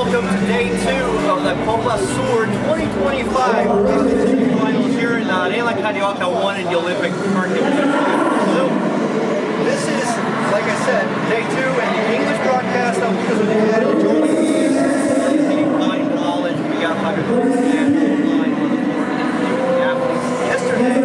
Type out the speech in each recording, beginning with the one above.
welcome to day 2 of the Copa Sur 2025 finals here in Arena Carioca 1 in the Olympic Park in Brazil. This is, like I said, day 2 and the English broadcast of because of the joining line knowledge. We got like a line on the floor athletes yesterday.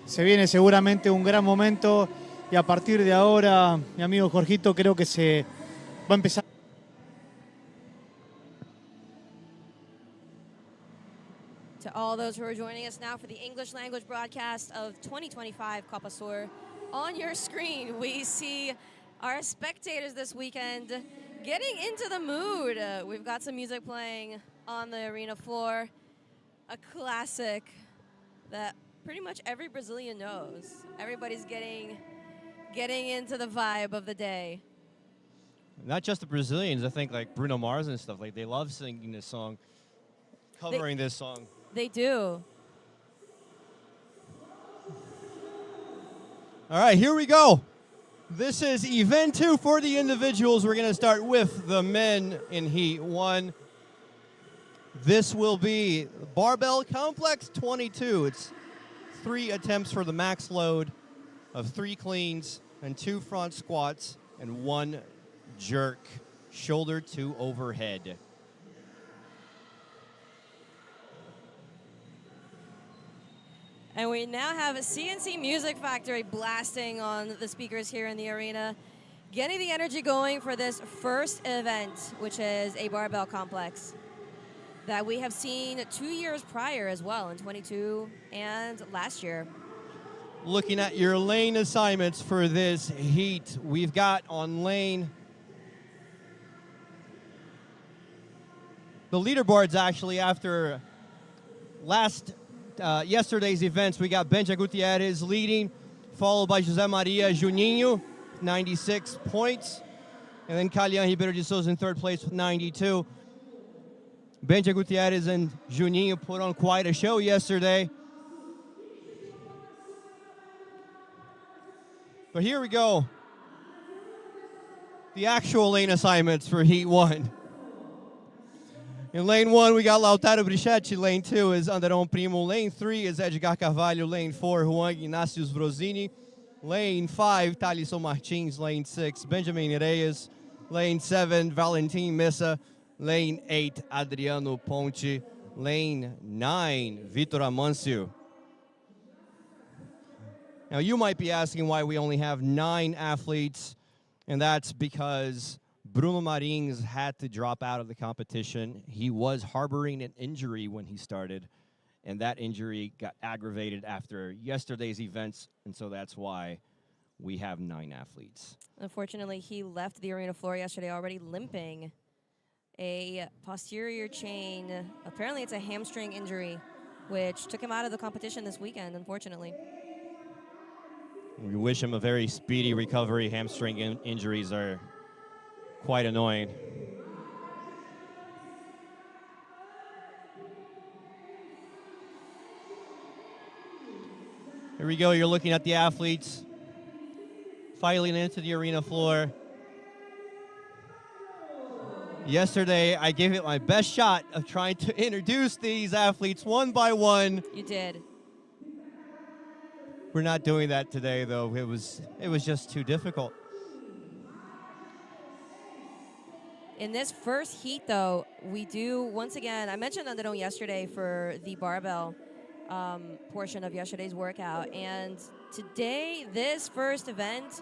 Se viene seguramente un gran momento y a partir de ahora, mi amigo Jorgito, creo que se va a empezar. To all those who are joining us now for the English language broadcast of 2025 Copa Sur, on your screen we see our spectators this weekend getting into the mood. We've got some music playing on the arena floor, a classic that pretty much every Brazilian knows. Everybody's getting into the vibe of the day. Not just the Brazilians, I think like Bruno Mars and stuff, like they love singing this song, covering this song. They do. All right, here we go. This is event 2 for the individuals. We're going to start with the men in heat 1. This will be barbell complex 22. It's 3 attempts for the max load of 3 cleans and 2 front squats and 1 jerk, shoulder to overhead. And we now have a CNC Music Factory blasting on the speakers here in the arena, getting the energy going for this first event, which is a barbell complex that we have seen 2 years prior as well, in 22 and last year. Looking at your lane assignments for this heat, we've got on lane the leaderboards actually after yesterday's events. We got Benja Gutierrez leading, followed by José Maria Juninho, 96 points, and then Calian Ribeiro de Souza in 3rd place with 92. Benja Gutierrez and Juninho put on quite a show yesterday. But here we go. The actual lane assignments for Heat 1. In lane 1, we got Lautaro Brichetti. Lane 2 is Anderon Primo. Lane 3 is Edgar Carvalho. Lane 4, Juan Ignacio Brosini. Lane 5, Thalisson Martins. Lane 6, Benjamin Reyes. Lane 7, Valentin Messa. Lane 8, Adriano Ponte. Lane 9, Vitor Amancio. Now, you might be asking why we only have 9 athletes, and that's because Bruno Marins had to drop out of the competition. He was harboring an injury when he started, and that injury got aggravated after yesterday's events, and so that's why we have 9 athletes. Unfortunately, he left the arena floor yesterday already limping. A posterior chain, apparently it's a hamstring injury, which took him out of the competition this weekend, unfortunately. We wish him a very speedy recovery. Hamstring injuries are quite annoying. Here we go. You're looking at the athletes filing into the arena floor. Yesterday, I gave it my best shot of trying to introduce these athletes one by one. You did. We're not doing that today, though. It was just too difficult. In this first heat, though, we do, once again, I mentioned Anderon yesterday for the barbell portion of yesterday's workout. And today, this first event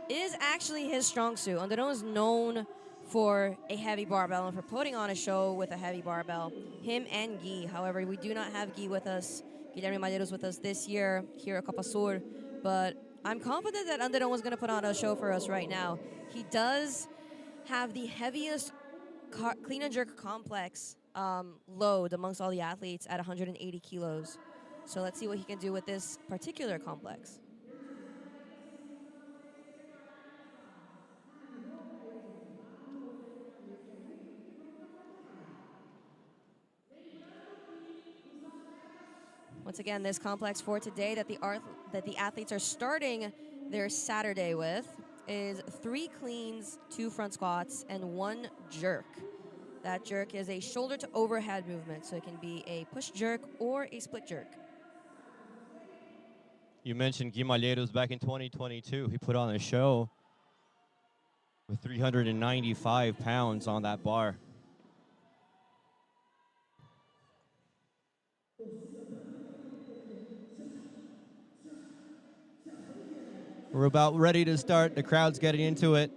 is actually his strong suit. Anderon is known for a heavy barbell and for putting on a show with a heavy barbell. Him and Guy. However, we do not have Guy with us. Guilherme Malheiros with us this year here at Copa Sur. But I'm confident that Anderon was going to put on a show for us right now. He does have the heaviest clean and jerk complex load amongst all the athletes at 180 kilos. So let's see what he can do with this particular complex. Once again, this complex for today that the athletes are starting their Saturday with is 3 cleans, 2 front squats, and 1 jerk. That jerk is a shoulder to overhead movement, so it can be a push jerk or a split jerk. You mentioned Guy Malheiros back in 2022. He put on a show with 395 pounds on that bar. We're about ready to start. The crowd's getting into it.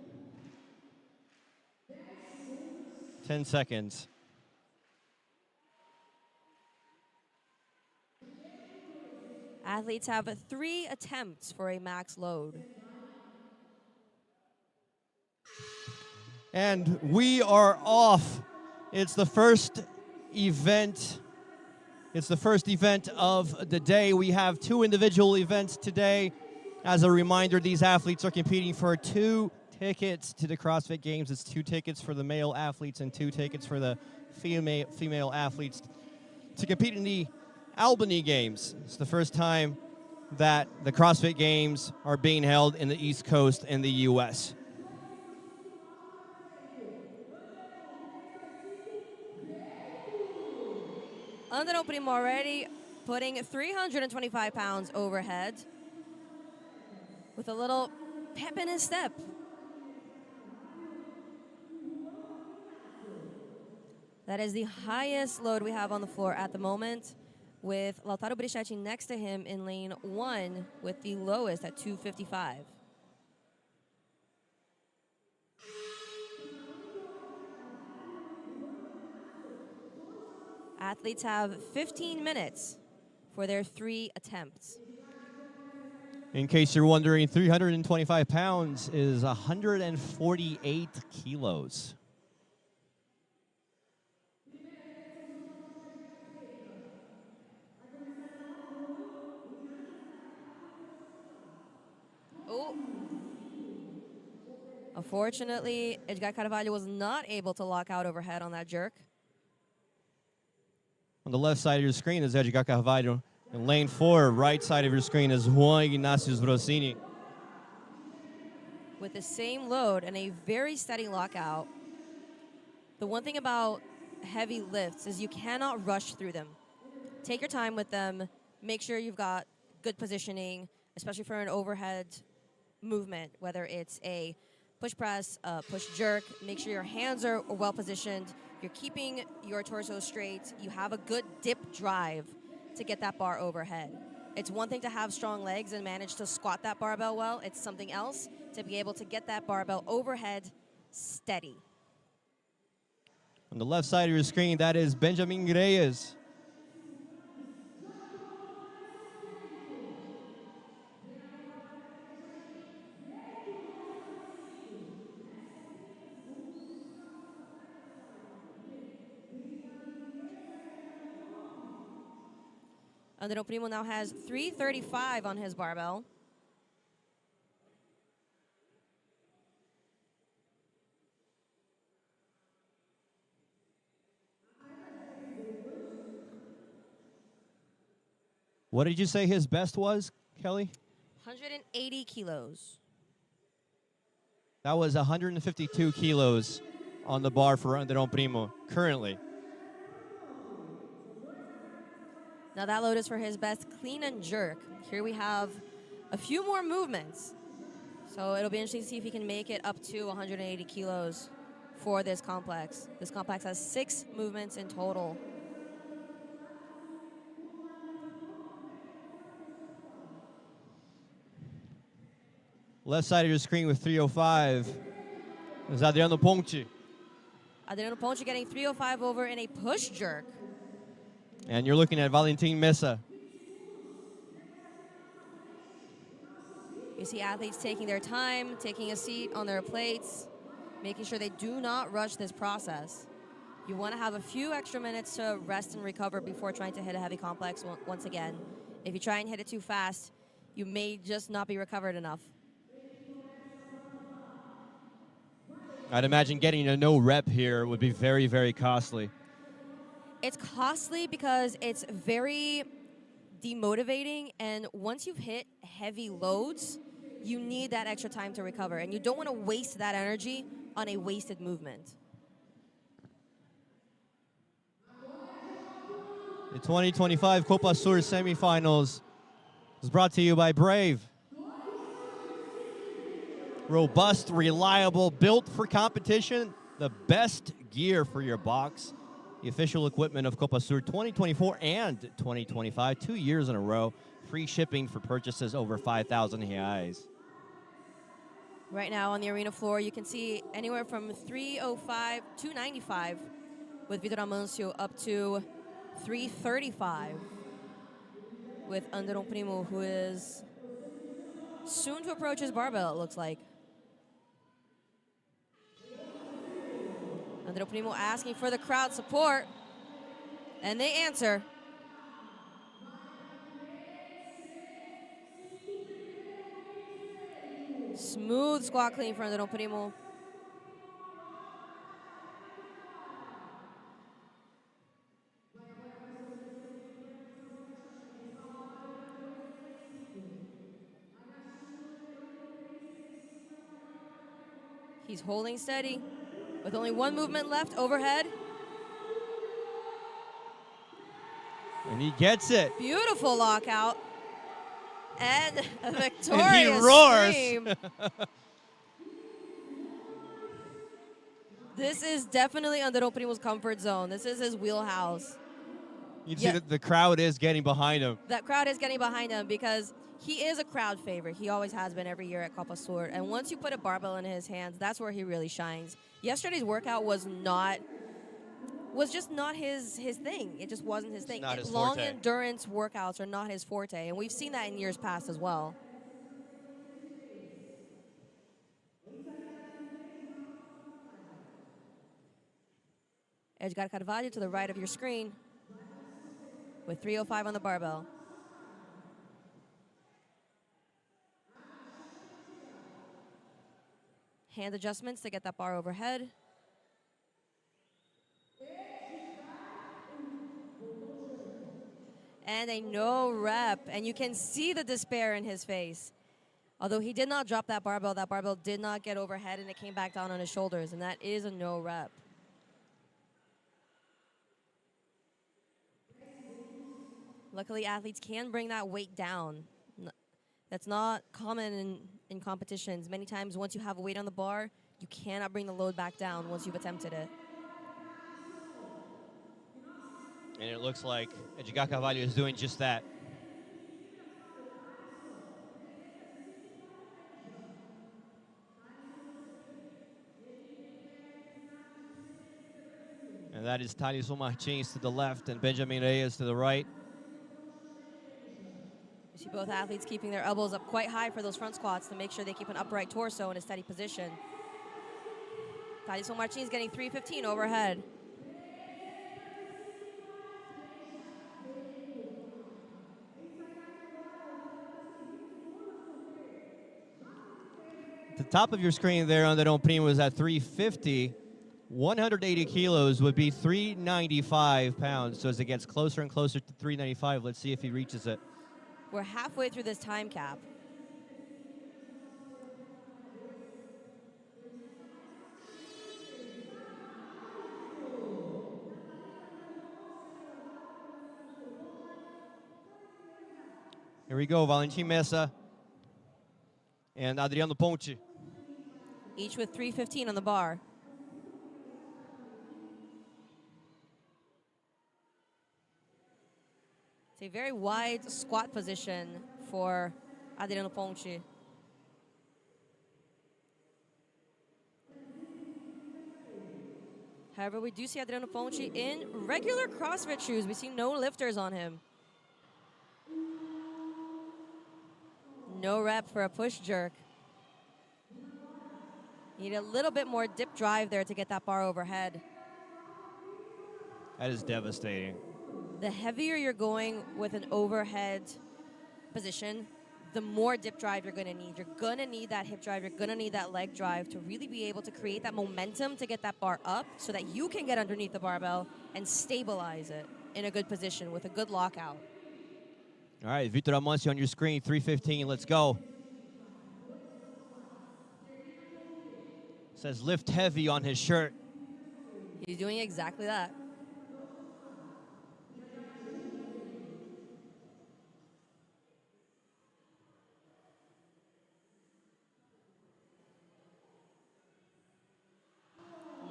10 seconds. Athletes have 3 attempts for a max load. And we are off. It's the first event. It's the first event of the day. We have 2 individual events today. As a reminder, these athletes are competing for 2 tickets to the CrossFit Games. It's 2 tickets for the male athletes and 2 tickets for the female athletes to compete in the Albany Games. It's the first time that the CrossFit Games are being held in the East Coast in the U.S. Anderon Primo already putting 325 pounds overhead with a little pep in his step. That is the highest load we have on the floor at the moment, with Lautaro Brichetti next to him in lane 1 with the lowest at 255. Athletes have 15 minutes for their 3 attempts. In case you're wondering, 325 pounds is 148 kilos. Oh. Unfortunately, Edgar Carvalho was not able to lock out overhead on that jerk. On the left side of your screen is Edgar Carvalho. In lane 4, right side of your screen is Juan Ignacio Brasília. With the same load and a very steady lockout. The one thing about heavy lifts is you cannot rush through them. Take your time with them. Make sure you've got good positioning, especially for an overhead movement, whether it's a push press, push jerk. Make sure your hands are well positioned. You're keeping your torso straight. You have a good dip drive to get that bar overhead. It's one thing to have strong legs and manage to squat that barbell well. It's something else to be able to get that barbell overhead steady. On the left side of your screen, that is Benjamin Reyes. Anderon Primo now has 335 on his barbell. What did you say his best was? Kelly? 180 kilos. That was 152 kilos on the bar for Anderon Primo currently. Now that load is for his best clean and jerk. Here we have a few more movements. So it'll be interesting to see if he can make it up to 180 kilos for this complex. This complex has 6 movements in total. Left side of your screen with 305 is Adriano Ponte. Adriano Ponte getting 305 over in a push jerk. And you're looking at Valentin Mesa. You see athletes taking their time, taking a seat on their plates, making sure they do not rush this process. You want to have a few extra minutes to rest and recover before trying to hit a heavy complex once again. If you try and hit it too fast, you may just not be recovered enough. I'd imagine getting a no rep here would be very, very costly. It's costly because it's very demotivating, and once you've hit heavy loads, you need that extra time to recover, and you don't want to waste that energy on a wasted movement. The 2025 Copa Sur semifinals is brought to you by Brave. Robust, reliable, built for competition, the best gear for your box. The official equipment of Copa Sur 2024 and 2025, 2 years in a row. Free shipping for purchases over 5,000 reais. Right now on the arena floor, you can see anywhere from 305, 295 with Vitor Amancio up to 335 with Anderon Primo, who is soon to approach his barbell, it looks like. Anderon Primo asking for the crowd support, and they answer. Smooth squat clean for Anderon Primo. He's holding steady with only one movement left overhead. And he gets it. Beautiful lockout. And a victorious And he roars. scream. This is definitely Anderon Primo's comfort zone. This is his wheelhouse. You can see that the crowd is getting behind him. That crowd is getting behind him because he is a crowd favorite. He always has been every year at Copa Sur. And once you put a barbell in his hands, that's where he really shines. Yesterday's workout was just not his thing. It just wasn't his thing. Not his Long forte. endurance workouts are not his forte, and we've seen that in years past as well. Edgar Carvalho to the right of your screen with 305 on the barbell. Hand adjustments to get that bar overhead. And a no rep, and you can see the despair in his face. Although he did not drop that barbell did not get overhead, and it came back down on his shoulders, and that is a no rep. Luckily, athletes can bring that weight down. That's not common in competitions. Many times, once you have a weight on the bar, you cannot bring the load back down once you've attempted it. And it looks like Edgar Carvalho is doing just that. And that is Thaleson Martins to the left and Benjamin Reyes to the right. You see both athletes keeping their elbows up quite high for those front squats to make sure they keep an upright torso in a steady position. Thaleson Martins getting 315 overhead. The top of your screen there on the Anderon Primo is at 350. 180 kilos would be 395 pounds. So as it gets closer and closer to 395, let's see if he reaches it. We're halfway through this time cap. Here we go, Valentin Mesa and Adriano Ponte. Each with 3:15 on the bar. It's a very wide squat position for Adriano Ponte. However, we do see Adriano Ponte in regular CrossFit shoes. We see no lifters on him. No rep for a push jerk. Need a little bit more dip drive there to get that bar overhead. That is devastating. The heavier you're going with an overhead position, the more dip drive you're gonna need. You're gonna need that hip drive, you're gonna need that leg drive to really be able to create that momentum to get that bar up so that you can get underneath the barbell and stabilize it in a good position with a good lockout. All right, Victor Amancio on your screen, 3:15, let's go. Says lift heavy on his shirt. He's doing exactly that.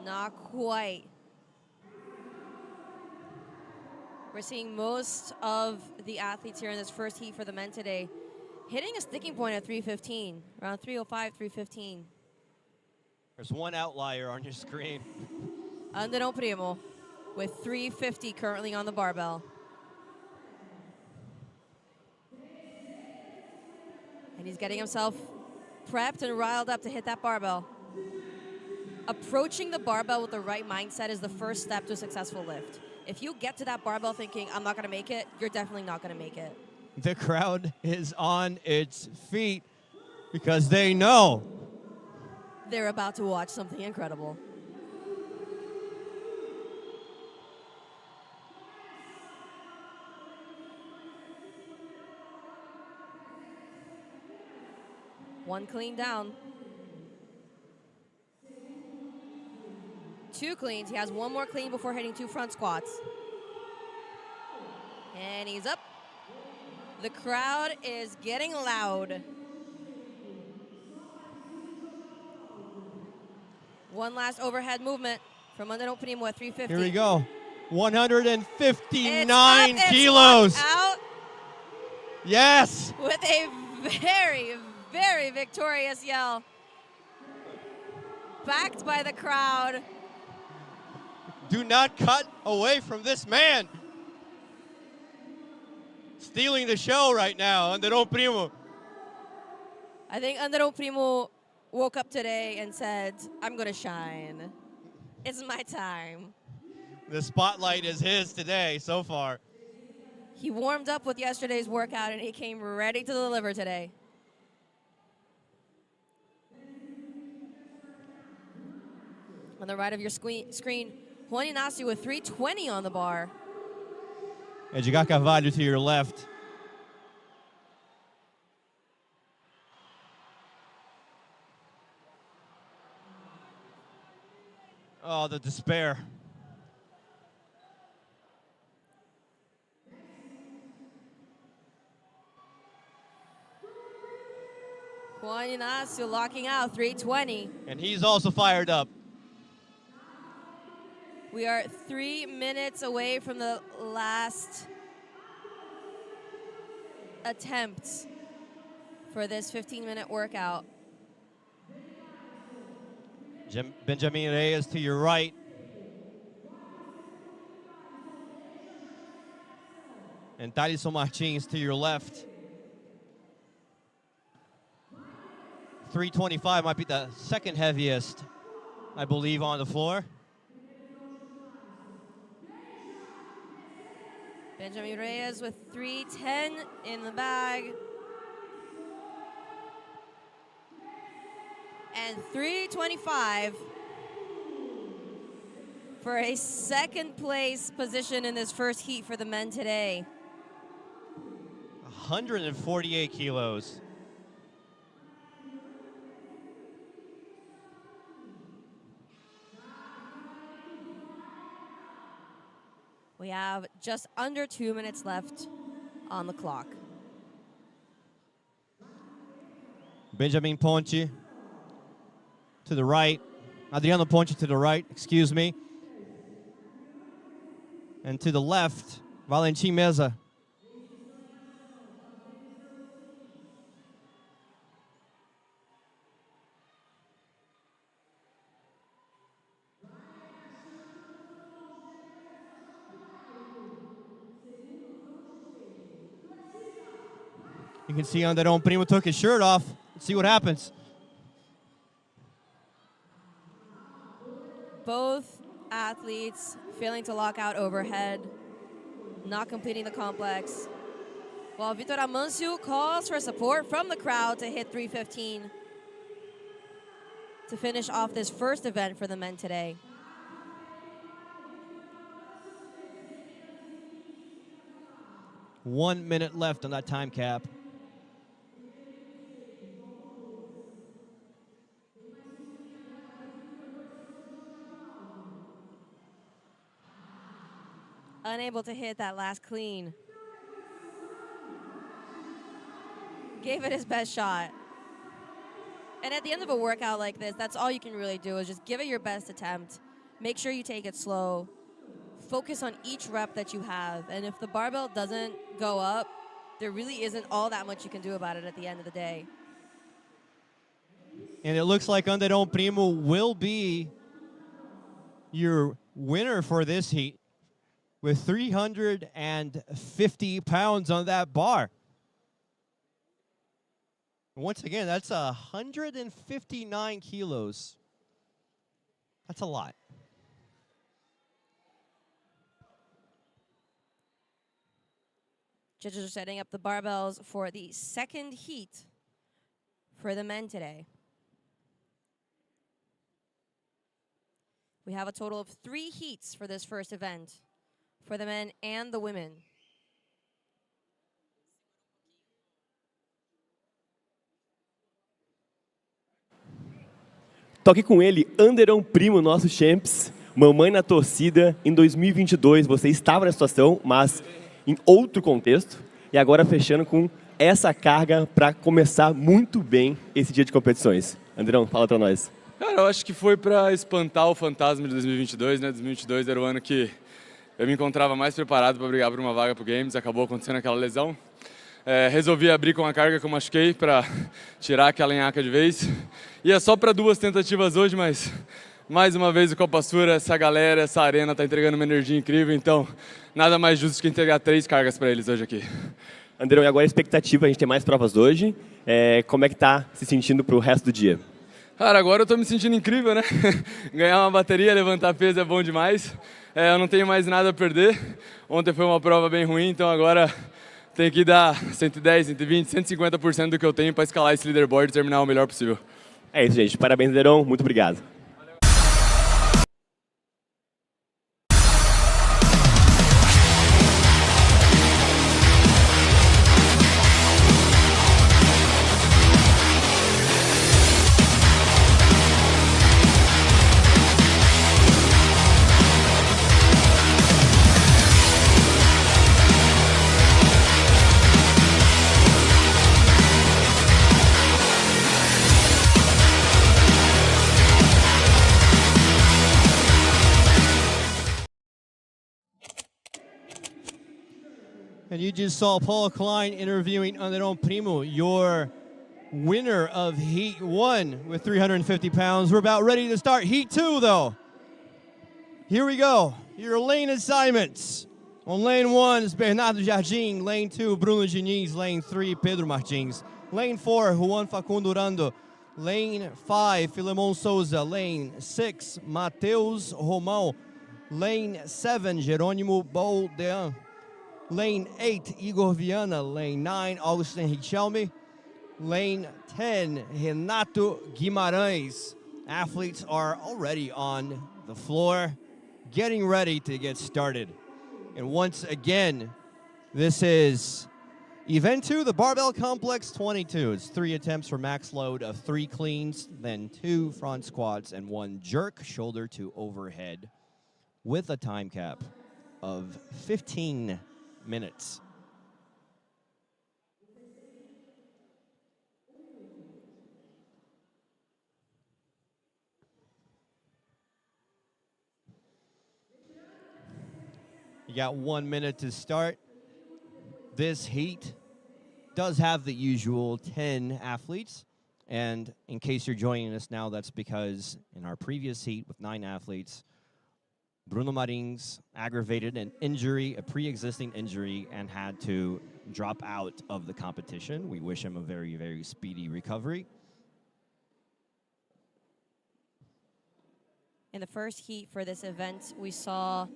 Not quite. We're seeing most of the athletes here in this first heat for the men today hitting a sticking point at 3:15, around 3:05, 3:15. There's one outlier on your screen. Anderon Primo with 3:50 currently on the barbell. And he's getting himself prepped and riled up to hit that barbell. Approaching the barbell with the right mindset is the first step to a successful lift. If you get to that barbell thinking, I'm not gonna make it, you're definitely not gonna make it. The crowd is on its feet because they know They're about to watch something incredible. One clean down. Two cleans. He has one more clean before hitting two front squats. And he's up. The crowd is getting loud. One last overhead movement from Anderon Primo at 3:50. Here we go. 159 It's up, kilos. It's out Yes. with a very, very victorious yell. Backed by the crowd. Do not cut away from this man. Stealing the show right now, Anderon Primo. I think Anderon Primo woke up today and said, I'm gonna shine. It's my time. The spotlight is his today so far. He warmed up with yesterday's workout and he came ready to deliver today. On the right of your screen, Juan Ignacio with 3:20 on the bar. Edgar Carvalho to your left. Oh, the despair. Juan Ignacio locking out, 3:20. And he's also fired up. We are 3 minutes away from the last attempt for this 15-minute workout. Benjamin Reyes to your right. And Thaleson Martins to your left. 325 might be the second heaviest, I believe, on the floor. Benjamin Reyes with 3:10 in the bag. And 3:25 for a second place position in this first heat for the men today. 148 kilos. We have just under 2 minutes left on the clock. Benjamin Ponte to the right. Adriano Ponte to the right, excuse me. And to the left, Valentin Meza. You can see Anderon Primo took his shirt off. Let's see what happens. Both athletes failing to lock out overhead, not completing the complex. While Vitor Amancio calls for support from the crowd to hit 315 to finish off this first event for the men today. One minute left on that time cap. Unable to hit that last clean. Gave it his best shot. And at the end of a workout like this, that's all you can really do is just give it your best attempt. Make sure you take it slow. Focus on each rep that you have. And if the barbell doesn't go up, there really isn't all that much you can do about it at the end of the day. And it looks like Anderon Primo will be your winner for this heat with 350 pounds on that bar. Once again, that's 159 kilos. That's a lot. Judges are setting up the barbells for the second heat for the men today. We have a total of 3 heats for this first event for the men and the women. Tô aqui com ele, Anderon Primo, nosso champs, mamãe na torcida. Em 2022 você estava na situação, mas em outro contexto. E agora fechando com essa carga para começar muito bem esse dia de competições. Anderon, fala para nós. Cara, eu acho que foi para espantar o fantasma de 2022, né? 2022 era o ano que eu me encontrava mais preparado para brigar por uma vaga para o Games. Acabou acontecendo aquela lesão. Resolvi abrir com a carga que eu machuquei para tirar aquela enhaca de vez. E é só para 2 tentativas hoje, mas mais uma vez o Copa Sur, essa galera, essa arena está entregando uma energia incrível, então nada mais justo que entregar 3 cargas para eles hoje aqui. Anderon, e agora a expectativa, a gente tem mais provas hoje. Como é que tá se sentindo para o resto do dia? Cara, agora eu tô me sentindo incrível, né? Ganhar uma bateria, levantar peso é bom demais. Eu não tenho mais nada a perder. Ontem foi uma prova bem ruim, então agora tenho que dar 110, 120, 150% do que eu tenho para escalar esse leaderboard e terminar o melhor possível. É isso, gente. Parabéns, Anderon. Muito obrigado. And you just saw Paul Klein interviewing Anderon Primo, your winner of Heat 1 with 350 pounds. We're about ready to start Heat 2, though. Here we go. Your lane assignments. On lane 1 is Bernardo Jardim. Lane 2, Bruno Diniz. Lane 3, Pedro Martins. Lane 4, Juan Facundo Rando. Lane 5, Filemon Souza. Lane 6, Matheus Romão. Lane 7, Jerônimo Boldean. Lane 8, Igor Viana. Lane 9, Augustin Richelme. Lane 10, Renato Guimarães. Athletes are already on the floor, getting ready to get started. And once again, this is Event 2, the Barbell Complex 22. It's 3 attempts for max load of 3 cleans, then 2 front squats, and 1 jerk, shoulder to overhead, with a time cap of 15 minutes. You got 1 minute to start. This heat does have the usual 10 athletes. And in case you're joining us now, that's because in our previous heat with 9 athletes, Bruno Marins aggravated an injury, a pre-existing injury, and had to drop out of the competition. We wish him a very, very speedy recovery. In the first heat for this event, we saw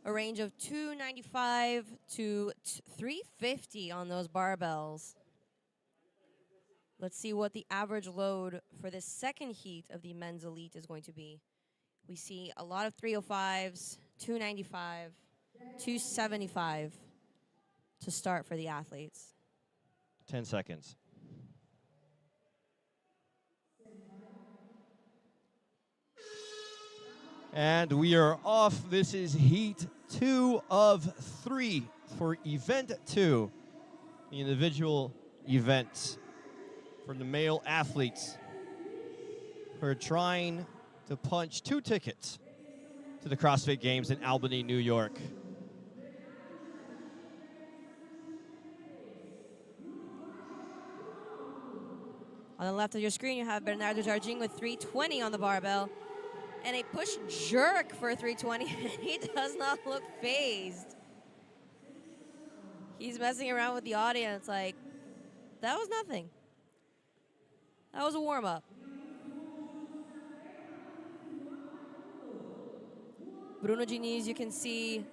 a range of 295 to 350 on those barbells. Let's see what the average load for this second heat of the men's elite is going to be. We see a lot of 305s, 295, 275 to start for the athletes. 10 seconds. And we are off. This is heat 2 of 3 for event 2, the individual events for the male athletes who are trying to punch 2 tickets to the CrossFit Games in Albany, New York. On the left of your screen, you have Bernardo Jardim with 320 on the barbell and a push jerk for 320. He does not look phased. He's messing around with the audience like, that was nothing. That was a warm-up. Bruno Diniz, you can see,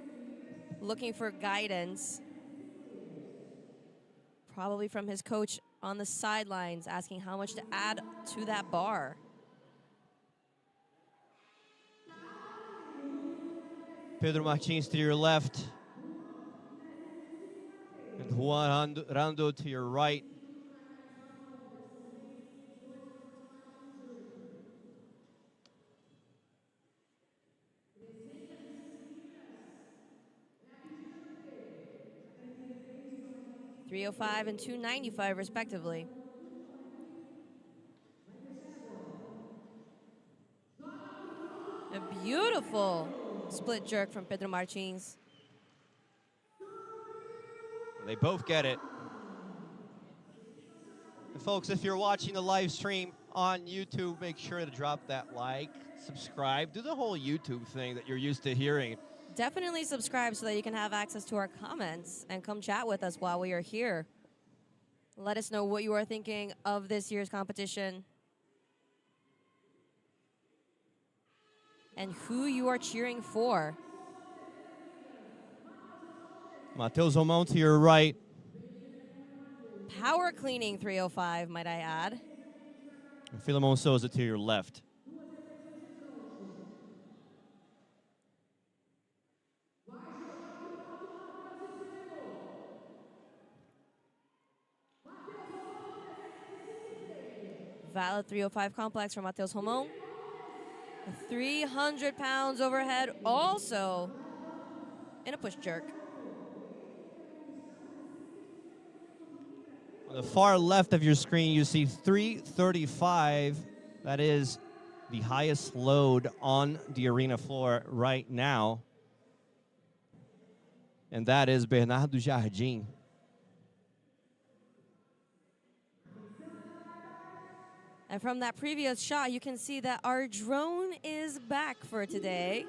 looking for guidance. Probably from his coach on the sidelines, asking how much to add to that bar. Pedro Martins to your left. And Juan Rando to your right. .305 and 295 respectively. A beautiful split jerk from Pedro Martins. They both get it. And folks, if you're watching the live stream on YouTube, make sure to drop that like, subscribe, do the whole YouTube thing that you're used to hearing. Definitely subscribe so that you can have access to our comments and come chat with us while we are here. Let us know what you are thinking of this year's competition and who you are cheering for. Matheus Romão to your right. Power cleaning 305, might I add. And Philemon Souza to your left. Valid 305 complex from Matheus Romão. 300 pounds overhead, also in a push jerk. On the far left of your screen, you see 335. That is the highest load on the arena floor right now. And that is Bernardo Jardim. And from that previous shot, you can see that our drone is back for today.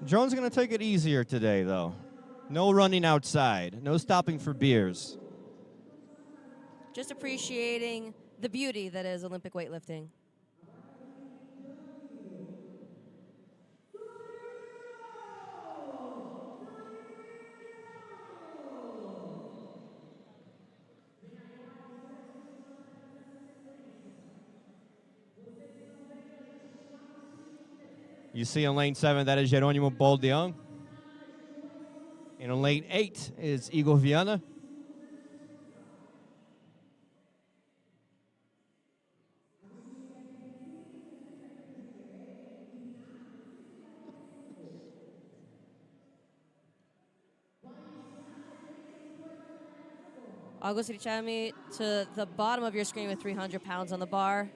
Drone's going to take it easier today, though. No running outside. No stopping for beers. Just appreciating the beauty that is Olympic weightlifting. You see in lane 7, that is Jerônimo Baldeão. And in lane 8 is Igor Viana. August Richami to the bottom of your screen with 300 pounds on the bar.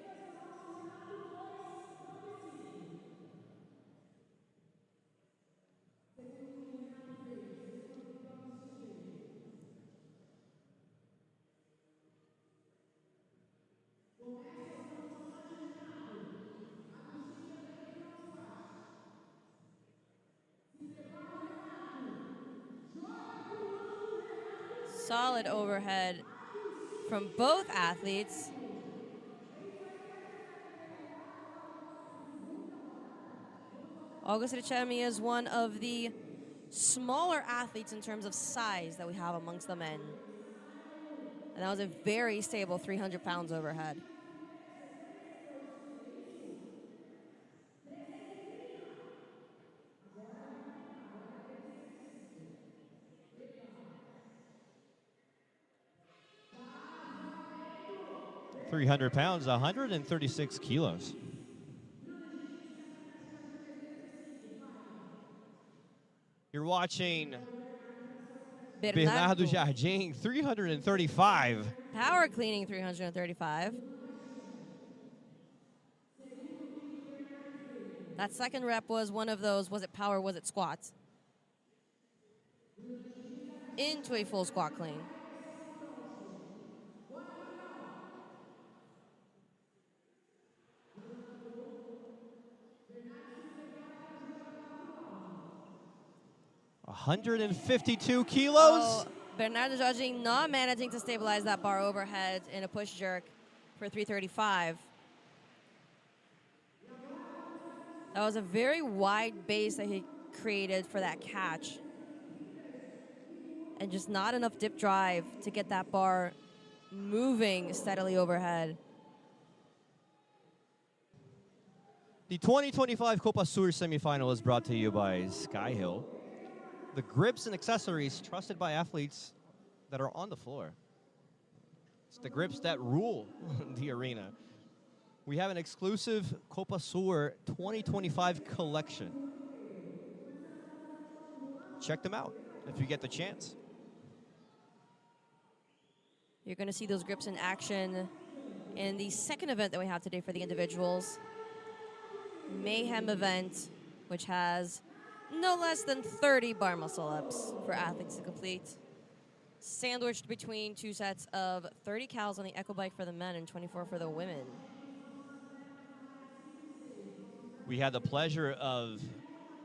Solid overhead from both athletes. August Richemi is one of the smaller athletes in terms of size that we have amongst the men. And that was a very stable 300 pounds overhead. £300, 136 kilos. You're watching Bernardo Jardim, 335. Power cleaning 335. That second rep was one of those, was it power, was it squats? Into a full squat clean. $152 kilos. Oh, Bernardo Jardim not managing to stabilize that bar overhead in a push jerk for 335. That was a very wide base that he created for that catch. And just not enough dip drive to get that bar moving steadily overhead. The 2025 Copa Sur semifinal is brought to you by Skyhill. The grips and accessories trusted by athletes that are on the floor. It's the grips that rule the arena. We have an exclusive Copa Sur 2025 collection. Check them out if you get the chance. You're going to see those grips in action in the second event that we have today for the individuals. Mayhem event, which has no less than 30 bar muscle-ups for athletes to complete, sandwiched between two sets of 30 cals on the Echo Bike for the men and 24 for the women. We had the pleasure of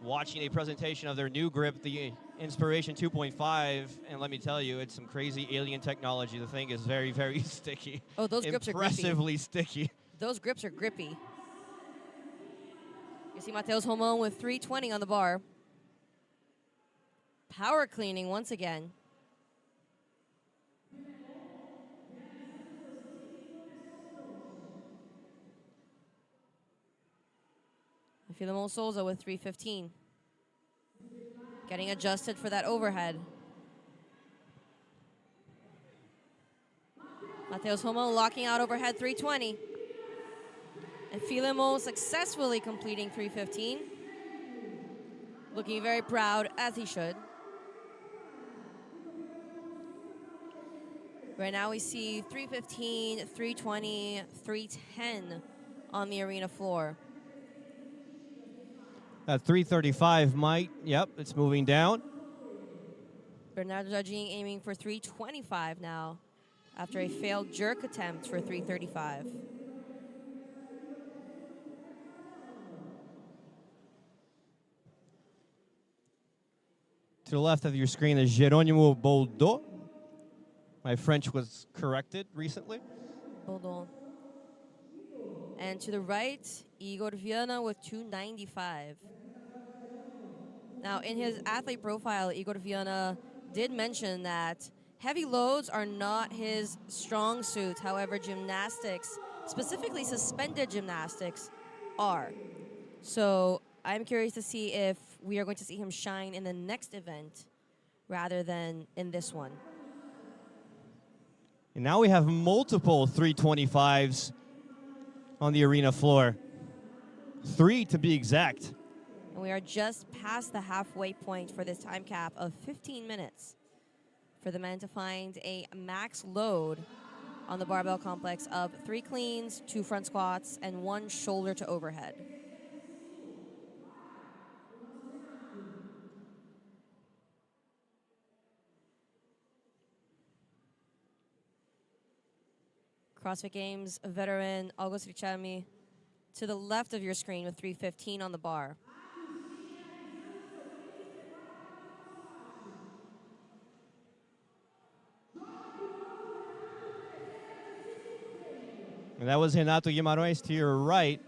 watching a presentation of their new grip, the Inspiration 2.5, and let me tell you, it's some crazy alien technology. The thing is very, very sticky. Oh, those grips are grippy. Impressively sticky. Those grips are grippy. You see Mateus Romão with 320 on the bar. Power cleaning once again. Filemon Souza with 315. Getting adjusted for that overhead. Mateus Romão locking out overhead 320. And Filemon successfully completing 315. Looking very proud, as he should. Right now we see 315, 320, 310 on the arena floor. That 335 might, yep, it's moving down. Bernardo Jardim aiming for 325 now after a failed jerk attempt for 335. To the left of your screen is Jerônimo Baldeão. My French was corrected recently. Baldeão. And to the right, Igor Viana with 295. Now, in his athlete profile, Igor Viana did mention that heavy loads are not his strong suit. However, gymnastics, specifically suspended gymnastics, are. So I'm curious to see if we are going to see him shine in the next event rather than in this one. And now we have multiple 325s on the arena floor. 3 to be exact. And we are just past the halfway point for this time cap of 15 minutes for the men to find a max load on the barbell complex of 3 cleans, 2 front squats, and 1 shoulder to overhead. CrossFit Games veteran August Richami to the left of your screen with 315 on the bar. And that was Renato Guimarães to your right.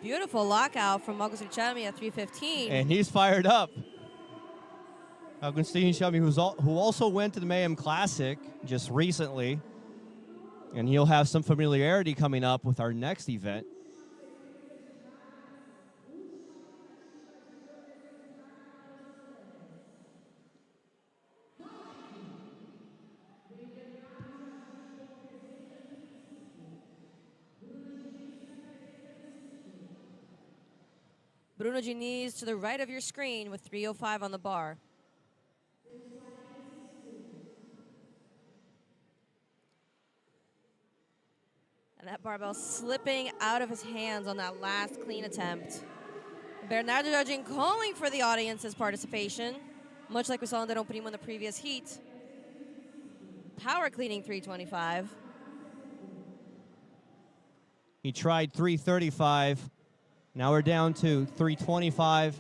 Beautiful lockout from August Richami at 315. And he's fired up. Agustin Chami, who also went to the MAYHEM Classic just recently. And he'll have some familiarity coming up with our next event. Bruno Diniz to the right of your screen with 305 on the bar. And that barbell slipping out of his hands on that last clean attempt. Bernardo Jardim calling for the audience's participation, much like we saw in Anderon Primo in the previous heat. Power cleaning 325. He tried 335. Now we're down to 325.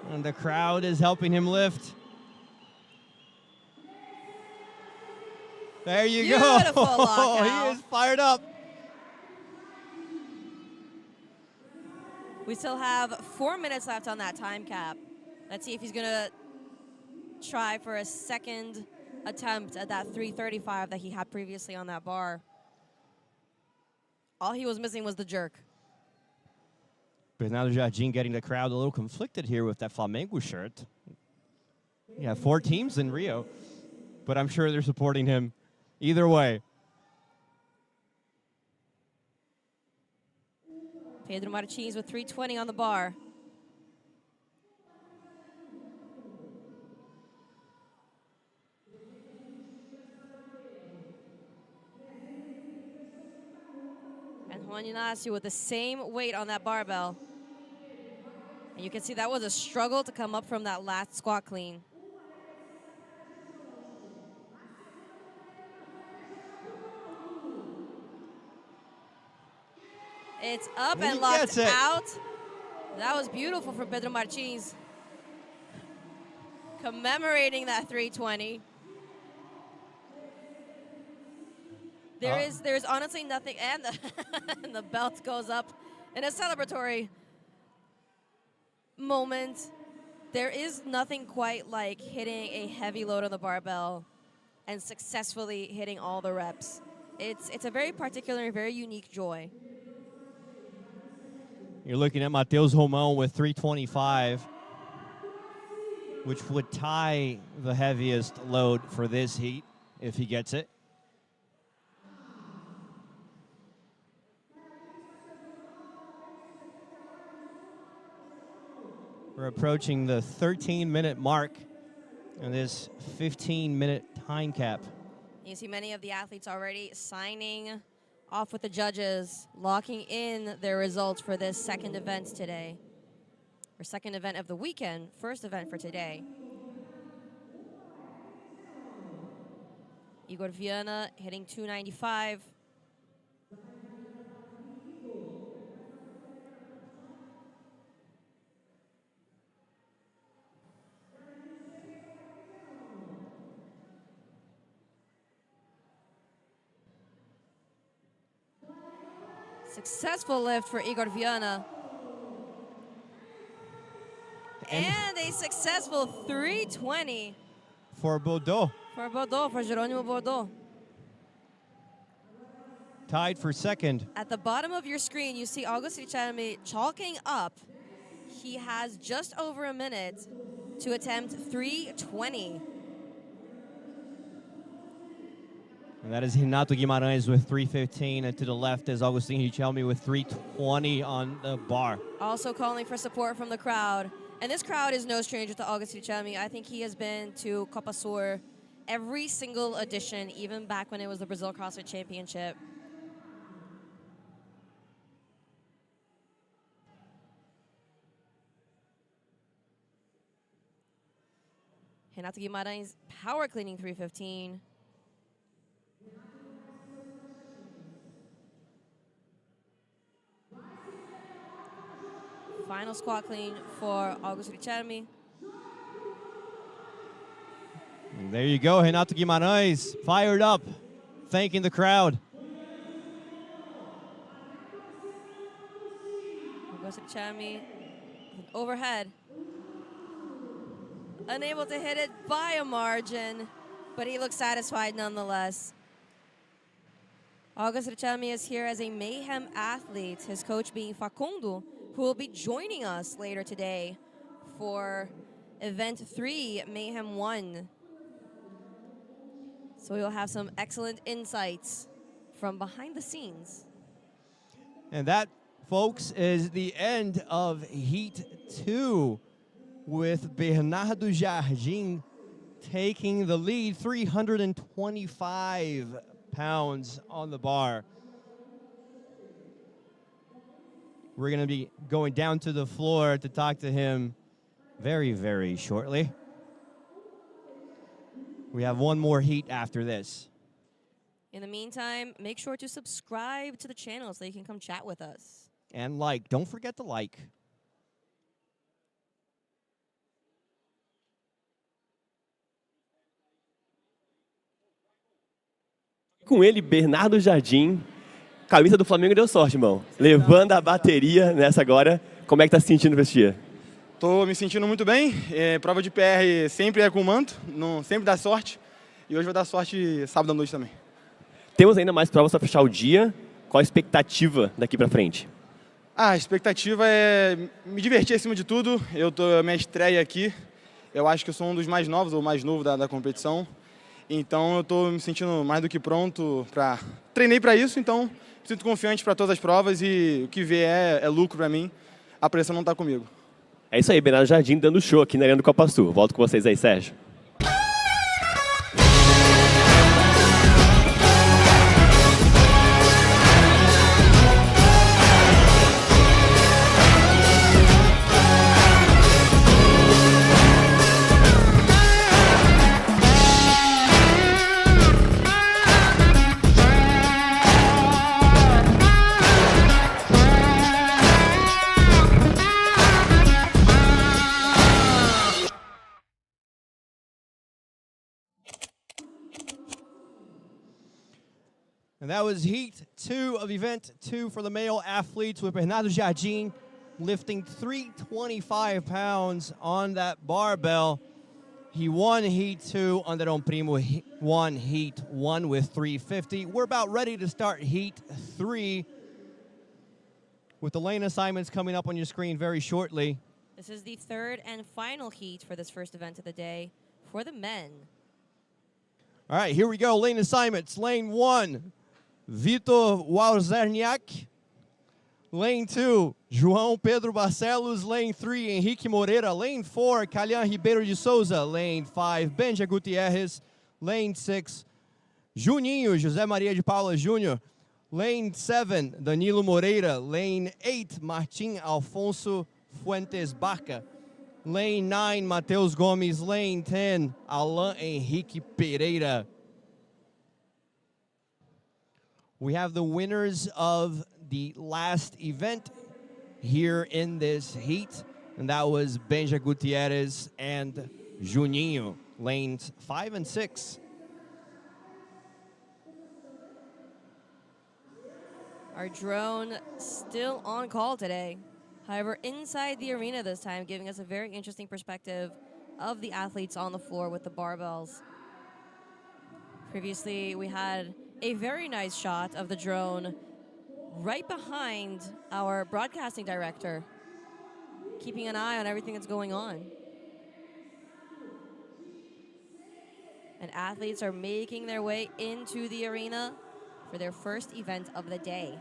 And the crowd is helping him lift. There you go. Beautiful lockout. He is fired up. We still have 4 minutes left on that time cap. Let's see if he's going to try for a second attempt at that 335 that he had previously on that bar. All he was missing was the jerk. Bernardo Jardim getting the crowd a little conflicted here with that Flamengo shirt. Yeah, 4 teams in Rio, but I'm sure they're supporting him either way. Pedro Martins with 320 on the bar. And Juan Ignacio with the same weight on that barbell. And you can see that was a struggle to come up from that last squat clean. It's up and locked out. That was beautiful from Pedro Martins. Commemorating that 320. There's honestly nothing, and and the belt goes up in a celebratory moment. There is nothing quite like hitting a heavy load on the barbell and successfully hitting all the reps. It's a very particular, very unique joy. You're looking at Mateus Romão with 325, which would tie the heaviest load for this heat if he gets it. We're approaching the 13-minute mark in this 15-minute time cap. You see many of the athletes already signing off with the judges, locking in their results for this second event today. Or second event of the weekend, first event for today. Igor Viana hitting 295. Successful lift for Igor Viana. And a successful 320 for Bordeaux. for Bordeaux, for Jerônimo Bordeaux. Tied for second. At the bottom of your screen, you see Augusto Richelme chalking up. He has just over a minute to attempt 320. And that is Renato Guimarães with 3:15, and to the left is Augustin Richelme with 3:20 on the bar. Also calling for support from the crowd. And this crowd is no stranger to Augusto Richelme. I think he has been to Copa Sur every single edition, even back when it was the Brazil CrossFit Championship. Renato Guimarães power cleaning 315. Final squat clean for Augusto Richelme. And there you go, Renato Guimarães fired up, thanking the crowd. Augusto Richelme overhead. Unable to hit it by a margin, but he looks satisfied nonetheless. Augusto Richelme is here as a Mayhem athlete, his coach being Facundo, who will be joining us later today for event 3, Mayhem I. So we'll have some excellent insights from behind the scenes. And that, folks, is the end of Heat 2 with Bernardo Jardim taking the lead, 325 pounds on the bar. We're going to be going down to the floor to talk to him very, very shortly. We have one more heat after this. In the meantime, make sure to subscribe to the channel so you can come chat with us. And like, don't forget to like. Com ele, Bernardo Jardim. Camisa do Flamengo deu sorte, irmão. Levando a bateria nessa agora. Como é que tá se sentindo pra esse dia? Tô me sentindo muito bem. Prova de PR sempre é com manto, sempre dá sorte. E hoje vai dar sorte sábado à noite também. Temos ainda mais provas para fechar o dia. Qual a expectativa daqui pra frente? A expectativa é me divertir acima de tudo. Minha estreia aqui. Eu acho que eu sou um dos mais novos, ou mais novo da competição. Então eu estou me sentindo mais do que pronto para... Treinei para isso, então me sinto confiante para todas as provas e o que vier é lucro para mim. A pressão não está comigo. É isso aí, Bernardo Jardim dando show aqui na Arena do Copa Sur. Volto com vocês aí, Sérgio. And that was Heat 2 of Event 2 for the male athletes with Bernardo Jardim lifting 325 pounds on that barbell. He won Heat 2. Anderon Primo won Heat 1 with 350. We're about ready to start Heat 3 with the lane assignments coming up on your screen very shortly. This is the third and final heat for this first event of the day for the men. All right, here we go. Lane assignments. Lane 1. Vitor Walzerniak. Lane 2, João Pedro Barcelos. Lane 3, Henrique Moreira. Lane 4, Calhan Ribeiro de Souza. Lane 5, Benja Gutierrez. Lane 6, Juninho José Maria de Paula Júnior. Lane 7, Danilo Moreira. Lane 8, Martim Alfonso Fuentes Barca. Lane 9, Matheus Gomes. Lane 10, Alain Henrique Pereira. We have the winners of the last event here in this heat, and that was Benja Gutierrez and Juninho, lanes 5 and 6. Our drone still on call today. However, inside the arena this time, giving us a very interesting perspective of the athletes on the floor with the barbells. Previously, we had a very nice shot of the drone right behind our broadcasting director, keeping an eye on everything that's going on. And athletes are making their way into the arena for their first event of the day.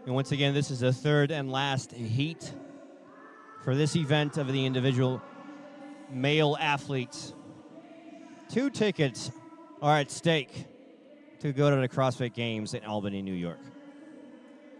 And once again, this is the third and last heat for this event of the individual male athletes. 2 tickets are at stake to go to the CrossFit Games in Albany, New York.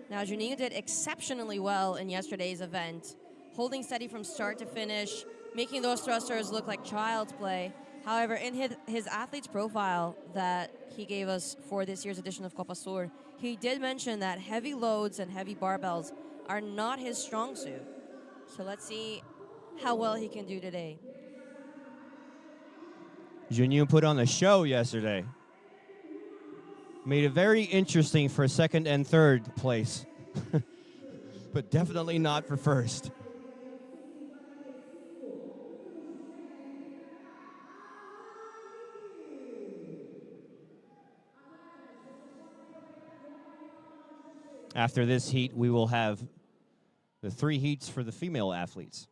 Now, Juninho did exceptionally well in yesterday's event, holding steady from start to finish, making those thrusters look like child's play. However, in his athlete's profile that he gave us for this year's edition of Copa Sur, he did mention that heavy loads and heavy barbells are not his strong suit. So let's see how well he can do today. Juninho put on a show yesterday. Made it very interesting for second and third place, but definitely not for first. After this heat, we will have the 3 heats for the female athletes.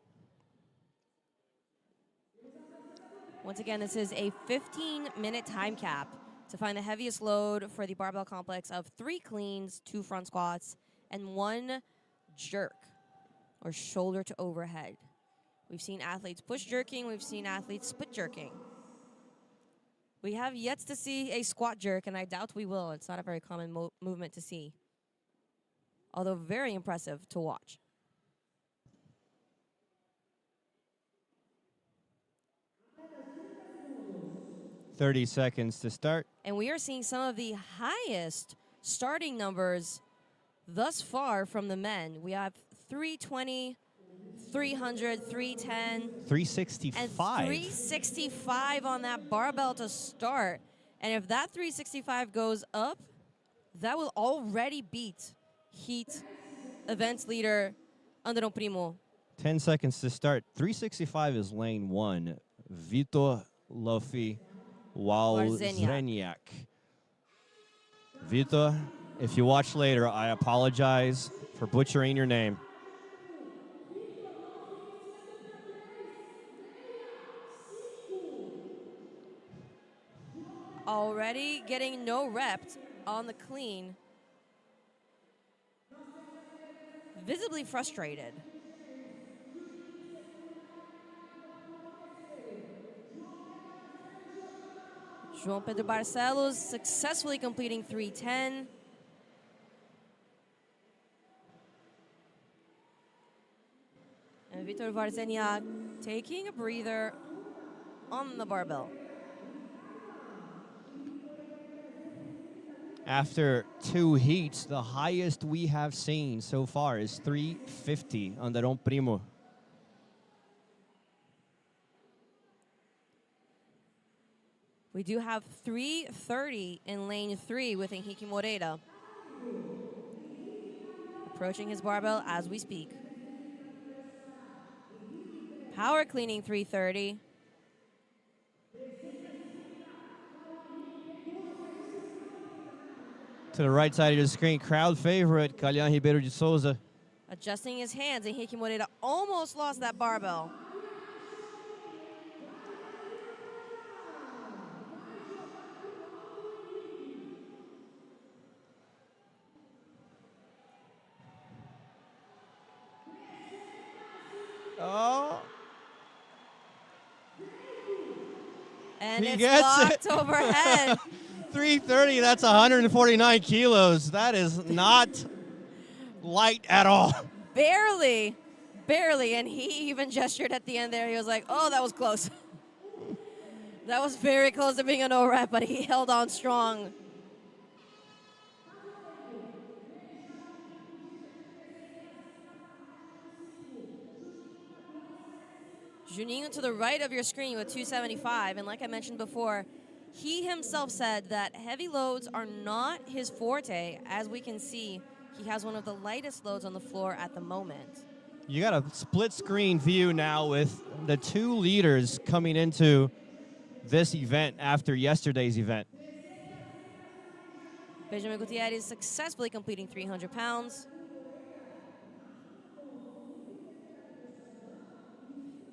Once again, this is a 15-minute time cap to find the heaviest load for the barbell complex of 3 cleans, 2 front squats, and 1 jerk, or shoulder to overhead. We've seen athletes push jerking, we've seen athletes split jerking. We have yet to see a squat jerk, and I doubt we will. It's not a very common movement to see, although very impressive to watch. "30 seconds to start." And we are seeing some of the highest starting numbers thus far from the men. We have 320, 300, 310. 365. And 365 on that barbell to start. And if that 365 goes up, that will already beat heat events leader Anderon Primo. 10 seconds to start. 365 is lane 1. Vitor Luffy Walzeniak. Vitor, if you watch later, I apologize for butchering your name. Already getting no reps on the clean. Visibly frustrated. João Pedro Barcelos successfully completing 310. And Vitor Warzeniak taking a breather on the barbell. After 2 heats, the highest we have seen so far is 350 Anderon Primo. We do have 330 in lane 3 with Henrique Moreira. Approaching his barbell as we speak. Power cleaning 330. To the right side of the screen, crowd favorite, Calhan Ribeiro de Souza. Adjusting his hands, Henrique Moreira almost lost that barbell. Oh. And He it's gets locked it. overhead. 330, that's 149 kilos. That is not light at all. Barely, barely. And he even gestured at the end there. He was like, oh, that was close. That was very close to being a no rep, but he held on strong. Juninho to the right of your screen with 275. And like I mentioned before, he himself said that heavy loads are not his forte. As we can see, he has one of the lightest loads on the floor at the moment. You got a split screen view now with the two leaders coming into this event after yesterday's event. Benjamin Gutierrez successfully completing 300 pounds.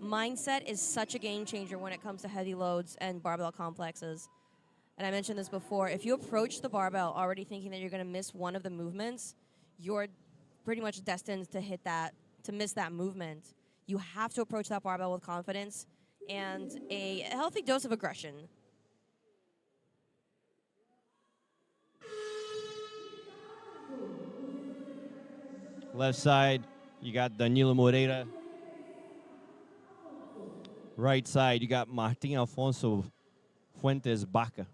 Mindset is such a game changer when it comes to heavy loads and barbell complexes. And I mentioned this before, if you approach the barbell already thinking that you're going to miss one of the movements, you're pretty much destined to miss that movement. You have to approach that barbell with confidence and a healthy dose of aggression. Left side, you got Danilo Moreira. Right side, you got Martin Alfonso Fuentes Baca.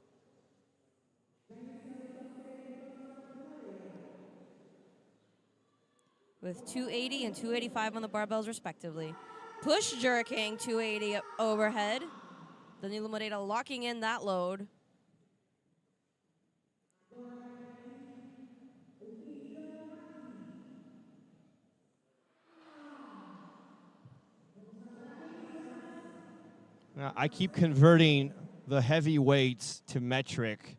With 280 and 285 on the barbells, respectively. Push jerking 280 overhead. Danilo Moreira locking in that load. Now, I keep converting the heavy weights to metric,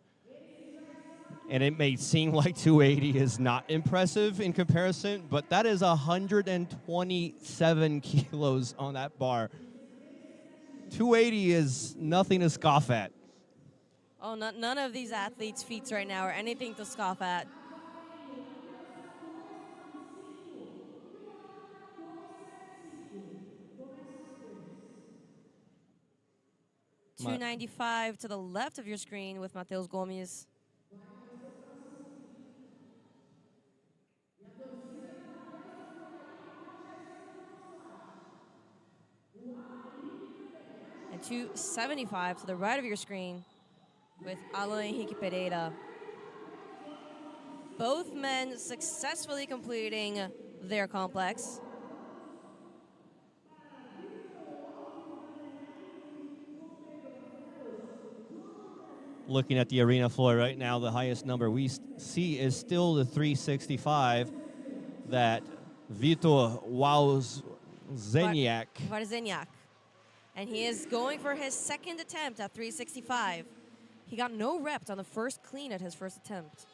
and it may seem like 280 is not impressive in comparison, but that is 127 kilos on that bar. 280 is nothing to scoff at. Oh, none of these athletes' feats right now are anything to scoff at. $295 to the left of your screen with Mateus Gomes. And $275 to the right of your screen with Alan Henrique Pereira. Both men successfully completing their complex. Looking at the arena floor right now, the highest number we see is still the 365 that Vitor Warzeniak. And he is going for his second attempt at 365. He got no reps on the first clean at his first attempt.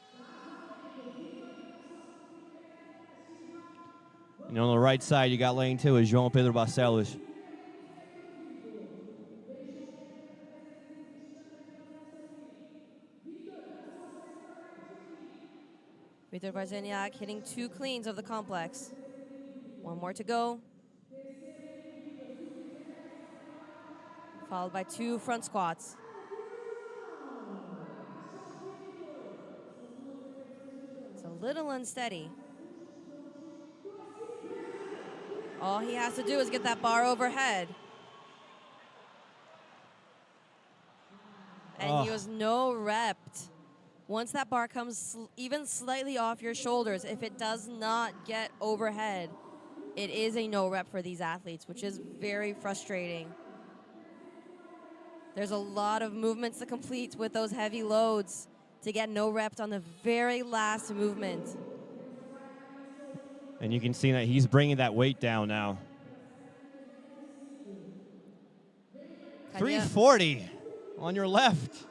And on the right side, you got lane 2 is João Pedro Barcelos. Vitor Warzeniak hitting 2 cleans of the complex. One more to go. Followed by 2 front squats. It's a little unsteady. All he has to do is get that bar overhead. And he was no repped. Once that bar comes even slightly off your shoulders, if it does not get overhead, it is a no rep for these athletes, which is very frustrating. There's a lot of movements to complete with those heavy loads to get no reps on the very last movement. And you can see that he's bringing that weight down now. 340 on your left.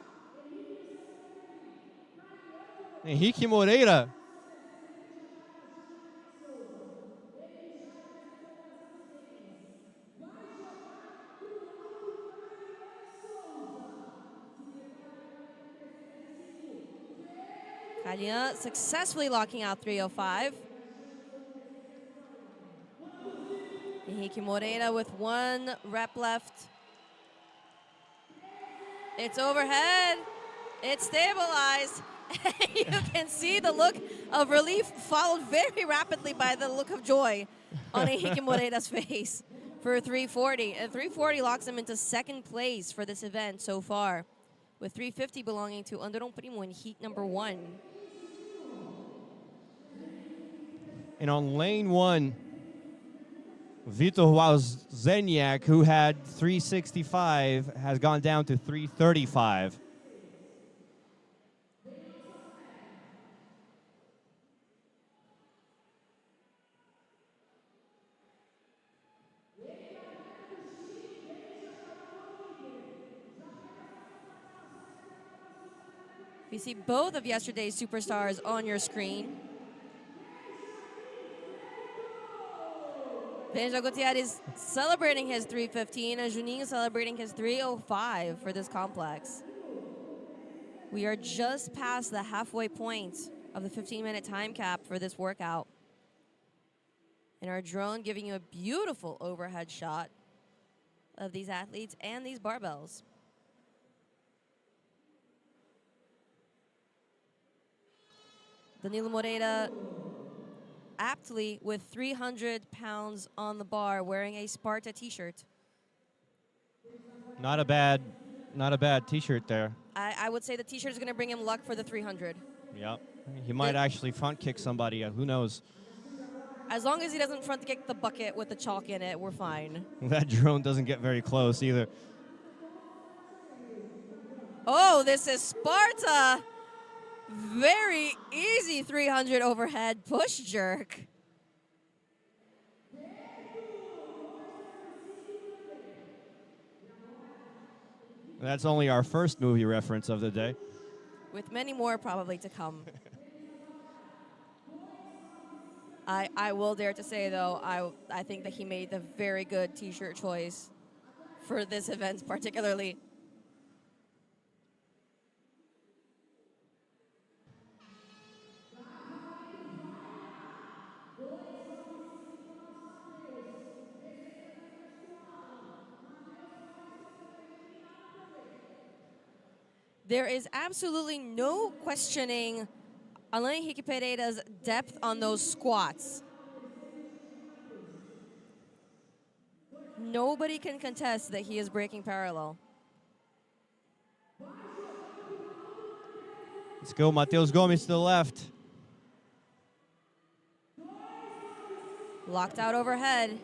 Henrique Moreira. Calhan successfully locking out 305. Henrique Moreira with 1 rep left. It's overhead. It's stabilized. You can see the look of relief followed very rapidly by the look of joy on Henrique Moreira's face for 340. And 340 locks him into second place for this event so far, with 350 belonging to Anderon Primo in heat number 1. And on lane 1, Vitor Wozniak, who had 365, has gone down to 335. We see both of yesterday's superstars on your screen. Benja Gutierrez celebrating his 3:15 and Juninho celebrating his 3:05 for this complex. We are just past the halfway point of the 15-minute time cap for this workout. And our drone giving you a beautiful overhead shot of these athletes and these barbells. Danilo Moreira aptly with 300 pounds on the bar, wearing a Sparta t-shirt. Not a bad t-shirt there. I would say the t-shirt is going to bring him luck for the 300. Yep. He might actually front kick somebody. Who knows? As long as he doesn't front kick the bucket with the chalk in it, we're fine. That drone doesn't get very close either. Oh, this is Sparta. Very easy 300 overhead push jerk. That's only our first movie reference of the day. With many more probably to come. I will dare to say, though, I think that he made the very good t-shirt choice for this event particularly. There is absolutely no questioning Alain Henrique Pereira's depth on those squats. Nobody can contest that he is breaking parallel. Let's go, Mateus Gomes to the left. Locked out overhead.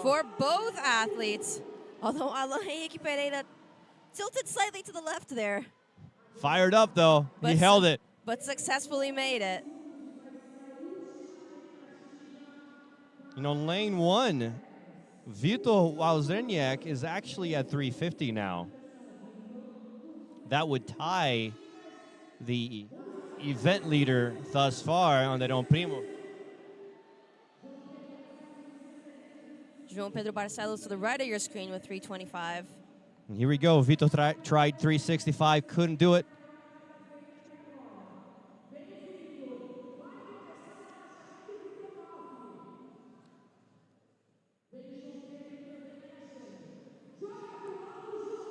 For both athletes. Although Alain Henrique Pereira tilted slightly to the left there. Fired up, though. He held it. But successfully made it. You know, lane one, Vitor Wozniak is actually at 350 now. That would tie the event leader thus far on the Dom Primo. João Pedro Barcelos to the right of your screen with 325. And here we go. Vitor tried 365, couldn't do it.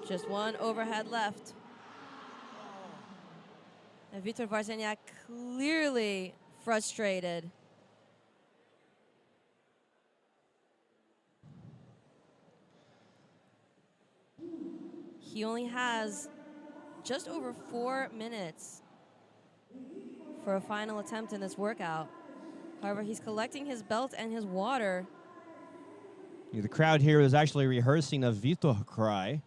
Just one overhead left. And Vitor Wozniak clearly frustrated. He only has just over 4 minutes for a final attempt in this workout. However, he's collecting his belt and his water. The crowd here is actually rehearsing a Vitor cry.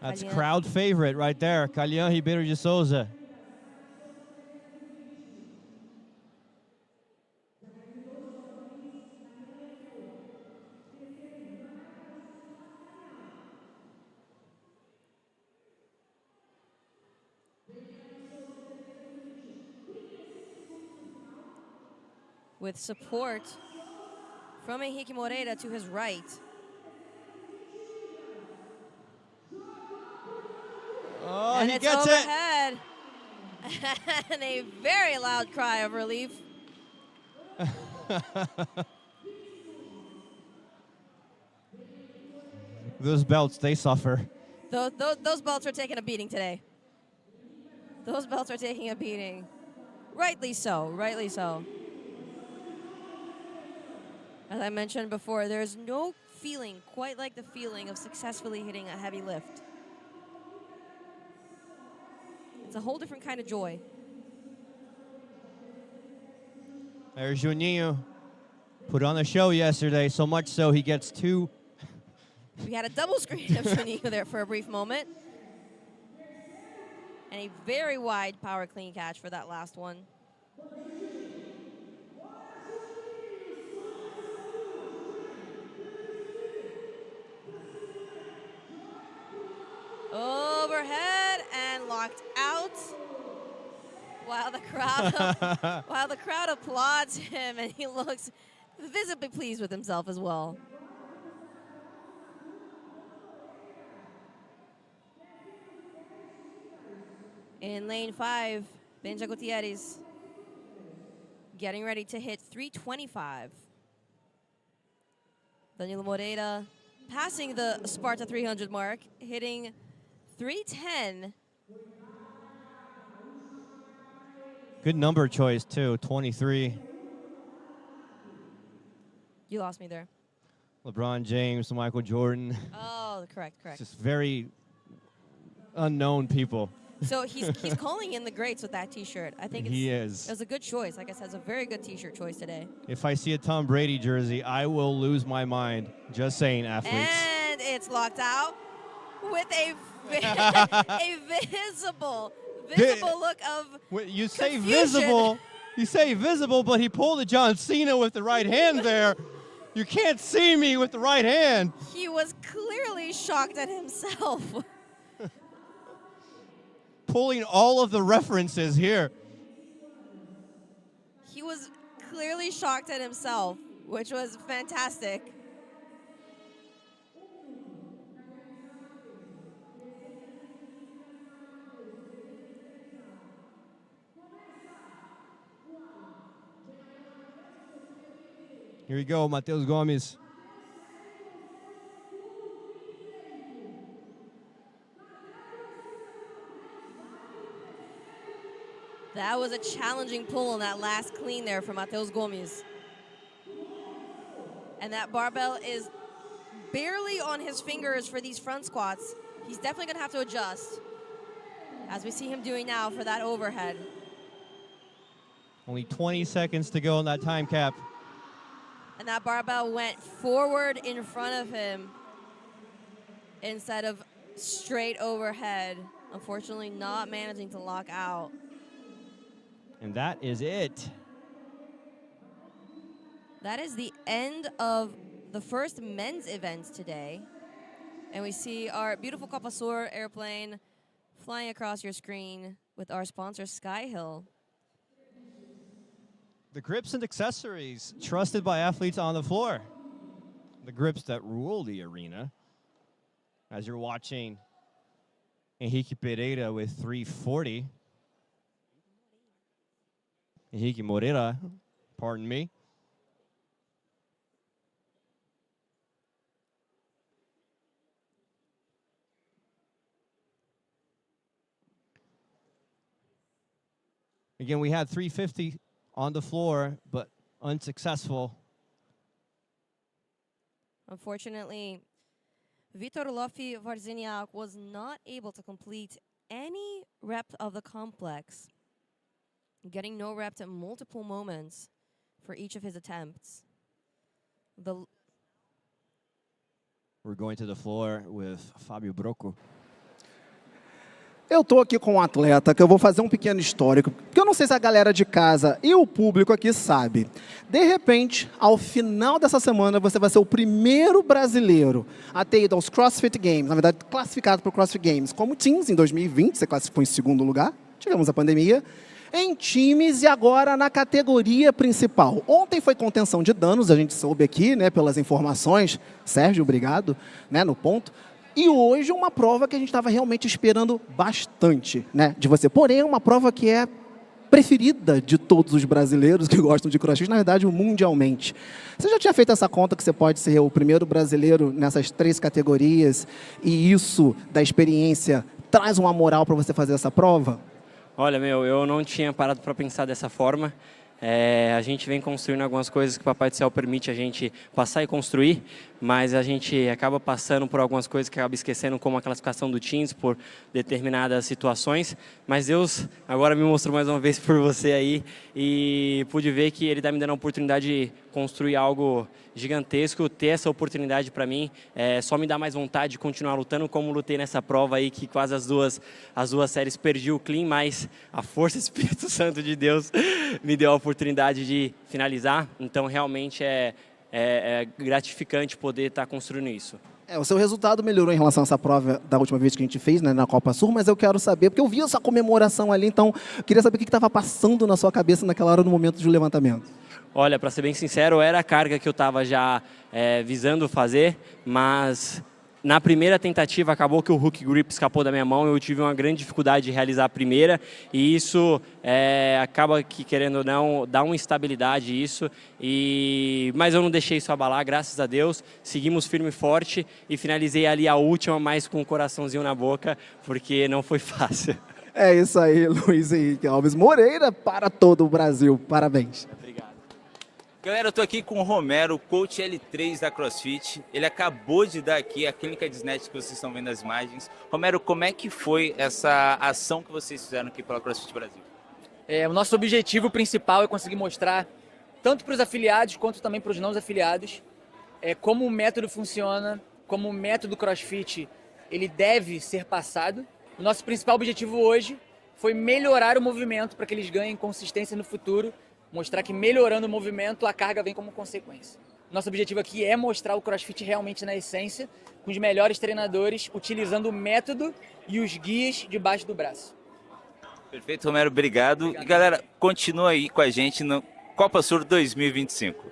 That's crowd favorite right there, Calhão Ribeiro de Souza. With support from Henrique Moreira to his right. Oh, and he it's gets overhead. And a very loud cry of relief. Those belts, they suffer. Those belts are taking a beating today. Those belts are taking a beating. Rightly so, rightly so. As I mentioned before, there's no feeling quite like the feeling of successfully hitting a heavy lift. It's a whole different kind of joy. There's Juninho. Put on a show yesterday, so much so he gets 2. We had a double screen of Juninho there for a brief moment. And a very wide power clean catch for that last one. Overhead and locked out. While the crowd applauds him, and he looks visibly pleased with himself as well. In lane 5, Benja Gutierrez getting ready to hit 325. Danilo Moreira passing the Sparta 300 mark, hitting 310. Good number choice, too, 23. You lost me there. LeBron James, Michael Jordan. Oh, correct. Just very unknown people. So he's calling in the greats with that T-shirt. I think He is. It was a good choice. Like I said, it's a very good T-shirt choice today. If I see a Tom Brady jersey, I will lose my mind. Just saying, athletes. And it's locked out with a visible look of You say confusion. visible, but he pulled a John Cena with the right hand there. You can't see me with the right hand. He was clearly shocked at himself. Pulling all of the references here. He was clearly shocked at himself, which was fantastic. Here we go, Matheus Gomes. That was a challenging pull on that last clean there for Matheus Gomes. And that barbell is barely on his fingers for these front squats. He's definitely going to have to adjust, as we see him doing now for that overhead. Only 20 seconds to go on that time cap. And that barbell went forward in front of him instead of straight overhead. Unfortunately, not managing to lock out. And that is it. That is the end of the first men's event today. And we see our beautiful Copa Sur airplane flying across your screen with our sponsor, Skyhill. The grips and accessories trusted by athletes on the floor. The grips that rule the arena. As you're watching Henrique Pereira with 340. Henrique Moreira, pardon me. Again, we had 350 on the floor, but unsuccessful. Unfortunately, Vitor Lofi Varziniak was not able to complete any rep of the complex, getting no reps at multiple moments for each of his attempts. We're going to the floor with Fábio Brocco. Eu estou aqui com um atleta que eu vou fazer um pequeno histórico, porque eu não sei se a galera de casa e o público aqui sabe. De repente, ao final dessa semana, você vai ser o primeiro brasileiro a ter ido aos CrossFit Games, na verdade, classificado para o CrossFit Games como teams em 2020, você classificou em segundo lugar, tivemos a pandemia, em times e agora na categoria principal. Ontem foi contenção de danos, a gente soube aqui, né, pelas informações, Sérgio, obrigado, né, no ponto. E hoje uma prova que a gente estava realmente esperando bastante, né, de você. Porém, é uma prova que é preferida de todos os brasileiros que gostam de crossfit, na verdade, mundialmente. Você já tinha feito essa conta que você pode ser o primeiro brasileiro nessas 3 categorias e isso, da experiência, traz uma moral para você fazer essa prova? Olha, eu não tinha parado para pensar dessa forma. A gente vem construindo algumas coisas que o Papai do Céu permite a gente passar e construir, mas a gente acaba passando por algumas coisas que acaba esquecendo, como a classificação do Teams por determinadas situações. Mas Deus agora me mostrou mais uma vez por você aí e pude ver que Ele está me dando a oportunidade de construir algo gigantesco. Ter essa oportunidade para mim só me dá mais vontade de continuar lutando, como lutei nessa prova aí que quase as duas séries perdi o clean, mas a força do Espírito Santo de Deus me deu a oportunidade de finalizar. Então realmente é gratificante poder estar construindo isso. O seu resultado melhorou em relação a essa prova da última vez que a gente fez, né, na Copa Sur, mas eu quero saber, porque eu vi essa comemoração ali, então eu queria saber o que estava passando na sua cabeça naquela hora, no momento do levantamento. Olha, para ser bem sincero, era a carga que eu estava já visando fazer, mas na primeira tentativa acabou que o hook grip escapou da minha mão, eu tive uma grande dificuldade de realizar a primeira e isso acaba que, querendo ou não, dá uma instabilidade isso, mas eu não deixei isso abalar, graças a Deus, seguimos firme e forte e finalizei ali a última, mas com um coraçãozinho na boca, porque não foi fácil. É isso aí, Luiz Henrique Alves Moreira, para todo o Brasil, parabéns. Galera, eu tô aqui com o Romero, coach L3 da CrossFit. Ele acabou de dar aqui a clínica de snatch que vocês estão vendo nas imagens. Romero, como é que foi essa ação que vocês fizeram aqui pela CrossFit Brasil? O nosso objetivo principal é conseguir mostrar, tanto para os afiliados quanto também para os não afiliados, como o método funciona, como o método CrossFit ele deve ser passado. O nosso principal objetivo hoje foi melhorar o movimento para que eles ganhem consistência no futuro, mostrar que melhorando o movimento, a carga vem como consequência. Nosso objetivo aqui é mostrar o CrossFit realmente na essência, com os melhores treinadores, utilizando o método e os guias debaixo do braço. Perfeito, Romero, obrigado. E galera, continua aí com a gente no Copa Sur 2025.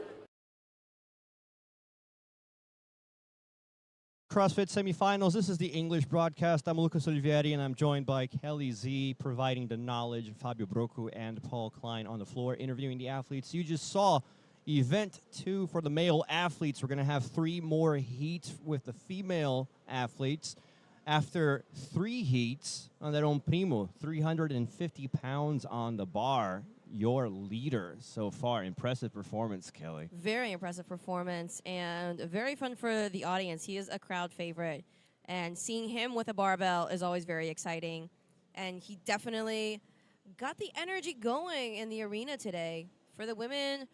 CrossFit semifinals. This is the English broadcast. I'm Lucas Olivieri, and I'm joined by Kelly Z, providing the knowledge, Fabio Brocu and Paul Klein on the floor, interviewing the athletes. You just saw event 2 for the male athletes. We're going to have 3 more heats with the female athletes. After 3 heats, Anderon Primo, 350 pounds on the bar. Your leader so far. Impressive performance, Kelly. Very impressive performance and very fun for the audience. He is a crowd favorite, and seeing him with a barbell is always very exciting. And he definitely got the energy going in the arena today. For the women,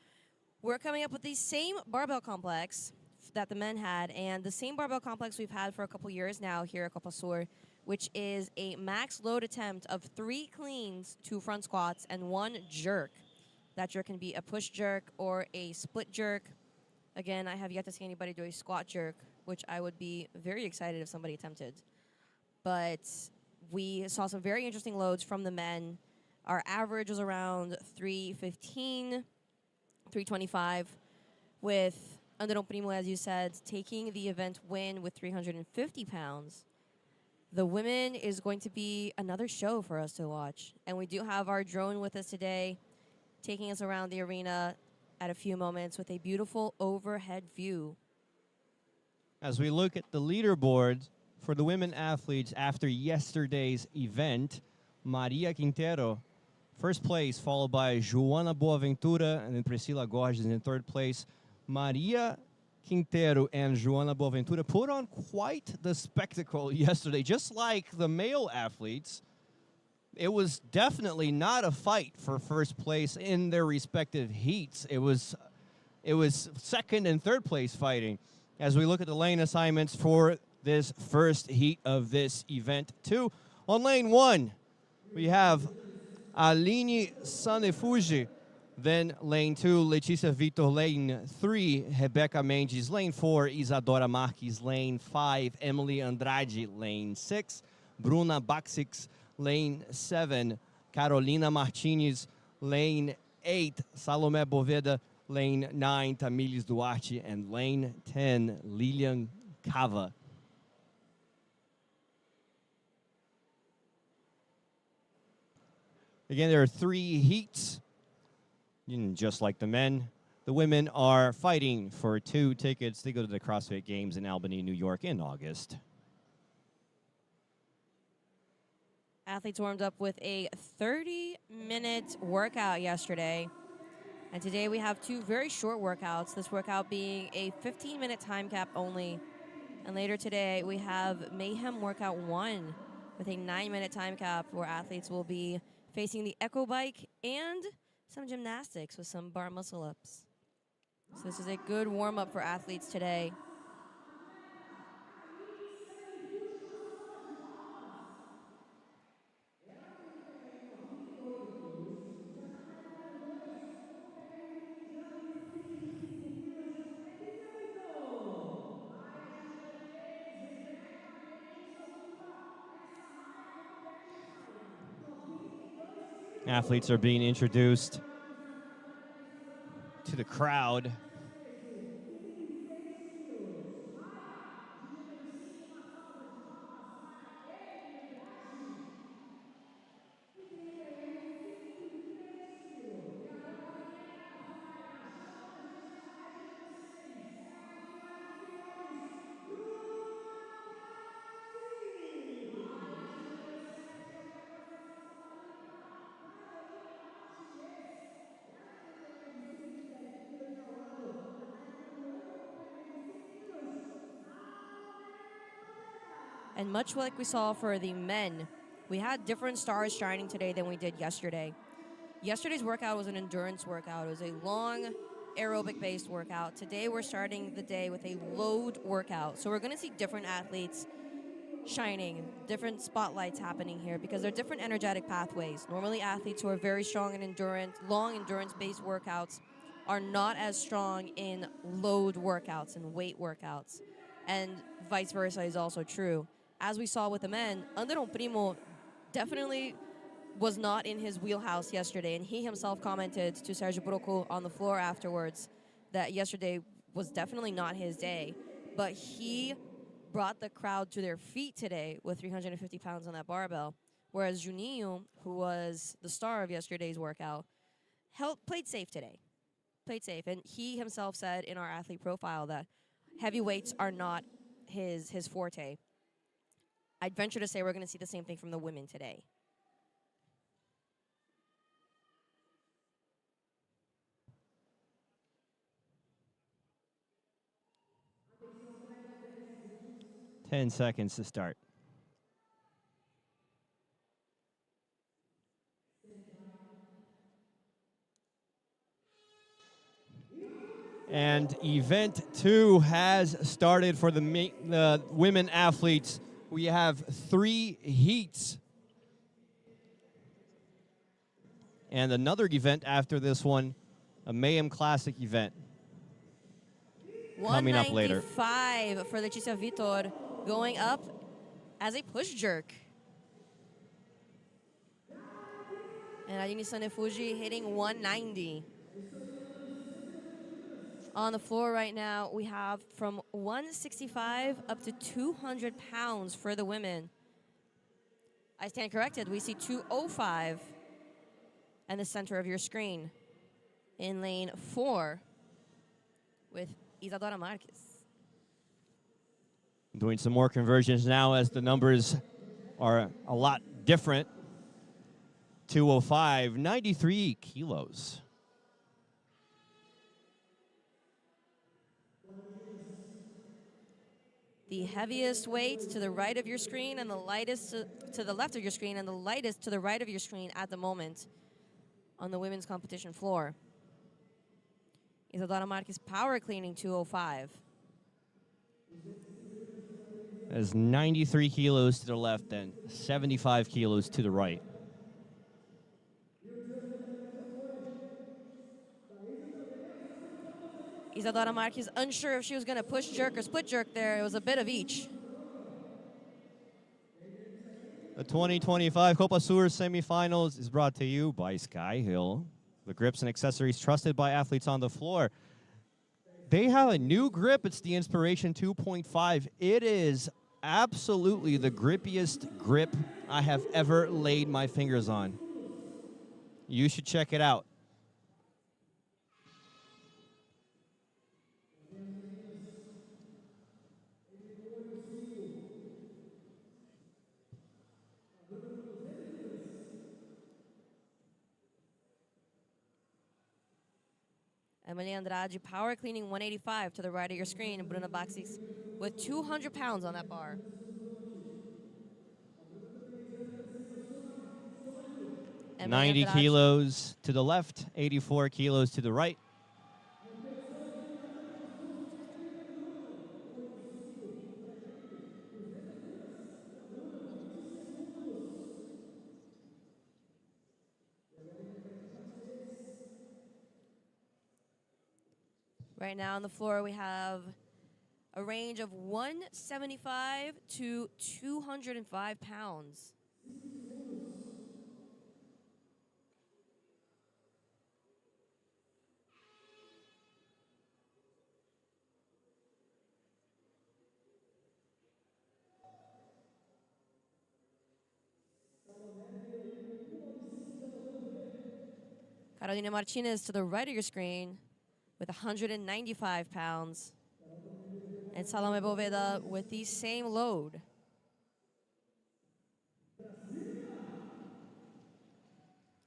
we're coming up with the same barbell complex that the men had, and the same barbell complex we've had for a couple years now here at Copa Sur, which is a max load attempt of 3 cleans, 2 front squats, and 1 jerk. That jerk can be a push jerk or a split jerk. Again, I have yet to see anybody do a squat jerk, which I would be very excited if somebody attempted. But we saw some very interesting loads from the men. Our average was around 315, 325, with Anderon Primo, as you said, taking the event win with 350 pounds. The women is going to be another show for us to watch. And we do have our drone with us today, taking us around the arena at a few moments with a beautiful overhead view. As we look at the leaderboard for the women athletes after yesterday's event, Maria Quintero, first place, followed by Joana Boaventura, and then Priscila Gorges in third place. Maria Quintero and Joana Boaventura put on quite the spectacle yesterday. Just like the male athletes, it was definitely not a fight for first place in their respective heats. It was second and third place fighting. As we look at the lane assignments for this first heat of this event 2. On lane 1, we have Aline Sanefuji. Then lane 2, Letícia Vitor. Lane 3, Rebecca Mendes. Lane 4, Isadora Marques. Lane 5, Emily Andrade. Lane 6, Bruna Baxix. Lane 7, Carolina Martinez. Lane 8, Salomé Boveda. Lane 9, Tamilis Duarte. And lane 10, Lilian Cava. Again, there are 3 heats. Just like the men, the women are fighting for 2 tickets. They go to the CrossFit Games in Albany, New York in August. Athletes warmed up with a 30-minute workout yesterday. And today we have two very short workouts, this workout being a 15-minute time cap only. And later today we have Mayhem Workout 1 with a 9-minute time cap where athletes will be facing the echo bike and some gymnastics with some bar muscle ups. So this is a good warm-up for athletes today. Athletes are being introduced to the crowd. And much like we saw for the men, we had different stars shining today than we did yesterday. Yesterday's workout was an endurance workout. It was a long aerobic-based workout. Today we're starting the day with a load workout. So we're going to see different athletes shining, different spotlights happening here because they're different energetic pathways. Normally athletes who are very strong in endurance, long endurance-based workouts are not as strong in load workouts and weight workouts. And vice versa is also true. As we saw with the men, Anderon Primo definitely was not in his wheelhouse yesterday, and he himself commented to Sergio Broco on the floor afterwards that yesterday was definitely not his day, but he brought the crowd to their feet today with 350 pounds on that barbell, whereas Juninho, who was the star of yesterday's workout, played safe today. Played safe, and he himself said in our athlete profile that heavy weights are not his forte. I'd venture to say we're going to see the same thing from the women today. Ten seconds to start. And event 2 has started for the women athletes. We have 3 heats. And another event after this one, a Mayhem Classic event. Coming up later. 195 for Letícia Vitor, going up as a push jerk. And Aline Sanefuji hitting 190. On the floor right now, we have from 165 up to 200 pounds for the women. I stand corrected. We see 205 in the center of your screen. In lane 4 with Isadora Marques. Doing some more conversions now as the numbers are a lot different. 205, 93 kilos. The heaviest weight to the right of your screen and the lightest to the left of your screen and the lightest to the right of your screen at the moment on the women's competition floor. Isadora Marques power cleaning 205. That's 93 kilos to the left and 75 kilos to the right. Isadora Marques unsure if she was going to push jerk or split jerk there. It was a bit of each. The 2025 Copa Sur semifinals is brought to you by Sky Hill, the grips and accessories trusted by athletes on the floor. They have a new grip. It's the Inspiration 2.5. It is absolutely the grippiest grip I have ever laid my fingers on. You should check it out. Emily Andrade power cleaning 185 to the right of your screen. And Bruna Baxis with 200 pounds on that bar. Emily 90 Andrade. kilos to the left, 84 kilos to the right. Right now on the floor, we have a range of 175 to 205 pounds. Carolina Martinez to the right of your screen with 195 pounds. And Salome Boveda with the same load.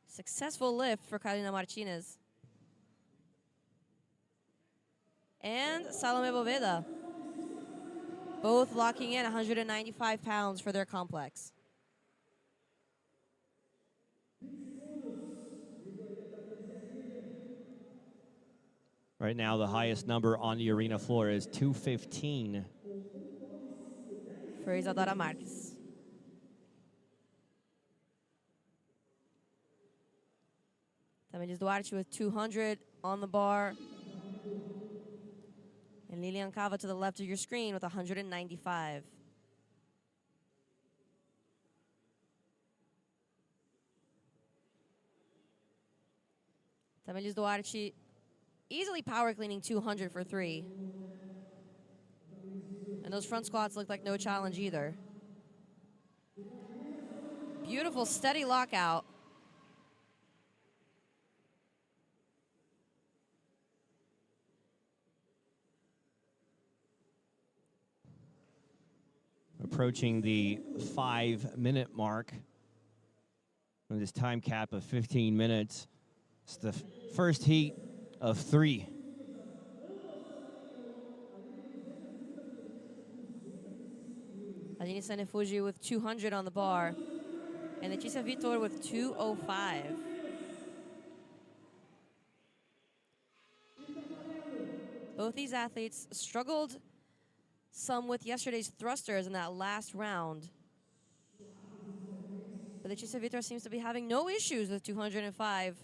Successful lift for Carolina Martinez. And Salome Boveda. Both locking in 195 pounds for their complex. Right now, the highest number on the arena floor is 215. For Isadora Marques. Tamiris Duarte with 200 on the bar. And Lilian Cava to the left of your screen with 195. Tamiris Duarte easily power cleaning 200 for 3. And those front squats look like no challenge either. Beautiful, steady lockout. Approaching the 5-minute mark with this time cap of 15 minutes. It's the first heat of 3. Aline Sanefuji with 200 on the bar. And Letícia Vitor with 205. Both these athletes struggled some with yesterday's thrusters in that last round. But Letícia Vitor seems to be having no issues with 205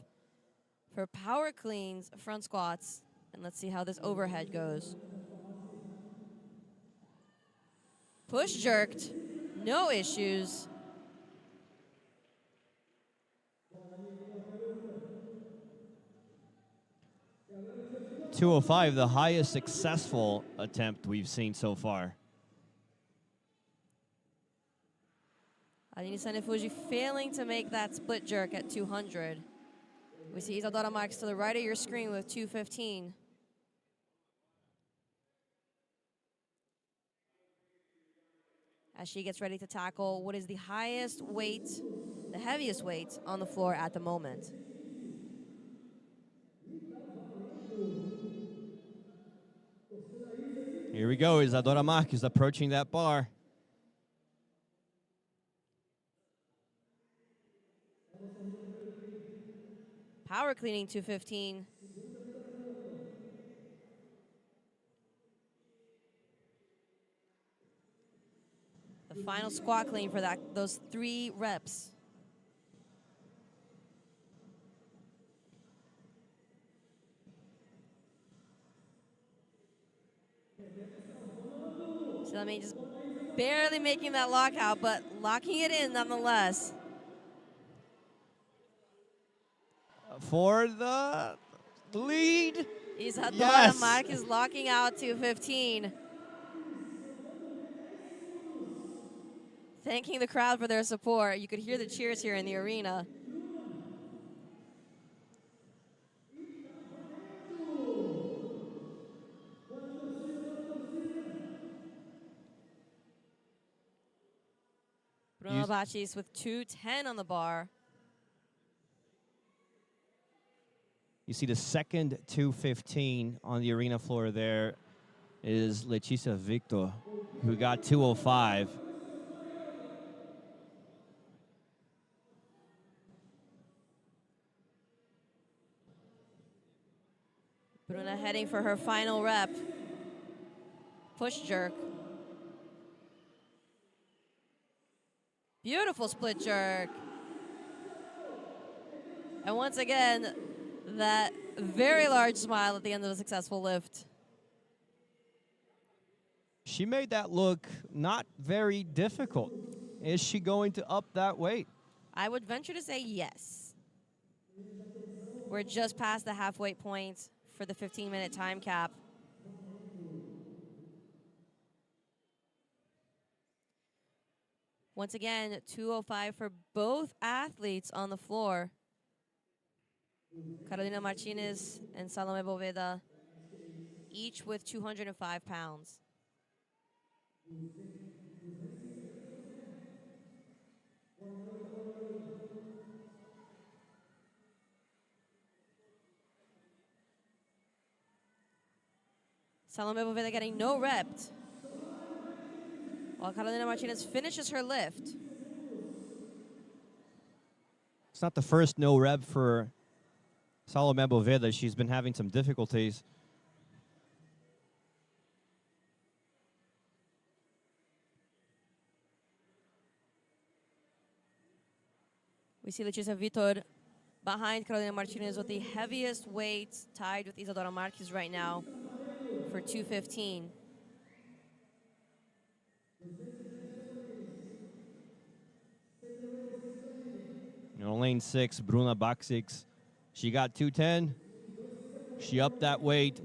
for power cleans, front squats. And let's see how this overhead goes. Push jerked, no issues. .205, the highest successful attempt we've seen so far. Aline Sanefuji failing to make that split jerk at 200. We see Isadora Marques to the right of your screen with 215. As she gets ready to tackle what is the highest weight, the heaviest weight on the floor at the moment. Here we go, Isadora Marques approaching that bar. Power cleaning 215. The final squat clean for those 3 reps. So I mean, just barely making that lockout, but locking it in nonetheless. For the lead. Isadora Marques locking out 215. Thanking the crowd for their support. You could hear the cheers here in the arena. Bruno Bachis with 210 on the bar. You see the second 215 on the arena floor there is Letícia Victor, who got 205. Bruna heading for her final rep. Push jerk. Beautiful split jerk. And once again, that very large smile at the end of a successful lift. She made that look not very difficult. Is she going to up that weight? I would venture to say yes. We're just past the halfway point for the 15-minute time cap. Once again, 205 for both athletes on the floor. Carolina Martinez and Salome Boveda, each with 205 pounds. Salome Boveda getting no reps, while Carolina Martinez finishes her lift. It's not the first no rep for Salome Boveda. She's been having some difficulties. We see Letícia Victor behind Carolina Martinez with the heaviest weight, tied with Isadora Marques right now for 215. On lane 6, Bruna Baksix. She got 210. She upped that weight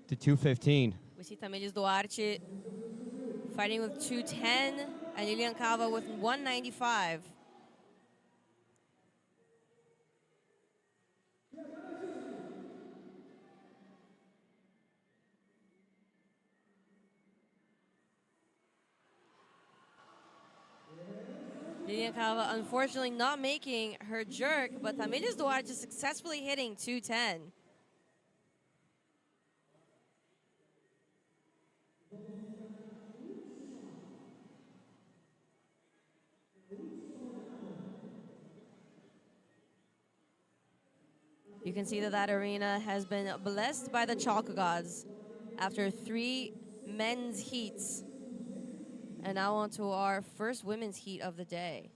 to 215. We see Tamilis Duarte fighting with 210 and Lilian Cava with 195. Lilian Cava unfortunately not making her jerk, but Tamilis Duarte successfully hitting 210. You can see that that arena has been blessed by the chalk gods after 3 men's heats. And now on to our first women's heat of the day.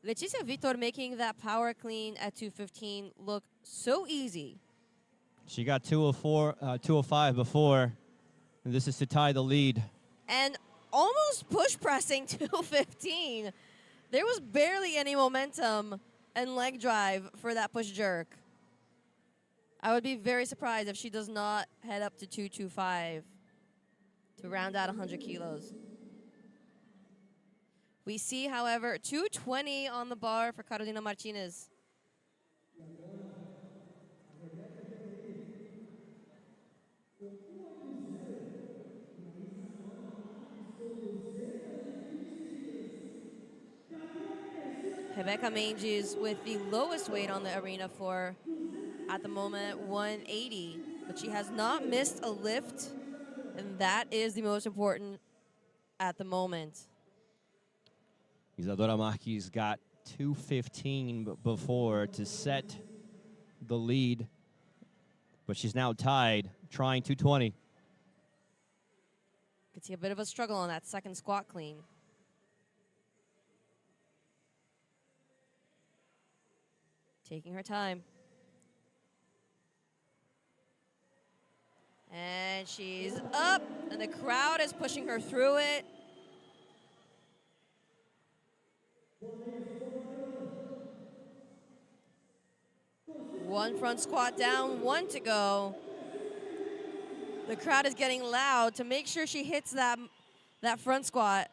Letícia Victor making that power clean at 215 look so easy. She got 205 before, and this is to tie the lead. And almost push pressing 215. There was barely any momentum and leg drive for that push jerk. I would be very surprised if she does not head up to 225 to round out 100 kilos. We see, however, 220 on the bar for Carolina Martinez. Rebecca Mendes with the lowest weight on the arena floor at the moment, 180. But she has not missed a lift, and that is the most important at the moment. Isadora Marques got 215 before to set the lead, but she's now tied, trying 220. Could see a bit of a struggle on that second squat clean. Taking her time. And she's up, and the crowd is pushing her through it. One front squat down, 1 to go. The crowd is getting loud to make sure she hits that front squat.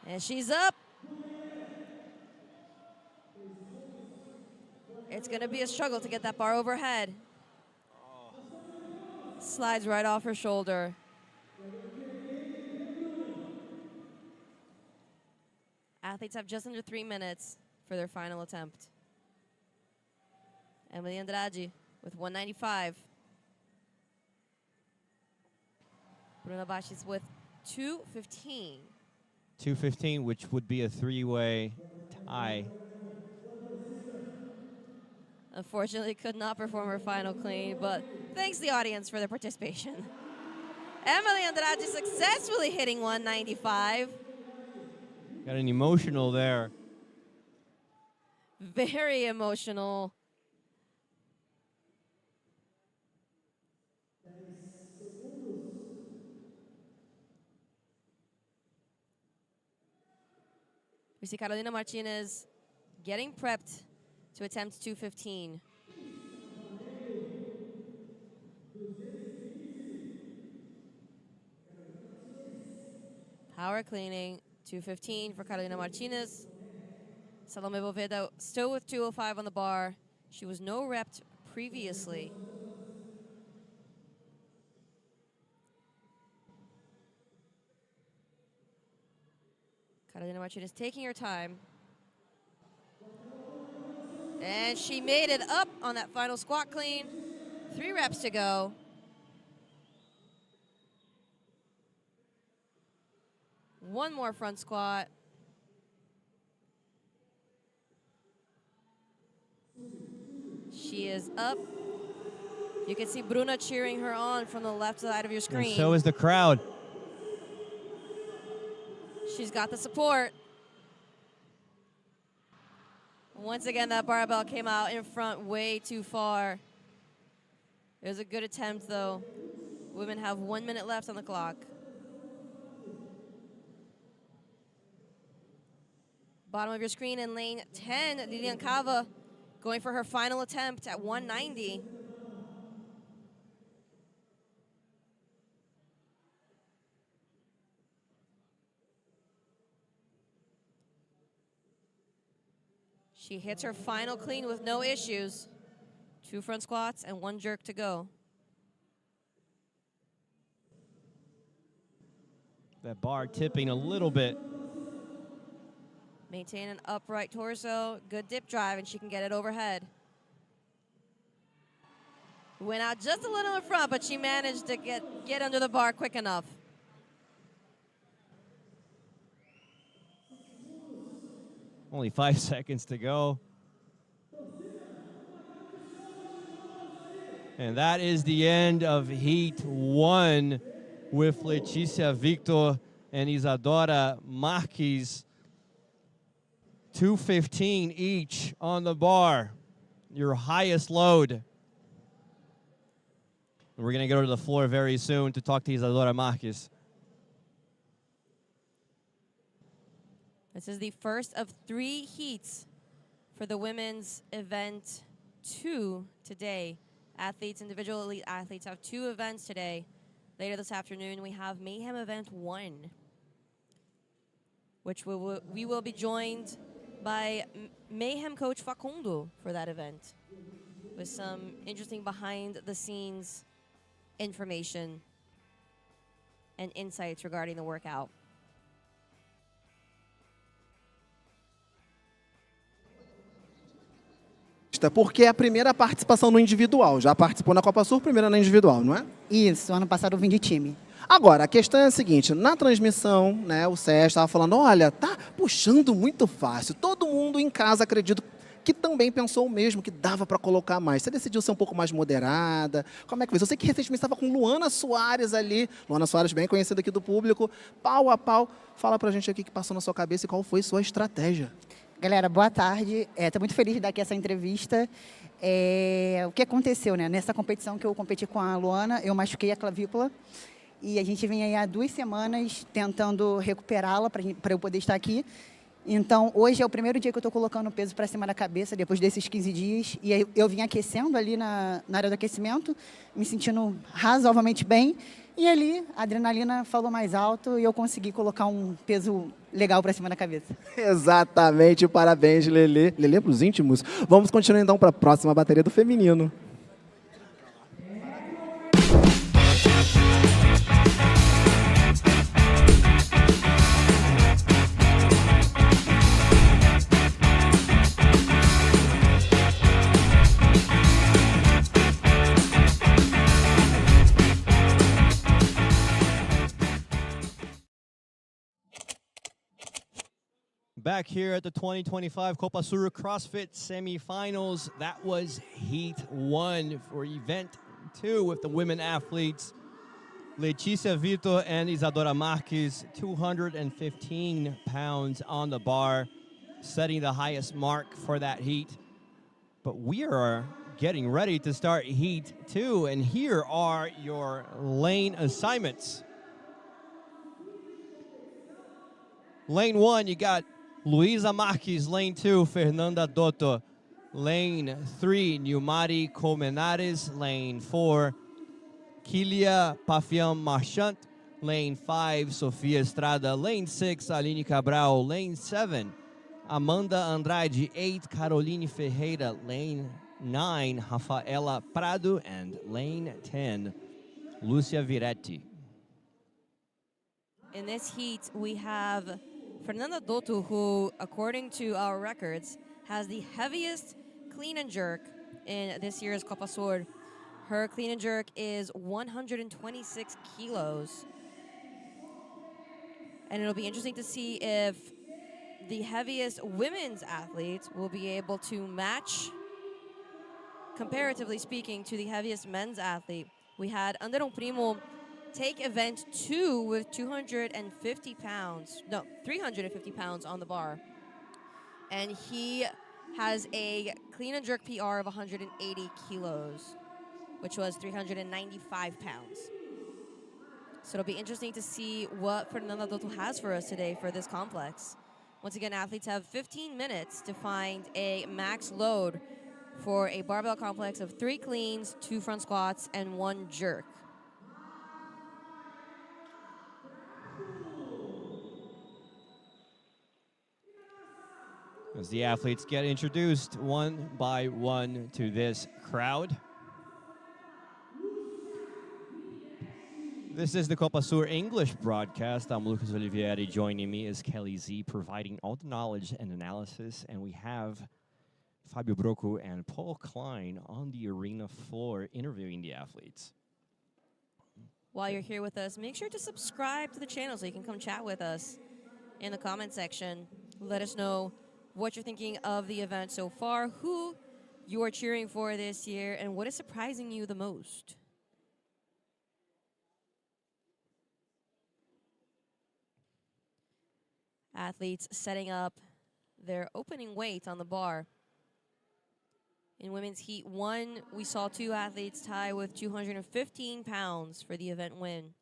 And she's up. It's going to be a struggle to get that bar overhead. Slides right off her shoulder. Athletes have just under 3 minutes for their final attempt. Emily Andrade with 195. Bruna Bastos with 215. 215, which would be a three-way tie. Unfortunately, could not perform her final clean, but thanks the audience for their participation. Emily Andrade successfully hitting 195. Got an emotional there. Very emotional. We see Carolina Martinez getting prepped to attempt 215. Power cleaning, 215 for Carolina Martinez. Salome Boveda still with 205 on the bar. She was no repped previously. Carolina Martinez taking her time. And she made it up on that final squat clean. 3 reps to go. One more front squat. She is up. You can see Bruna cheering her on from the left side of your screen. And so is the crowd. She's got the support. Once again, that barbell came out in front way too far. It was a good attempt, though. Women have 1 minute left on the clock. Bottom of your screen in lane 10, Lilian Cava going for her final attempt at 190. She hits her final clean with no issues. 2 front squats and 1 jerk to go. That bar tipping a little bit. Maintain an upright torso, good dip drive, and she can get it overhead. Went out just a little in front, but she managed to get under the bar quick enough. Only 5 seconds to go. And that is the end of Heat 1 with Letícia Victor and Isadora Marques. 215 each on the bar, your highest load. And we're going to go to the floor very soon to talk to Isadora Marques. This is the first of 3 heats for the women's event 2 today. Athletes, individual elite athletes have 2 events today. Later this afternoon, we have Mayhem event 1, which we will be joined by Mayhem coach Facundo for that event with some interesting behind-the-scenes information and insights regarding the workout. Porque é a primeira participação no individual. Já participou na Copa Sur, primeira na individual, não é? Isso, ano passado eu vim de time. Agora, a questão é a seguinte, na transmissão, né, o Sérgio estava falando, olha, tá puxando muito fácil. Todo mundo em casa, acredito, que também pensou o mesmo, que dava para colocar mais. Você decidiu ser um pouco mais moderada? Como é que foi? Eu sei que recentemente estava com Luana Soares ali, Luana Soares bem conhecida aqui do público, pau a pau. Fala pra gente aqui o que passou na sua cabeça e qual foi sua estratégia. Galera, boa tarde. Estou muito feliz de dar aqui essa entrevista. O que aconteceu, né? Nessa competição que eu competi com a Luana, eu machuquei a clavícula. E a gente vem aí há 2 semanas tentando recuperá-la para eu poder estar aqui. Então, hoje é o primeiro dia que eu estou colocando o peso para cima da cabeça, depois desses 15 dias. E aí eu vim aquecendo ali na área do aquecimento, me sentindo razoavelmente bem. E ali, a adrenalina falou mais alto e eu consegui colocar um peso legal para cima da cabeça. Exatamente, parabéns, Lelê. Lelê para os íntimos. Vamos continuar então para a próxima bateria do feminino. back here at the 2025 Copa Sur CrossFit semifinals. That was Heat 1 for Event 2 with the women athletes. Letícia Vitor and Isadora Marques, 215 pounds on the bar, setting the highest mark for that heat. But we are getting ready to start Heat 2, and here are your lane assignments. Lane 1, you got Luisa Marques. Lane 2, Fernanda Dotto. Lane 3, Nilmari Colmenares. Lane 4, Kilia Pafian Marchant. Lane 5, Sofia Estrada. Lane 6, Aline Cabral. Lane 7, Amanda Andrade. 8, Caroline Ferreira. Lane 9, Rafaela Prado. And lane 10, Lucia Viretti. In this heat, we have Fernanda Dotto, who, according to our records, has the heaviest clean and jerk in this year's Copa Sur. Her clean and jerk is 126 kilos. And it'll be interesting to see if the heaviest women's athletes will be able to match, comparatively speaking, to the heaviest men's athlete. We had Anderon Primo take event 2 with 350 pounds on the bar. And he has a clean and jerk PR of 180 kilos, which was 395 pounds. So it'll be interesting to see what Fernanda Dotto has for us today for this complex. Once again, athletes have 15 minutes to find a max load for a barbell complex of 3 cleans, 2 front squats, and 1 jerk. As the athletes get introduced one by one to this crowd. This is the Copa Sur English broadcast. I'm Lucas Olivieri. Joining me is Kelly Z, providing all the knowledge and analysis. And we have Fabio Brocco and Paul Klein on the arena floor interviewing the athletes. While you're here with us, make sure to subscribe to the channel so you can come chat with us in the comment section. Let us know what you're thinking of the event so far, who you are cheering for this year, and what is surprising you the most. Athletes setting up their opening weight on the bar. In women's heat 1, we saw 2 athletes tie with 215 pounds for the event win.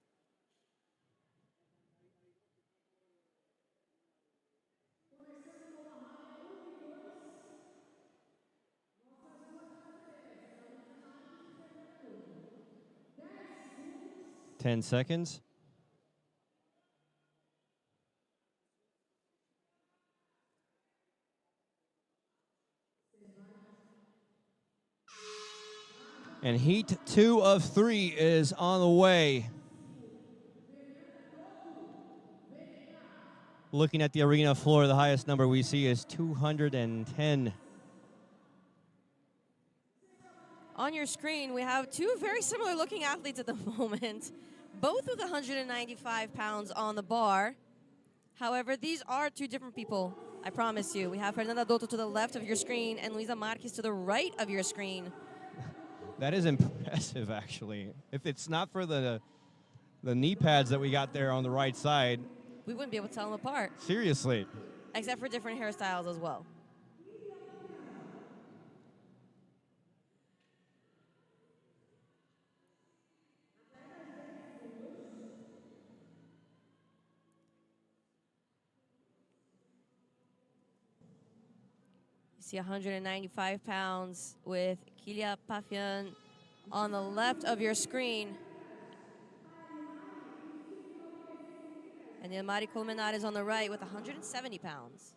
Ten seconds. And heat 2 of 3 is on the way. Looking at the arena floor, the highest number we see is 210. On your screen, we have 2 very similar looking athletes at the moment, both with 195 pounds on the bar. However, these are 2 different people, I promise you. We have Fernanda Dotto to the left of your screen and Luisa Marques to the right of your screen. That is impressive, actually. If it's not for the knee pads that we got there on the right side. We wouldn't be able to tell them apart. Seriously. Except for different hairstyles as well. You see 195 pounds with Kilia Pafian on the left of your screen. And Nilmari Colmenares on the right with 170 pounds.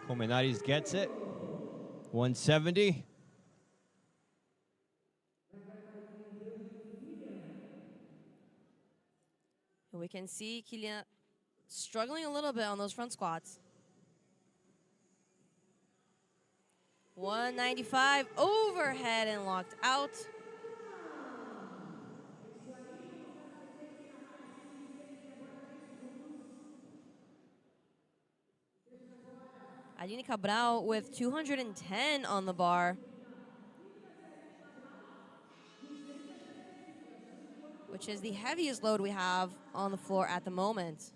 Colmenares gets it. 170. And we can see Kilia struggling a little bit on those front squats. 195 overhead and locked out. Aline Cabral with 210 on the bar, which is the heaviest load we have on the floor at the moment.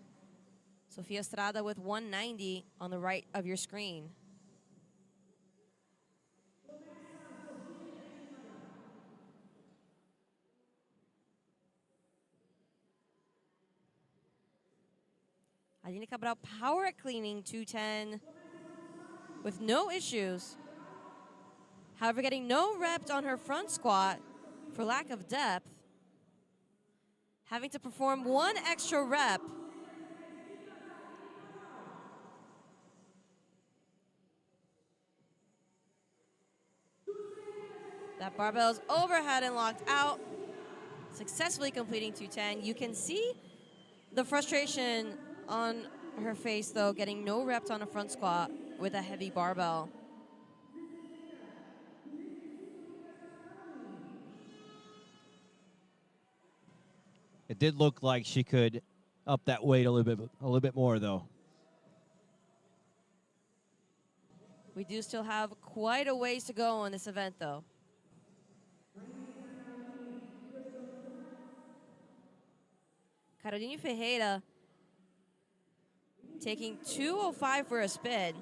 Sofia Estrada with 190 on the right of your screen. Aline Cabral power cleaning 210 with no issues. However, getting no reps on her front squat for lack of depth. Having to perform one extra rep. That barbell is overhead and locked out. Successfully completing 210. You can see the frustration on her face, though, getting no reps on a front squat with a heavy barbell. It did look like she could up that weight a little bit more, though. We do still have quite a ways to go on this event, though. Caroline Ferreira taking 205 for a spin.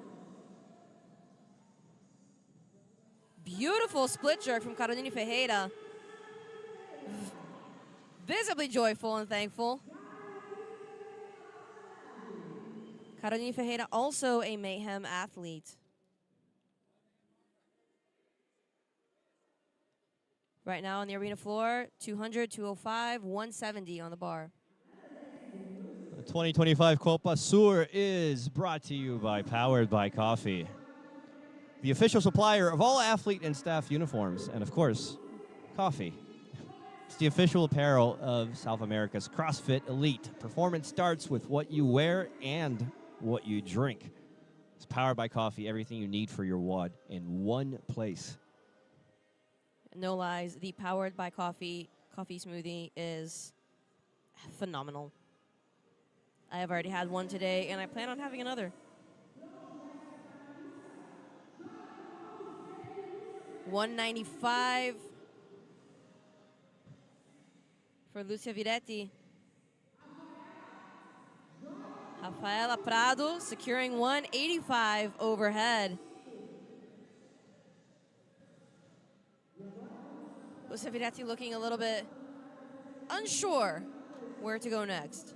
Beautiful split jerk from Caroline Ferreira. Visibly joyful and thankful. Caroline Ferreira, also a Mayhem athlete. Right now on the arena floor, 200, 205, 170 on the bar. The 2025 Copa Sur is brought to you by Powered by Coffee, the official supplier of all athlete and staff uniforms, and of course, coffee. It's the official apparel of South America's CrossFit Elite. Performance starts with what you wear and what you drink. It's Powered by Coffee, everything you need for your WOD in one place. No lies, the Powered by Coffee coffee smoothie is phenomenal. I have already had one today, and I plan on having another. $195 for Lucia Viretti. Rafaela Prado securing 185 overhead. Lucia Viretti looking a little bit unsure where to go next.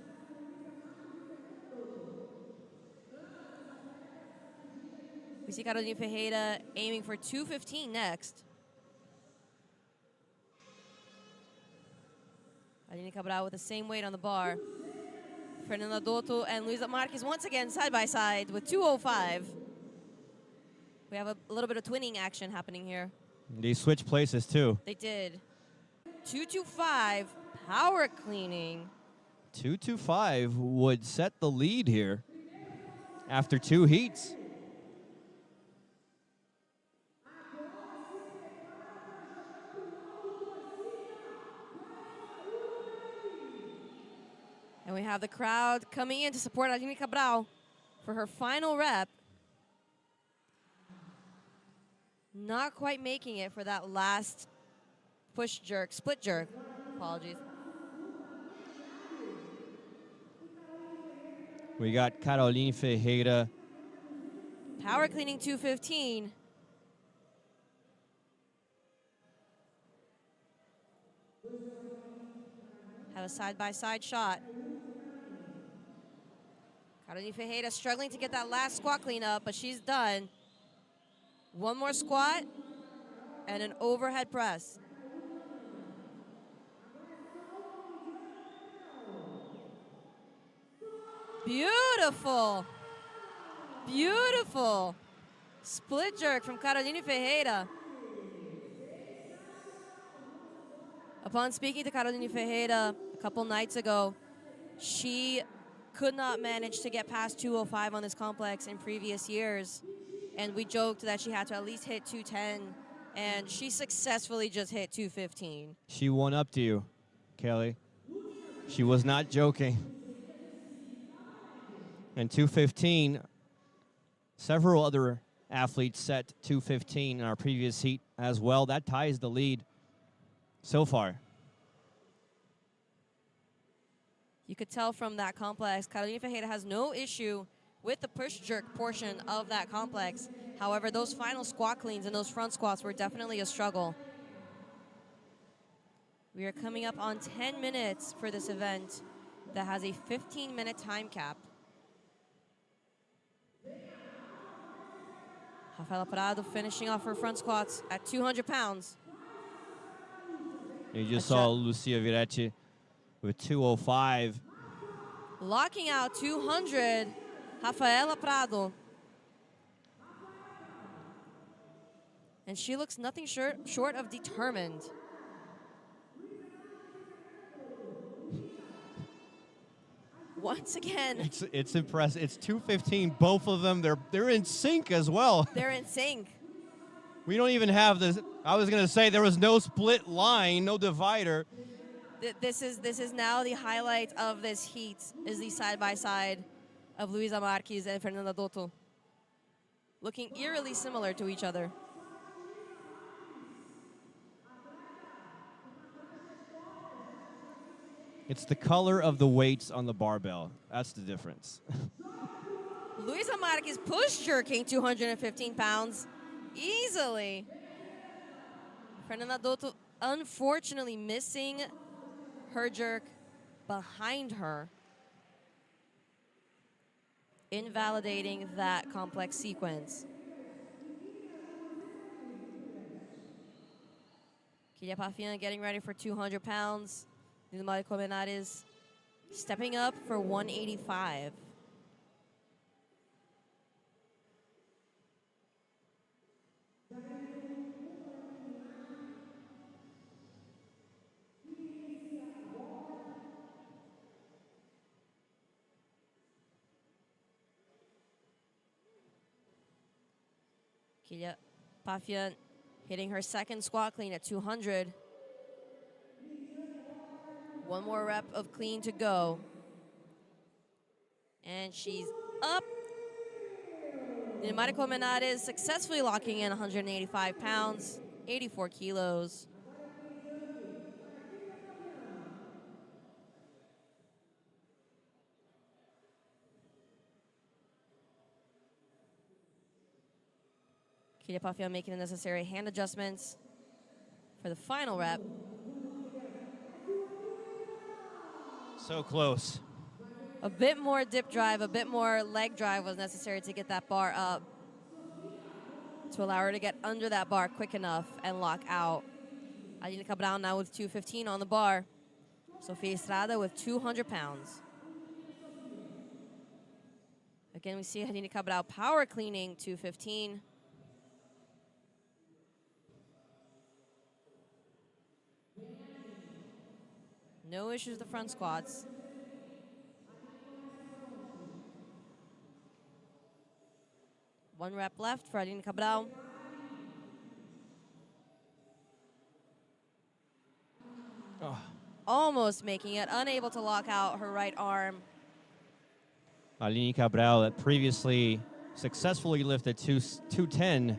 We see Caroline Ferreira aiming for 215 next. Aline Cabral with the same weight on the bar. Fernanda Dotto and Luisa Marques once again side by side with 205. We have a little bit of twinning action happening here. They switch places too. They did. 225 power cleaning. 225 would set the lead here after 2 heats. And we have the crowd coming in to support Aline Cabral for her final rep. Not quite making it for that last push jerk, split jerk. Apologies. We got Caroline Ferreira. Power cleaning 215. Have a side-by-side shot. Caroline Ferreira struggling to get that last squat clean up, but she's done. One more squat and an overhead press. Beautiful. Beautiful. Split jerk from Caroline Ferreira. Upon speaking to Caroline Ferreira a couple nights ago, she could not manage to get past 205 on this complex in previous years. and we joked that she had to at least hit 210, and she successfully just hit 215. She won up to you, Kelly. She was not joking. And 215, several other athletes set 215 in our previous heat as well. That ties the lead so far. You could tell from that complex, Carolina Ferreira has no issue with the push jerk portion of that complex. However, those final squat cleans and those front squats were definitely a struggle. We are coming up on 10 minutes for this event that has a 15-minute time cap. Rafaela Prado finishing off her front squats at 200 pounds. You just saw Lucia Viretti with 205. Locking out 200, Rafaela Prado. And she looks nothing short of determined. Once again. It's impressive. It's 215, both of them. They're in sync as well. They're in sync. We don't even have this. I was going to say there was no split line, no divider. This is now the highlight of this heat, is the side-by-side of Luisa Marques and Fernanda Dotto, looking eerily similar to each other. It's the color of the weights on the barbell. That's the difference. Luisa Marques push jerking 215 pounds easily. Fernanda Dotto unfortunately missing her jerk behind her, invalidating that complex sequence. Kylia Pafian getting ready for 200 pounds. Nilmari Colmenares stepping up for 185. Kylia Pafian hitting her second squat clean at 200. One more rep of clean to go. And she's up. Nilmari Colmenares successfully locking in 185 pounds, 84 kilos. Kylia Pafian making the necessary hand adjustments for the final rep. So close. A bit more dip drive, a bit more leg drive was necessary to get that bar up, to allow her to get under that bar quick enough and lock out. Aline Cabral now with 215 on the bar. Sofia Estrada with 200 pounds. Again, we see Aline Cabral power cleaning 215. No issues with the front squats. One rep left for Aline Cabral. Oh. Almost making it, unable to lock out her right arm. Aline Cabral that previously successfully lifted 210.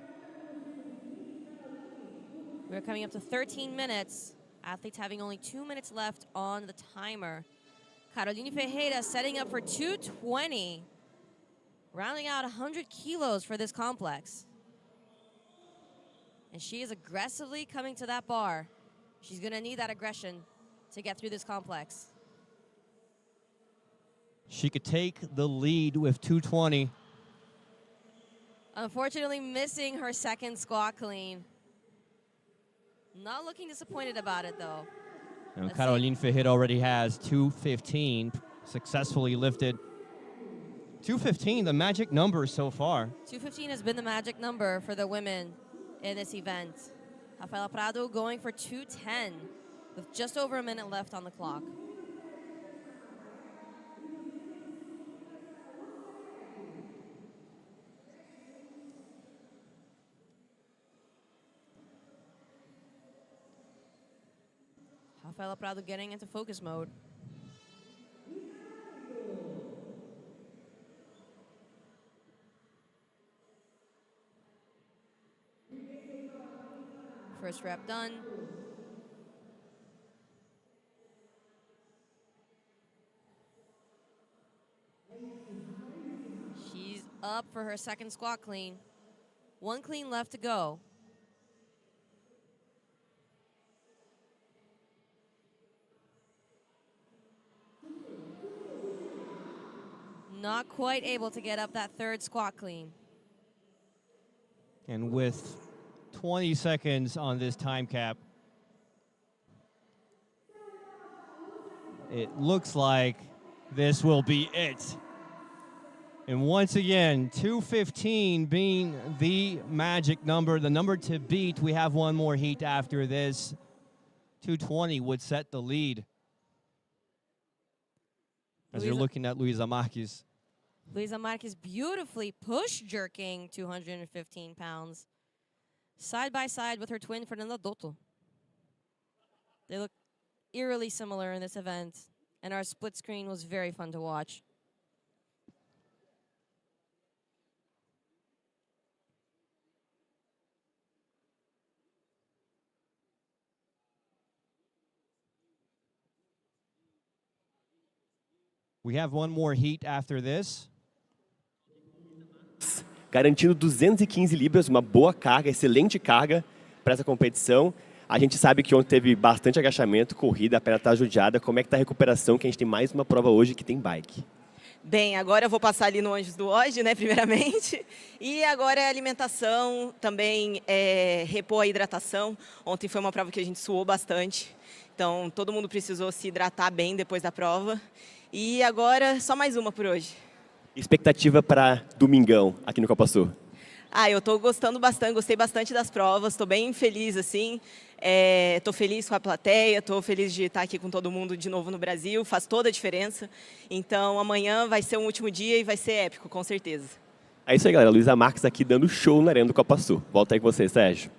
We're coming up to 13 minutes. Athletes having only 2 minutes left on the timer. Carolina Ferreira setting up for 220. Rounding out 100 kilos for this complex. And she is aggressively coming to that bar. She's gonna need that aggression to get through this complex. She could take the lead with 220. Unfortunately missing her second squat clean. Not looking disappointed about it though. And Caroline Ferreira already has 215 successfully lifted. 215, the magic number so far. 215 has been the magic number for the women in this event. Rafaela Prado going for 210 with just over a minute left on the clock. Rafaela Prado getting into focus mode. First rep done. She's up for her second squat clean. One clean left to go. Not quite able to get up that third squat clean. And with 20 seconds on this time cap, it looks like this will be it. And once again, 2:15 being the magic number, the number to beat. We have one more heat after this. 2:20 would set the lead. As you're looking at Luisa Marques. Luisa Marques beautifully push jerking 215 pounds. Side by side with her twin, Fernanda Dotto. They look eerily similar in this event, and our split screen was very fun to watch. We have one more heat after this. Garantindo 215 libras, uma boa carga, excelente carga para essa competição. A gente sabe que ontem teve bastante agachamento, corrida, a perna está judiada. Como é que está a recuperação? Que a gente tem mais uma prova hoje que tem bike. Bem, agora eu vou passar ali no Anjos do Oge, né, primeiramente. E agora é alimentação, também repor a hidratação. Ontem foi uma prova que a gente suou bastante. Então, todo mundo precisou se hidratar bem depois da prova. E agora, só mais uma por hoje. Expectativa para domingão aqui no Copa Sur? Eu estou gostando bastante, gostei bastante das provas, estou bem feliz, assim. Estou feliz com a plateia, estou feliz de estar aqui com todo mundo de novo no Brasil, faz toda a diferença. Então, amanhã vai ser um último dia e vai ser épico, com certeza. É isso aí, galera. Luisa Marques aqui dando show na Arena do Copa Sur. Volta aí com você, Sérgio.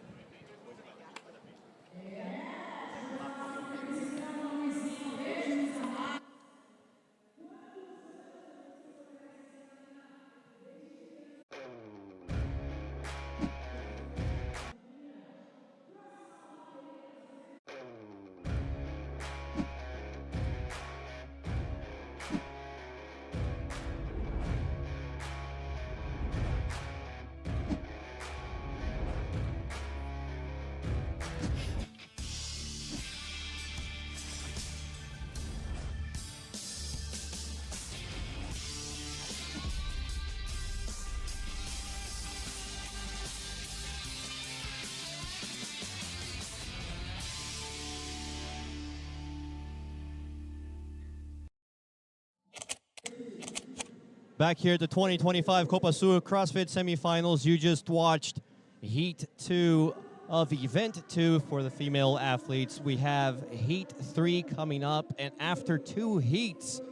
Back here at the 2025 Copa Sur CrossFit semifinals, you just watched Heat 2 of Event 2 for the female athletes. We have Heat 3 coming up, and after 2 heats,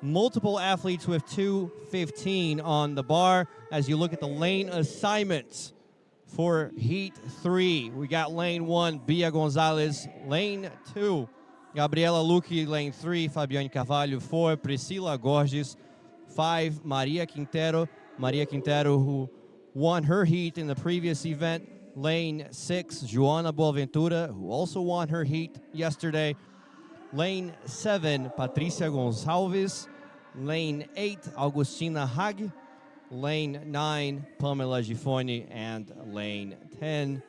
multiple athletes with 2:15 on the bar. As you look at the lane assignments for Heat 3, we got lane 1, Bia Gonzalez, lane 2, Gabriela Lucchi, lane 3, Fabiane Carvalho, 4, Priscila Gorges, 5, Maria Quintero, who won her heat in the previous event. Lane 6, Joana Boaventura, who also won her heat yesterday. Lane 7, Patricia Gonçalves. Lane 8, Augustina Hag. Lane 9, Pamela Gifoni. And lane 10,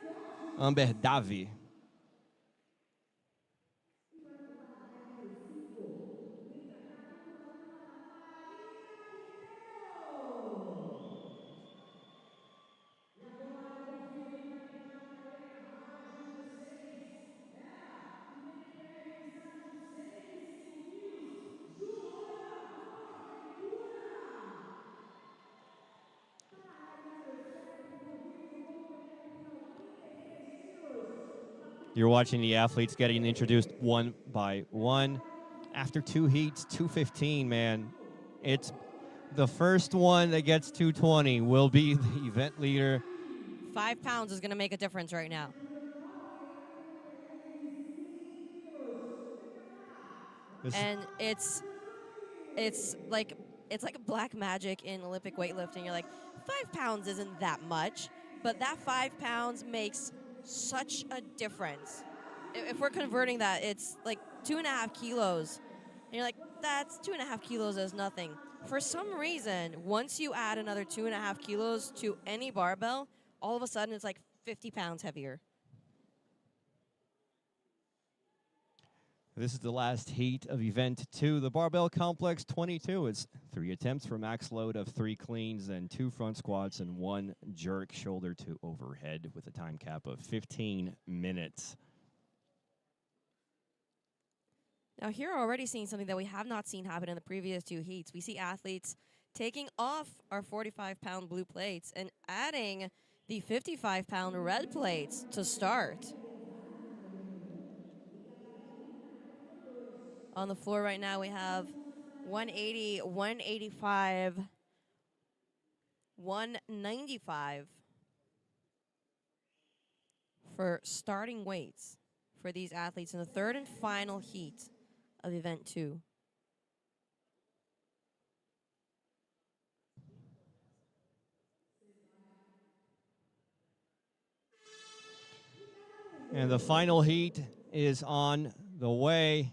Amber Davi. You're watching the athletes getting introduced one by one. After 2 heats, 2:15, man. It's the first one that gets 2:20 will be the event leader. 5 pounds is going to make a difference right now. And it's like black magic in Olympic weightlifting. You're like, 5 pounds isn't that much, but that 5 pounds makes such a difference. If we're converting that, it's like 2.5 kilos. And you're like, that's 2.5 kilos is nothing. For some reason, once you add another 2.5 kilos to any barbell, all of a sudden it's like 50 pounds heavier. This is the last heat of event 2, the barbell complex 22. It's 3 attempts for max load of 3 cleans, then 2 front squats and 1 jerk shoulder to overhead with a time cap of 15 minutes. Now here we're already seeing something that we have not seen happen in the previous 2 heats. We see athletes taking off our 45-pound blue plates and adding the 55-pound red plates to start. On the floor right now, we have 180, 185, 195 for starting weights for these athletes in the third and final heat of event 2. And the final heat is on the way.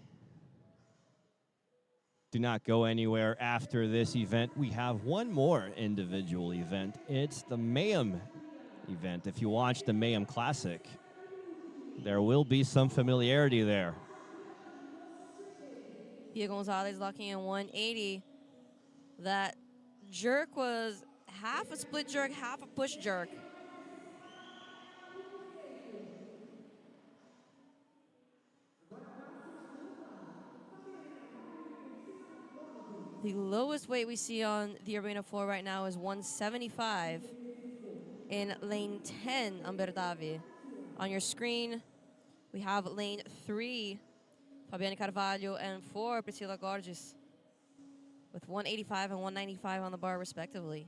Do not go anywhere after this event. We have one more individual event. It's the MAYHEM event. If you watch the MAYHEM Classic, there will be some familiarity there. Pia Gonzalez locking in 180. That jerk was half a split jerk, half a push jerk. The lowest weight we see on the arena floor right now is 175 in lane 10, Amberdavi. On your screen, we have lane 3, Fabiane Carvalho, and 4, Priscila Gorges, with 185 and 195 on the bar, respectively.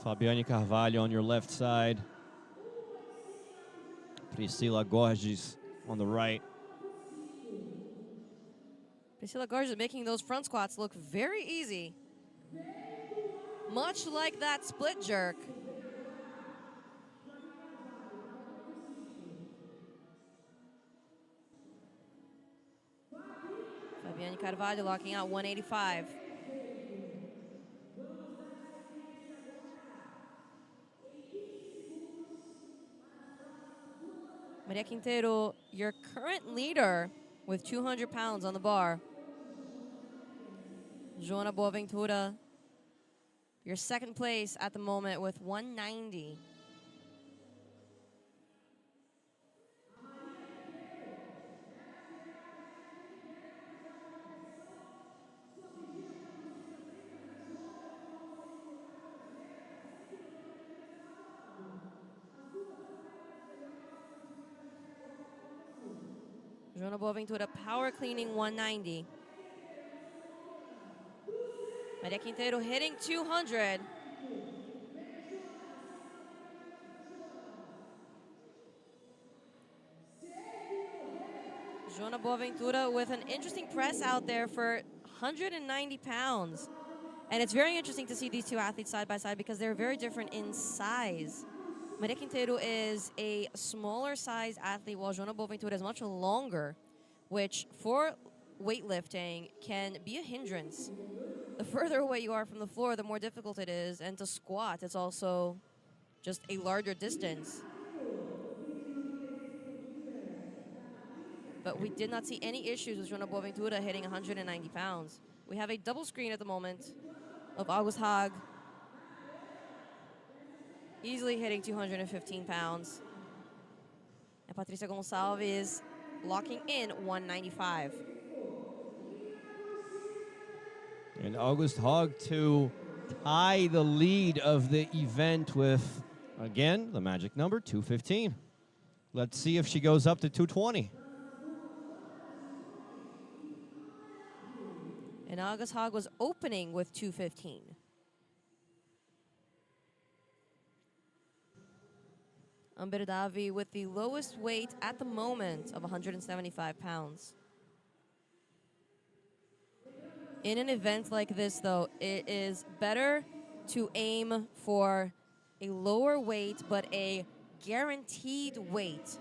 Fabiane Carvalho on your left side. Priscila Gorges on the right. Priscila Gorges making those front squats look very easy. Much like that split jerk. Fabiane Carvalho locking out 185. Maria Quintero, your current leader with 200 pounds on the bar. Joana Boaventura, your second place at the moment with 190. Joana Boaventura power cleaning 190. Maria Quintero hitting 200. Joana Boaventura with an interesting press out there for 190 pounds. And it's very interesting to see these two athletes side by side because they're very different in size. Maria Quintero is a smaller size athlete while Joana Boaventura is much longer, which for weightlifting can be a hindrance. The further away you are from the floor, the more difficult it is. And to squat, it's also just a larger distance. But we did not see any issues with Joana Boaventura hitting 190 pounds. We have a double screen at the moment of August Haag easily hitting 215 pounds. And Patricia Gonçalves locking in 195. And August Haag to tie the lead of the event with, again, the magic number, 215. Let's see if she goes up to 220. And August Haag was opening with 215. Amber Davi with the lowest weight at the moment of 175 pounds. In an event like this, though, it is better to aim for a lower weight but a guaranteed weight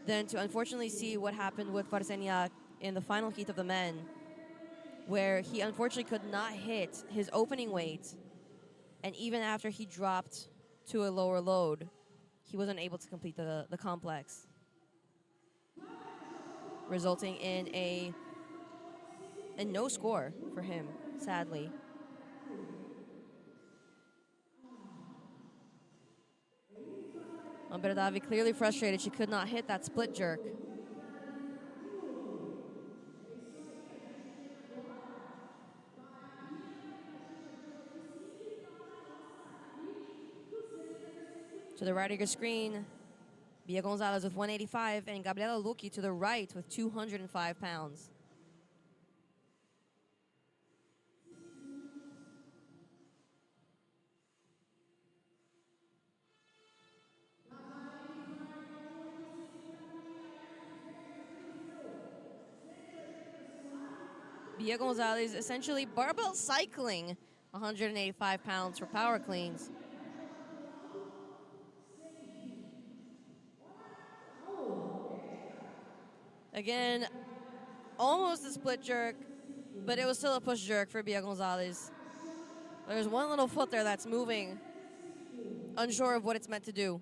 than to unfortunately see what happened with Varseniak in the final heat of the men, where he unfortunately could not hit his opening weight, and even after he dropped to a lower load, he wasn't able to complete the complex, resulting in a no score for him, sadly. Amber Davi clearly frustrated. She could not hit that split jerk. To the right of your screen, Bia Gonzalez with 185 and Gabriela Lucchi to the right with 205 pounds. Bia Gonzalez essentially barbell cycling 185 pounds for power cleans. Again, almost a split jerk, but it was still a push jerk for Bia Gonzalez. There's one little foot there that's moving, unsure of what it's meant to do.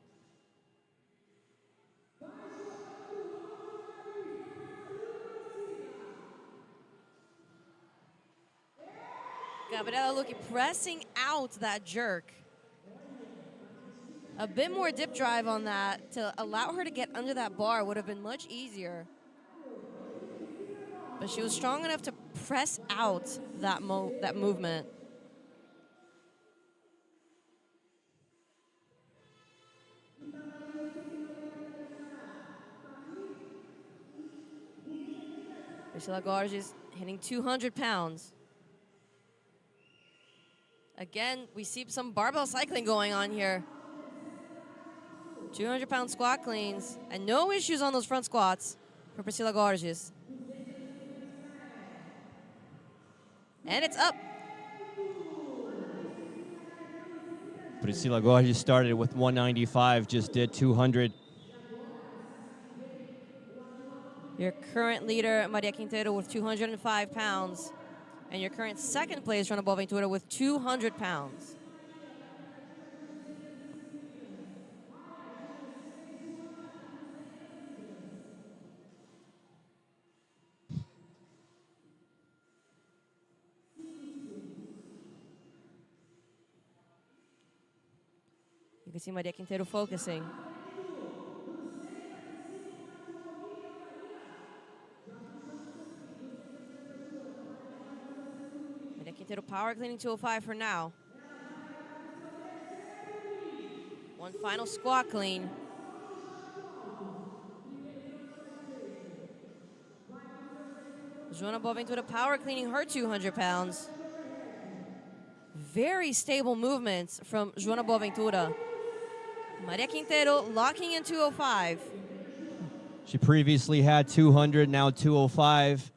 Gabriela Lucchi pressing out that jerk. A bit more dip drive on that to allow her to get under that bar would have been much easier. But she was strong enough to press out that movement. Priscilla Gorges hitting 200 pounds. Again, we see some barbell cycling going on here. 200-pound squat cleans, and no issues on those front squats for Priscilla Gorges. And it's up. Priscilla Gorges started with 195, just did 200. Your current leader, Maria Quintero, with 205 pounds. And your current second place, Joana Boaventura, with 200 pounds. You can see Maria Quintero focusing. Maria Quintero power cleaning 205 for now. One final squat clean. Joana Boaventura power cleaning her 200 pounds. Very stable movements from Joana Boaventura. Maria Quintero locking in 205. She previously had 200, now 205.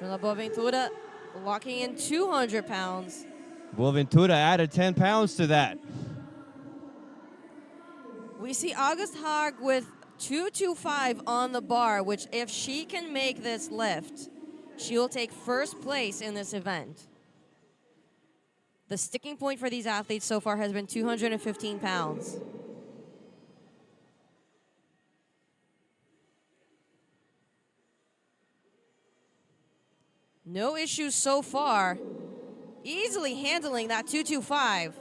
Joana Boaventura locking in 200 pounds. Boaventura added 10 pounds to that. We see August Haag with 225 on the bar, which if she can make this lift, she will take first place in this event. The sticking point for these athletes so far has been 215 pounds. No issues so far. Easily handling that 225.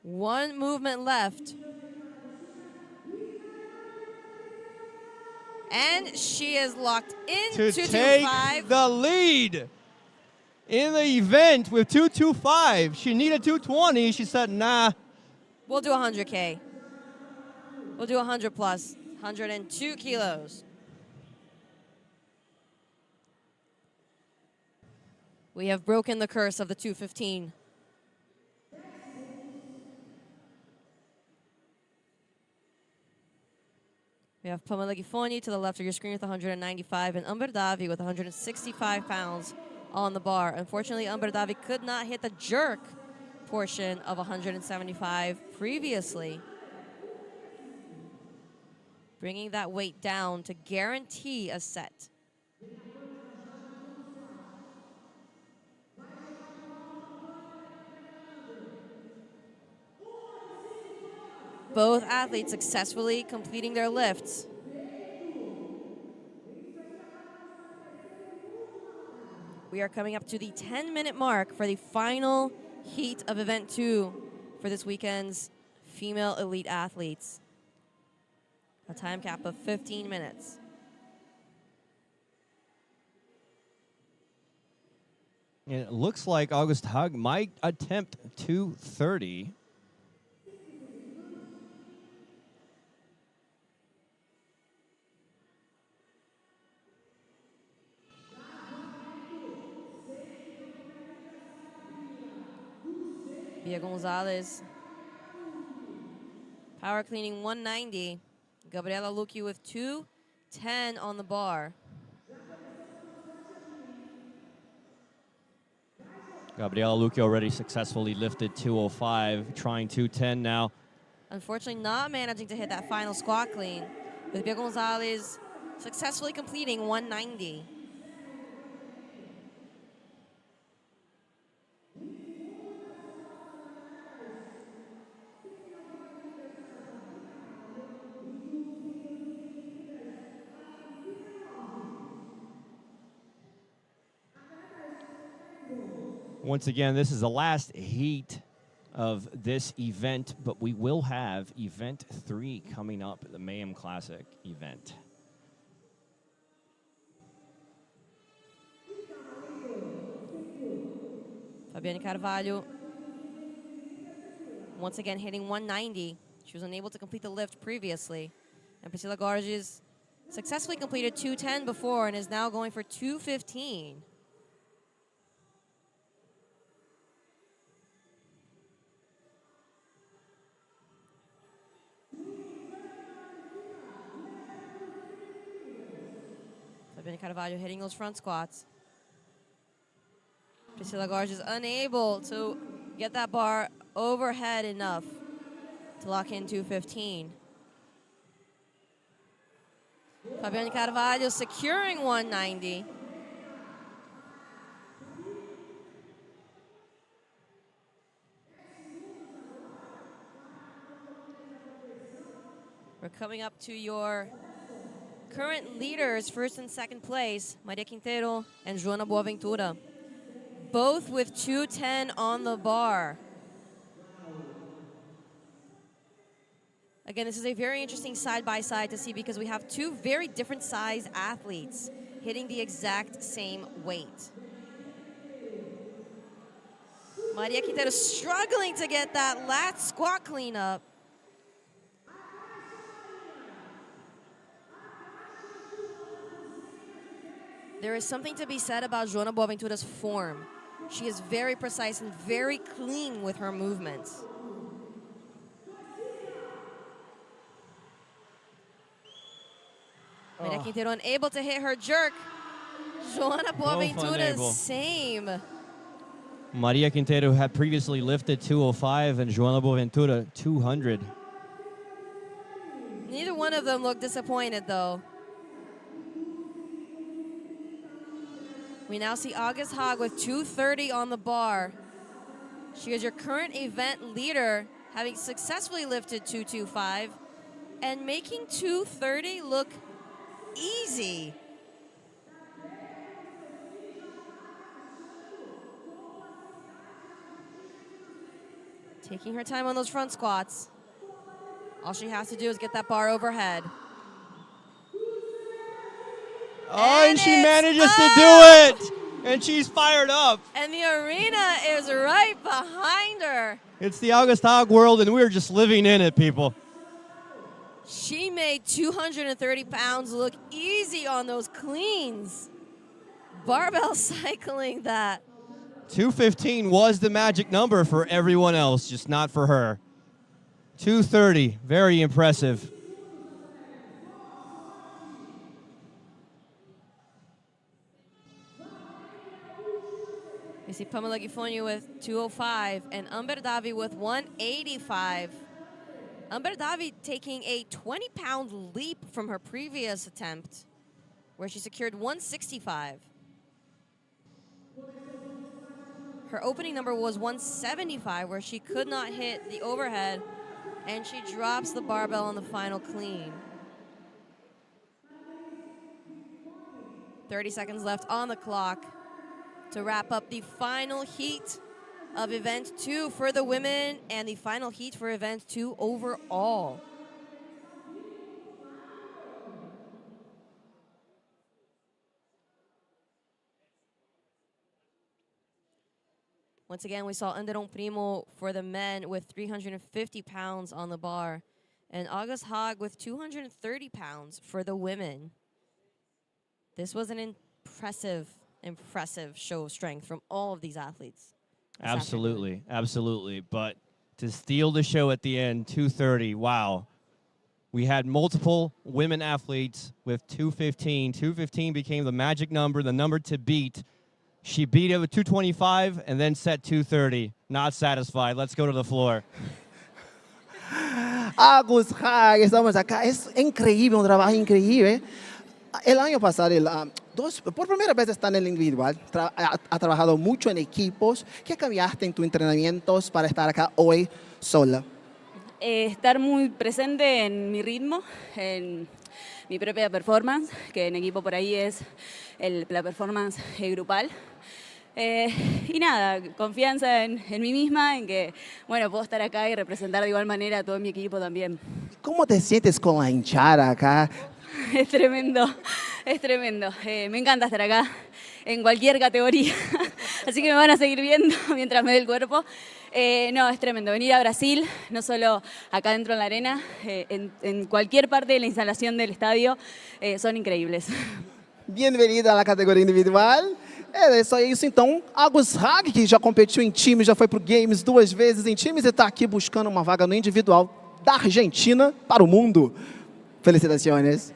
One movement left. And she is locked in To 225. take the lead in the event with 225. She needed 220. She said, nah. We'll do 100K. We'll do 100 plus, 102 kilos. We have broken the curse of the 215. We have Pamela Gifoni to the left of your screen with 195 and Umber Davi with 165 pounds on the bar. Unfortunately, Umber Davi could not hit the jerk portion of 175 previously, bringing that weight down to guarantee a set. Both athletes successfully completing their lifts. We are coming up to the 10-minute mark for the final heat of Event 2 for this weekend's female elite athletes. A time cap of 15 minutes. And it looks like August Hug might attempt 230. Bia Gonzalez, power cleaning 190. Gabriela Lucchi with 210 on the bar. Gabriela Lucchi already successfully lifted 205, trying 210 now. Unfortunately not managing to hit that final squat clean, with Bia Gonzalez successfully completing 190. Once again, this is the last heat of this event, but we will have Event 3 coming up, the MAYHEM Classic event. Fabiane Carvalho, once again hitting 190. She was unable to complete the lift previously. And Priscilla Gorges successfully completed 210 before and is now going for 215. Fabiane Carvalho hitting those front squats. Priscilla Gorges unable to get that bar overhead enough to lock in 215. Fabiane Carvalho securing 190. We're coming up to your current leaders, first and second place, Maria Quintero and Joana Boaventura, both with 210 on the bar. Again, this is a very interesting side-by-side to see because we have two very different size athletes hitting the exact same weight. Maria Quintero struggling to get that lat squat clean up. There is something to be said about Joana Boaventura's form. She is very precise and very clean with her movements. Maria Quintero unable to hit her jerk. Joana Boaventura, same. Maria Quintero had previously lifted 205 and Joana Boaventura 200. Neither one of them looked disappointed, though. We now see August Haag with 230 on the bar. She is your current event leader, having successfully lifted 225 and making 230 look easy. Taking her time on those front squats. All she has to do is get that bar overhead. Oh, and she manages to do it! And she's fired up. And the arena is right behind her. It's the August Haag world, and we're just living in it, people. She made 230 pounds look easy on those cleans. Barbell cycling that. 215 was the magic number for everyone else, just not for her. 230, very impressive. We see Pamela Gifonyi with 205 and Amber Davi with 185. Amber Davi taking a 20-pound leap from her previous attempt, where she secured 165. Her opening number was 175, where she could not hit the overhead, and she drops the barbell on the final clean. 30 seconds left on the clock to wrap up the final heat of Event 2 for the women and the final heat for Event 2 overall. Once again, we saw Anderon Primo for the men with 350 pounds on the bar, and August Haag with 230 pounds for the women. This was an impressive show of strength from all of these athletes. Absolutely, absolutely. But to steal the show at the end, 230, wow. We had multiple women athletes with 215. 215 became the magic number, the number to beat. She beat it with 225 and then set 230. Not satisfied. Let's go to the floor. Agus Haag, estamos acá. Es increíble, un trabajo increíble. El año pasado, por primera vez está en el individual, ha trabajado mucho en equipos. ¿Qué cambiaste en tus entrenamientos para estar acá hoy sola? Estar muy presente en mi ritmo, en mi propia performance, que en equipo por ahí es la performance grupal. Y nada, confianza en mí misma, en que bueno, puedo estar acá y representar de igual manera a todo mi equipo también. ¿Cómo te sientes con la hinchada acá? Es tremendo, es tremendo. Me encanta estar acá en cualquier categoría, así que me van a seguir viendo mientras me dé el cuerpo. No, es tremendo. Venir a Brasil, no solo acá dentro en la arena, en cualquier parte de la instalación del estadio, son increíbles. Bienvenida a la categoria individual. É isso então. Agus Haag, que já competiu em times, já foi para o Games 2 vezes em times e está aqui buscando uma vaga no individual da Argentina para o mundo. Felicitações.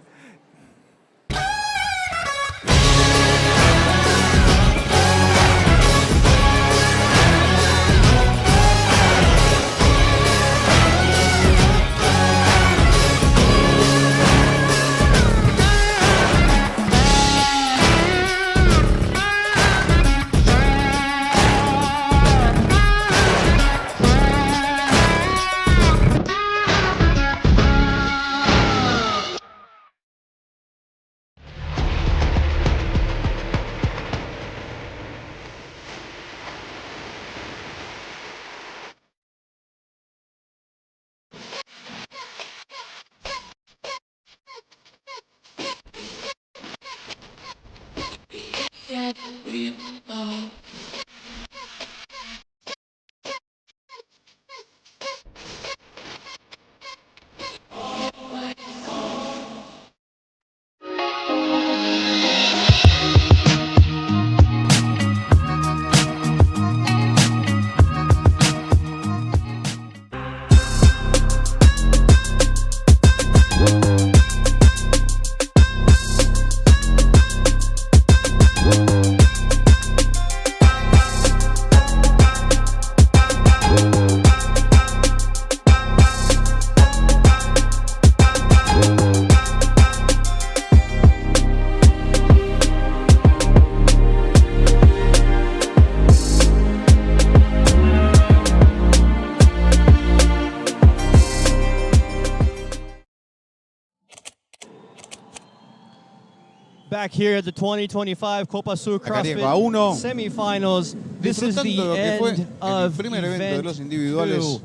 Back here at the 2025 Copa Sur CrossFit semifinals. This is the end of event 2.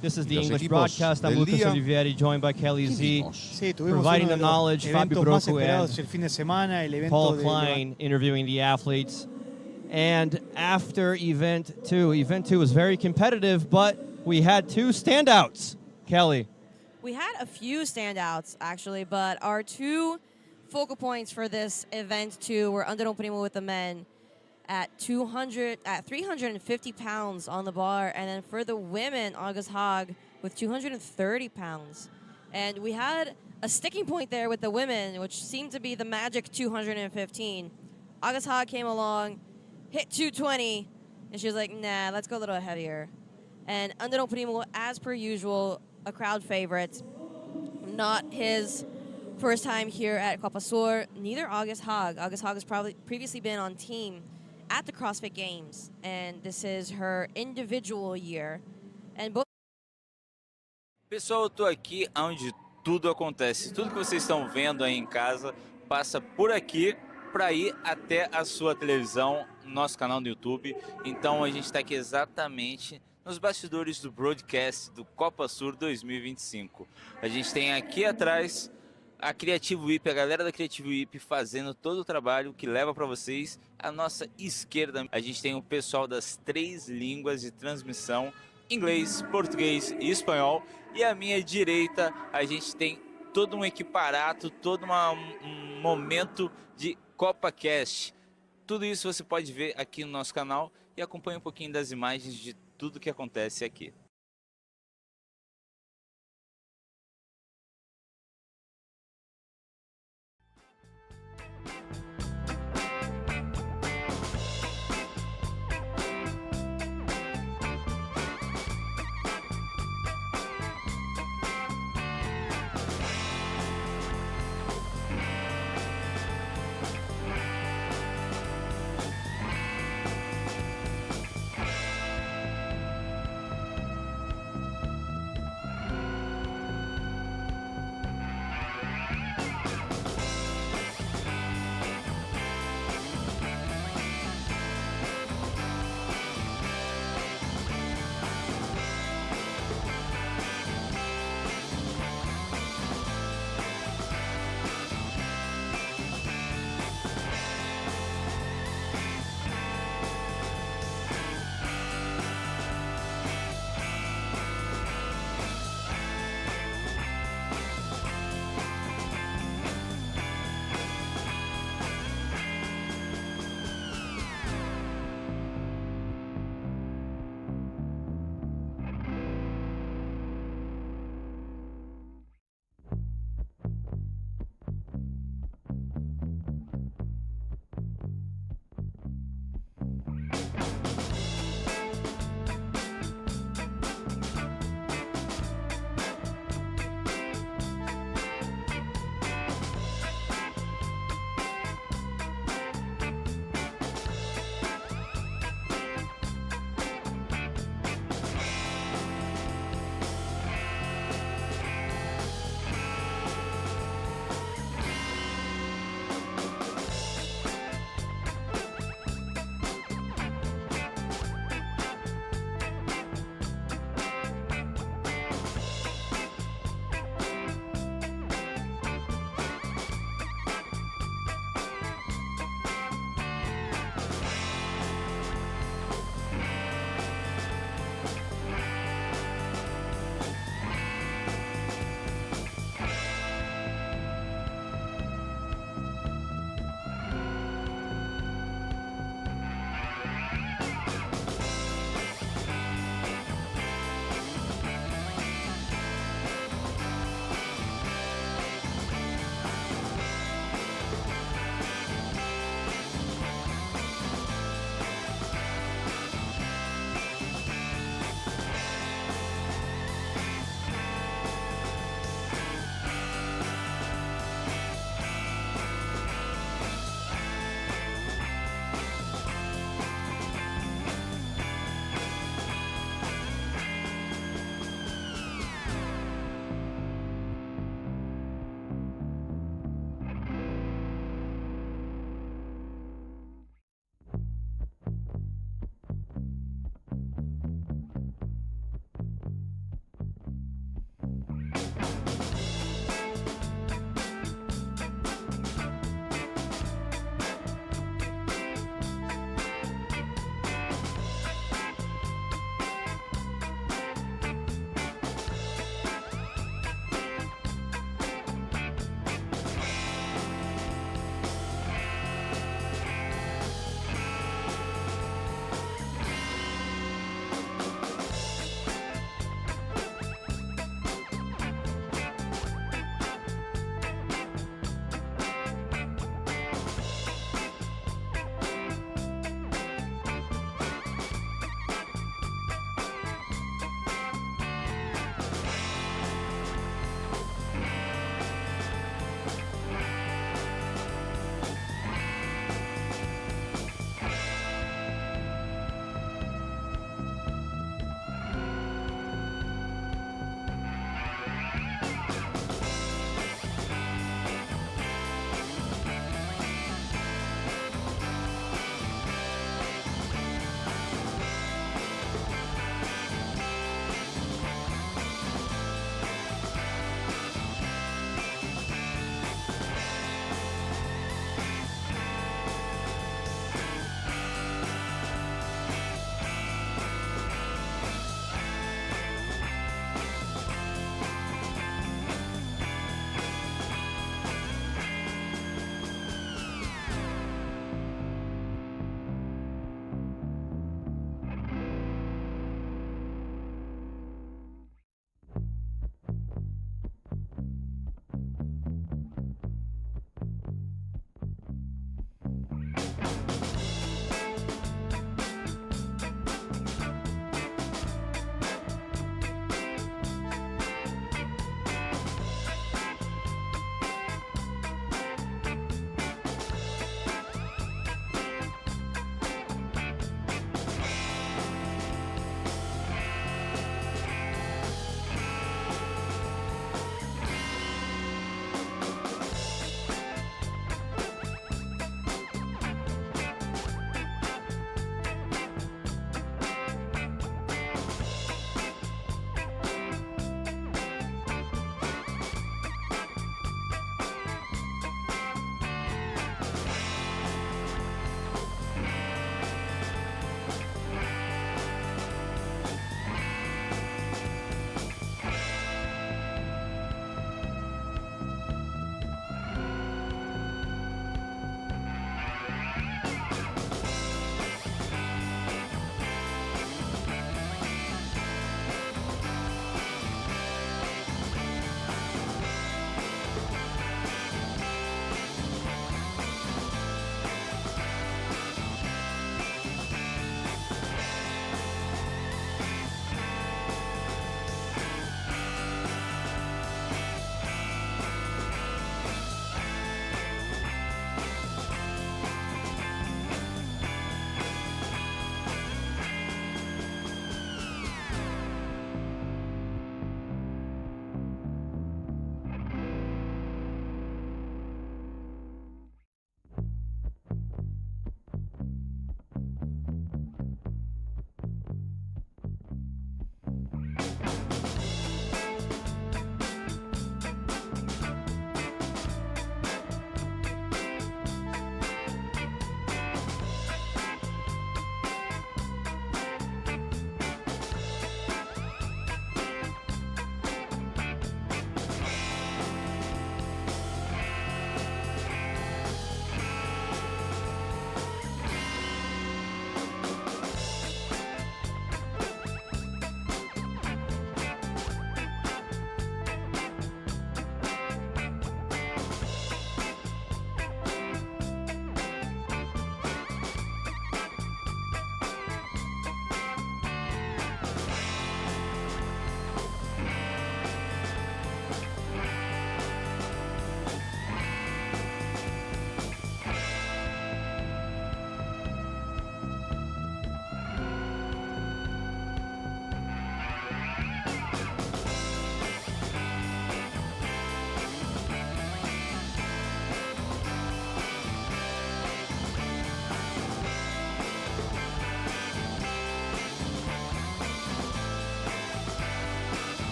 This is the English broadcast. I'm Lucas Olivieri, joined by Kelly Z, providing the knowledge, Fabio Brocco and Paul Klein interviewing the athletes. And after event 2 was very competitive, but we had two standouts. Kelly. We had a few standouts, actually, but our two focal points for this event, too, were Underdome Primo with the men at 350 pounds on the bar, and then for the women, August Haag with 230 pounds. And we had a sticking point there with the women, which seemed to be the magic 215. August Haag came along, hit 220, and she was like, nah, let's go a little heavier. And Underdome Primo, as per usual, a crowd favorite. Not his first time here at Copa Sur, neither August Haag. August Haag has probably previously been on team at the CrossFit Games, and this is her individual year. And both Pessoal, eu tô aqui onde tudo acontece. Tudo que vocês estão vendo aí em casa passa por aqui para ir até a sua televisão, nosso canal no YouTube. Então a gente está aqui exatamente nos bastidores do broadcast do Copa Sur 2025. A gente tem aqui atrás a Creativo VIP, a galera da Creativo VIP fazendo todo o trabalho que leva para vocês. À nossa esquerda a gente tem o pessoal das 3 línguas de transmissão, inglês, português e espanhol. E à minha direita a gente tem todo um equiparato, todo um momento de CopaCast. Tudo isso você pode ver aqui no nosso canal e acompanhe um pouquinho das imagens de tudo que acontece aqui.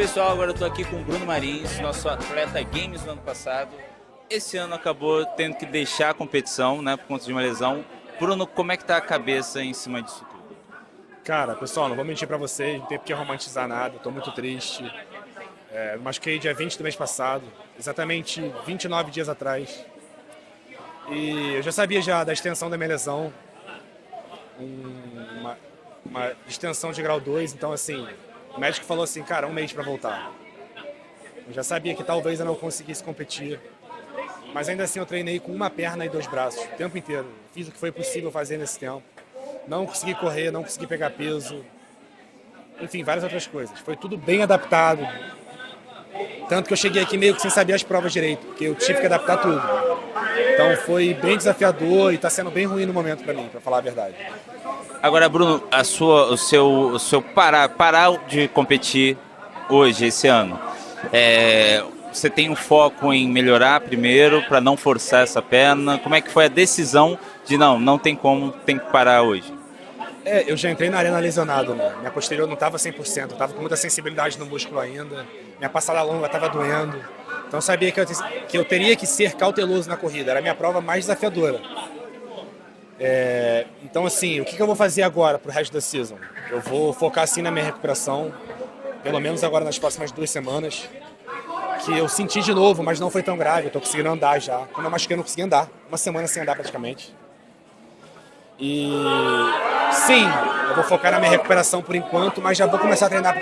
Pessoal, agora eu tô aqui com o Bruno Marins, nosso atleta Games do ano passado. Esse ano acabou tendo que deixar a competição, né, por conta de uma lesão. Bruno, como é que tá a cabeça em cima disso tudo? Cara, pessoal, não vou mentir pra vocês, não tem por que romantizar nada, tô muito triste. Me machuquei dia 20 do mês passado, exatamente 29 dias atrás. E eu já sabia já da extensão da minha lesão, uma extensão de grau 2, então assim, o médico falou assim, cara, 1 mês pra voltar. Eu já sabia que talvez eu não conseguisse competir, mas ainda assim eu treinei com uma perna e 2 braços, o tempo inteiro. Fiz o que foi possível fazer nesse tempo. Não consegui correr, não consegui pegar peso, enfim, várias outras coisas. Foi tudo bem adaptado, tanto que eu cheguei aqui meio que sem saber as provas direito, porque eu tive que adaptar tudo. Então foi bem desafiador e está sendo bem ruim no momento para mim, para falar a verdade. Agora, Bruno, o seu parar de competir hoje, esse ano, você tem um foco em melhorar primeiro para não forçar essa perna? Como é que foi a decisão de não tem como, tem que parar hoje? Eu já entrei na arena lesionado, né? Minha posterior não estava 100%, eu estava com muita sensibilidade no músculo ainda, minha passada longa estava doendo, então eu sabia que eu teria que ser cauteloso na corrida, era a minha prova mais desafiadora. Então assim, o que eu vou fazer agora pro resto da season? Eu vou focar assim na minha recuperação, pelo menos agora nas próximas 2 semanas, que eu senti de novo, mas não foi tão grave, eu tô conseguindo andar já. Quando eu machuquei eu não consegui andar, 1 semana sem andar praticamente. E sim, eu vou focar na minha recuperação por enquanto, mas já vou começar a treinar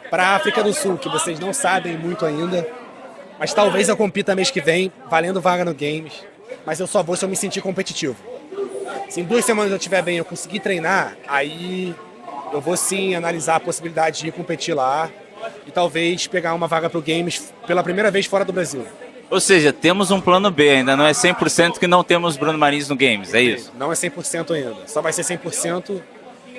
para a África do Sul, que vocês não sabem muito ainda. Mas talvez eu compita mês que vem, valendo vaga no Games. Mas eu só vou se eu me sentir competitivo. Se em 2 semanas eu estiver bem e eu conseguir treinar, aí eu vou sim analisar a possibilidade de ir competir lá e talvez pegar uma vaga para o Games pela primeira vez fora do Brasil. Ou seja, temos um plano B, ainda não é 100% que não temos Bruno Marins no Games, é isso? Não é 100% ainda, só vai ser 100%.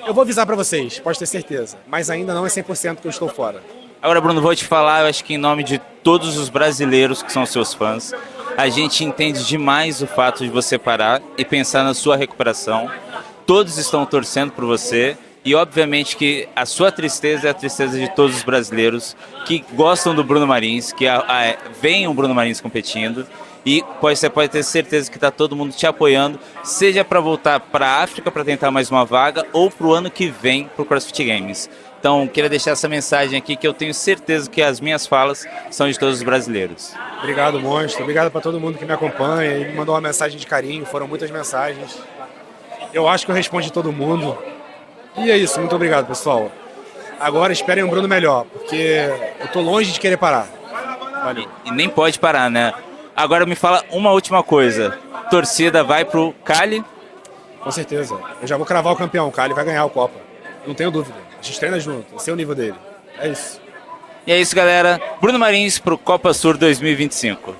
Eu vou avisar para vocês, pode ter certeza, mas ainda não é 100% que eu estou fora. Agora, Bruno, vou te falar, eu acho que em nome de todos os brasileiros que são seus fãs, a gente entende demais o fato de você parar e pensar na sua recuperação. Todos estão torcendo por você. E obviamente que a sua tristeza é a tristeza de todos os brasileiros que gostam do Bruno Marins, que veem o Bruno Marins competindo. E você pode ter certeza que está todo mundo te apoiando, seja para voltar para a África para tentar mais uma vaga ou para o ano que vem para o CrossFit Games. Então, queria deixar essa mensagem aqui que eu tenho certeza que as minhas falas são de todos os brasileiros. Obrigado, monstro. Obrigado para todo mundo que me acompanha e me mandou uma mensagem de carinho. Foram muitas mensagens. Eu acho que eu respondi todo mundo. E é isso, muito obrigado, pessoal. Agora esperem um Bruno melhor, porque eu tô longe de querer parar. Valeu. E nem pode parar, né? Agora me fala uma última coisa. Torcida vai pro Cali? Com certeza. Eu já vou cravar o campeão. O Cali vai ganhar o Copa. Não tenho dúvida. A gente treina junto. Esse é o nível dele. É isso. E é isso, galera. Bruno Marins pro Copa Sur 2025.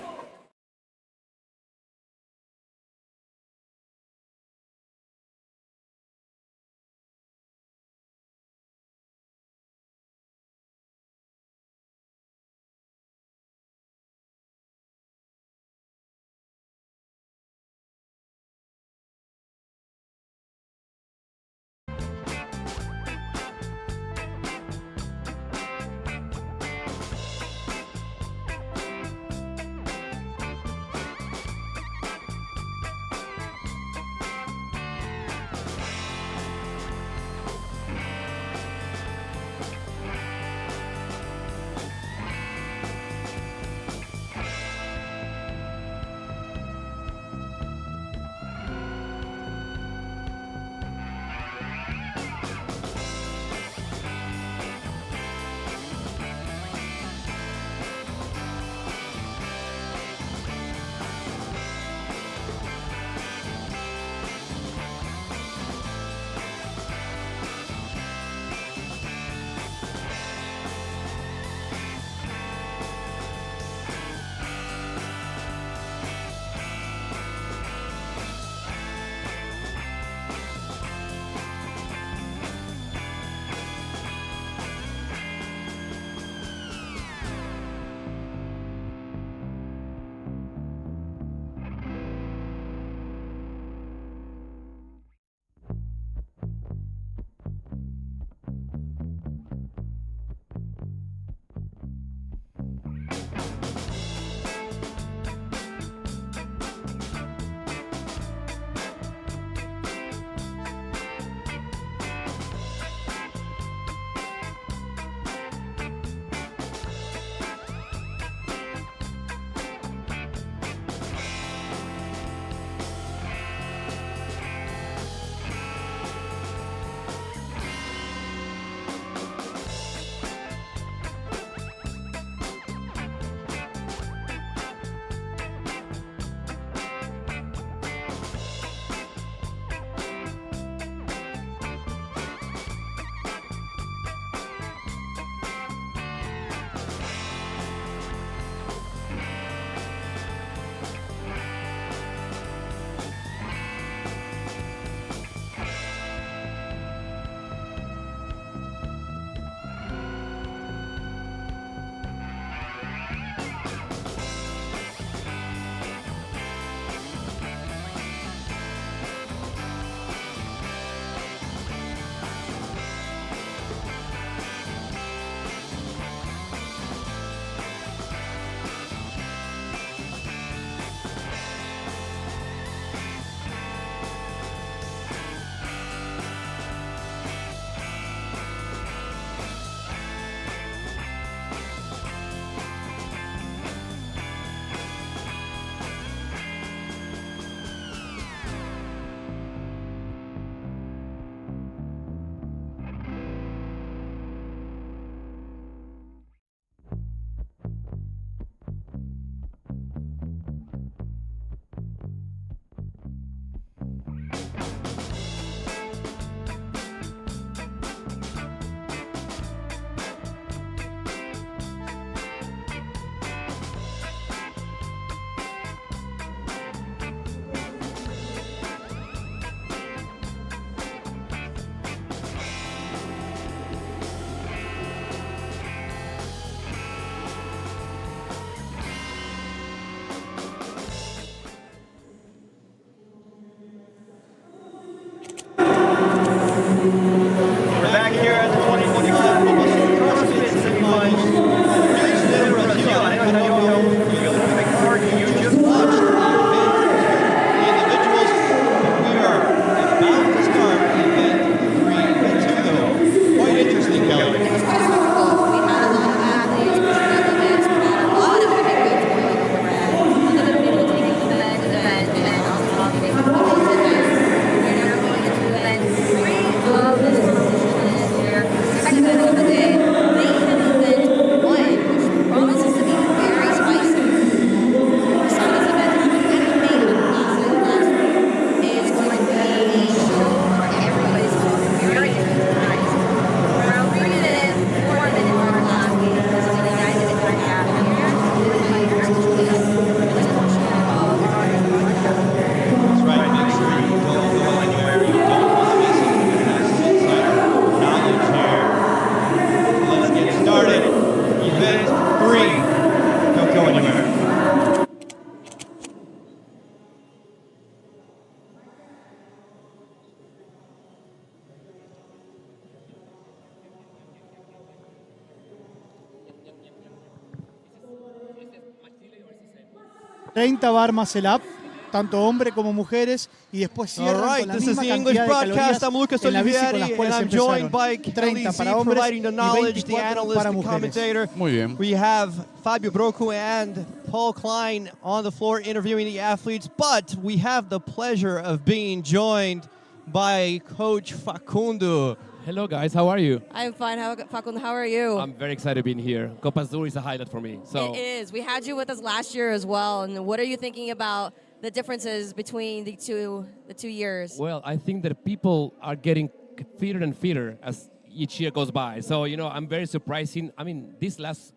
30 bar muscle up, tanto hombres como mujeres, y después All cierran right, con la this is misma the English cantidad de broadcast. calorías I'm Lucas en la bici con las Olivieri, and cuales I'm joined empezaron. by 30 para Kelly Z, hombres providing the y knowledge, the 24 analyst, para the mujeres. commentator. Muy bien. We have Fabio Brocu and Paul Klein on the floor interviewing the athletes, but we have the pleasure of being joined by Coach Facundo. Hello guys, how are you? I'm fine. Facundo, how are you? I'm very excited being here. Copa Sur is a highlight for me. So It is. We had you with us last year as well. And what are you thinking about the differences between the two years? well, I think that people are getting fitter and fitter as each year goes by. So, I'm very surprising. I mean, this last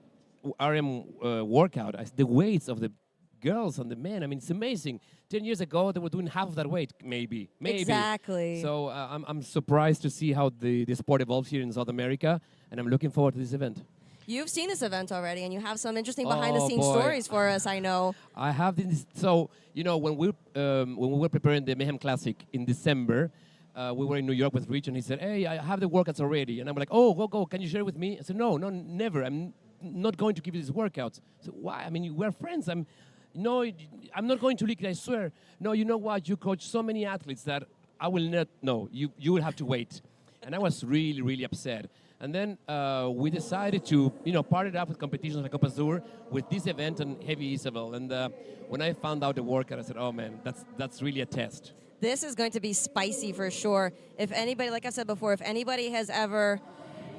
RM workout, the weights of the girls and the men, it's amazing. 10 years ago, they were doing half of that weight, maybe. Exactly. So I'm surprised to see how the sport evolves here in South America, and I'm looking forward to this event. You've seen this event already, and you have some interesting behind-the-scenes boy. stories for us, I know. I have this. So when we were preparing the Mayhem Classic in December, we were in New York with Rich, and he said, "Hey, I have the workouts already." And I'm like, "Oh, go! Can you share with me?" I said, "No, never. I'm not going to give you these workouts." So why? We're friends. I'm not going to leak it. I swear. No, you know what? You coach so many athletes that I will not. No, you will have to wait. And I was really, really upset. And then we decided to, part it up with competitions like Copa Sur with this event and Heavy Isabel. And when I found out the workout, I said, "Oh man, that's really a test." This is going to be spicy for sure. If anybody, like I said before, if anybody has ever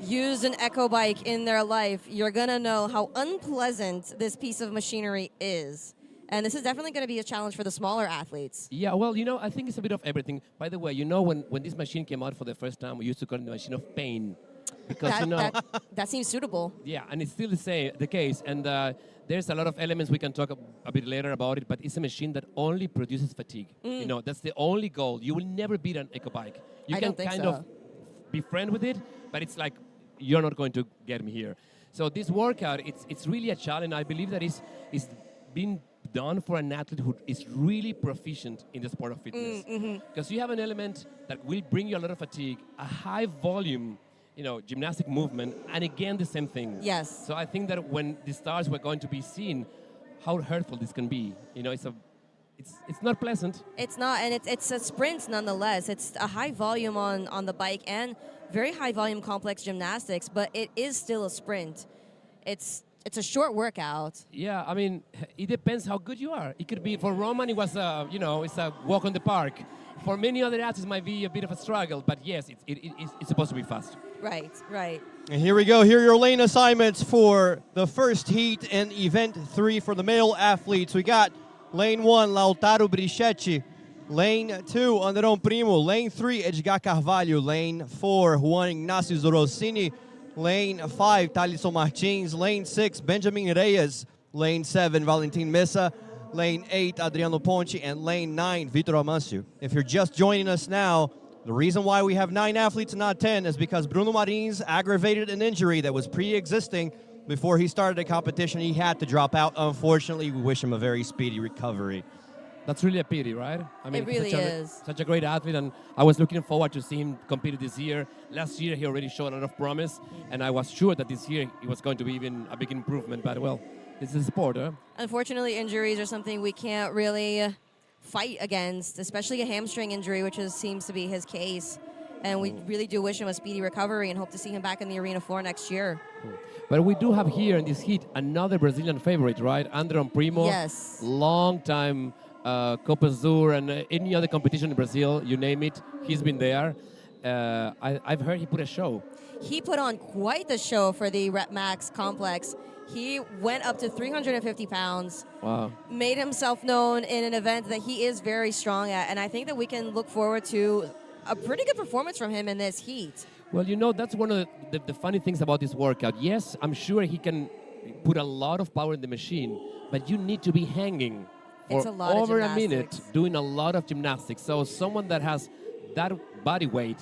used an echo bike in their life, you're gonna know how unpleasant this piece of machinery is. And this is definitely going to be a challenge for the smaller athletes. Yeah, well, I think it's a bit of everything. By the way, when this machine came out for the first time, we used to call it the machine of pain. Because, that seems suitable. Yeah, and it's still the case. And there's a lot of elements we can talk a bit later about it, but it's a machine that only produces fatigue. That's the only goal. You will never beat an eco bike. You can kind of be friend with it, but it's like, you're not going to get me here. So this workout, it's really a challenge. I believe that it's been done for an athlete who is really proficient in the sport of fitness. Because you have an element that will bring you a lot of fatigue, a high volume, gymnastic movement, and again the same thing. Yes. So I think that when the stars were going to be seen, how hurtful this can be. It's not pleasant. It's not, and it's a sprint nonetheless. It's a high volume on the bike and very high volume complex gymnastics, but it is still a sprint. It's a short workout. Yeah, it depends how good you are. It could be, for Roman, it was it's a walk on the park. For many other athletes, it might be a bit of a struggle, but yes, it's supposed to be fast. Right. And here we go. Here are your lane assignments for the first heat and event 3 for the male athletes. We got lane 1, Lautaro Brichetti. Lane 2, Anderon Primo. Lane 3, Edgar Carvalho. Lane 4, Juan Ignacio Rossini. Lane 5, Thalisson Martins. Lane 6, Benjamin Reyes. Lane 7, Valentin Mesa. Lane 8, Adriano Ponte. And lane 9, Vitor Amancio. If you're just joining us now, the reason why we have 9 athletes and not 10 is because Bruno Marins aggravated an injury that was pre-existing. Before he started the competition, he had to drop out. Unfortunately, we wish him a very speedy recovery. That's really a pity, right? It really is. Such a great athlete, and I was looking forward to see him compete this year. Last year, he already showed a lot of promise, and I was sure that this year it was going to be even a big improvement. But, well, this is sport, huh? Unfortunately, injuries are something we can't really fight against, especially a hamstring injury, which seems to be his case. And we really do wish him a speedy recovery and hope to see him back in the arena floor next year. But we do have here in this heat another Brazilian favorite, right? Anderon Primo. Yes. Long time Copa Sur and any other competition in Brazil, you name it, he's been there. I've heard he put a show. He put on quite the show for the Rep Max complex. He went up to 350 pounds. Wow. Made himself known in an event that he is very strong at. And I think that we can look forward to a pretty good performance from him in this heat. Well, that's one of the funny things about this workout. Yes, I'm sure he can put a lot of power in the machine, but you need to be hanging for over a minute doing a lot of gymnastics. So someone that has that body weight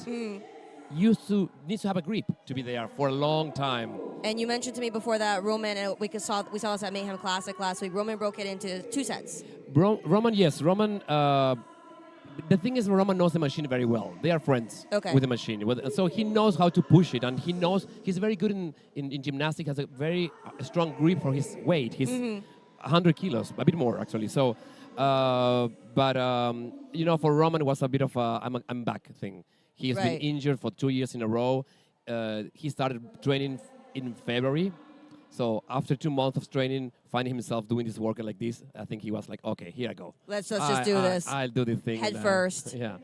needs to have a grip to be there for a long time. And you mentioned to me before that Roman, and we saw this at Mayhem Classic last week, Roman broke it into 2 sets. Roman, yes. Roman, the thing is, Roman knows the machine very well. They are friends with the machine. So he knows how to push it, and he's very good in gymnastics, has a very strong grip for his weight. 100 kilos, a bit more actually. So, but you know, for Roman it was a bit of a I'm back thing. He's been injured for 2 years in a row. He started training in February. So after 2 months of training, finding himself doing this workout like this, I think he was like, okay, here I go. Let's just do this. I'll do this thing. Head first. Yeah.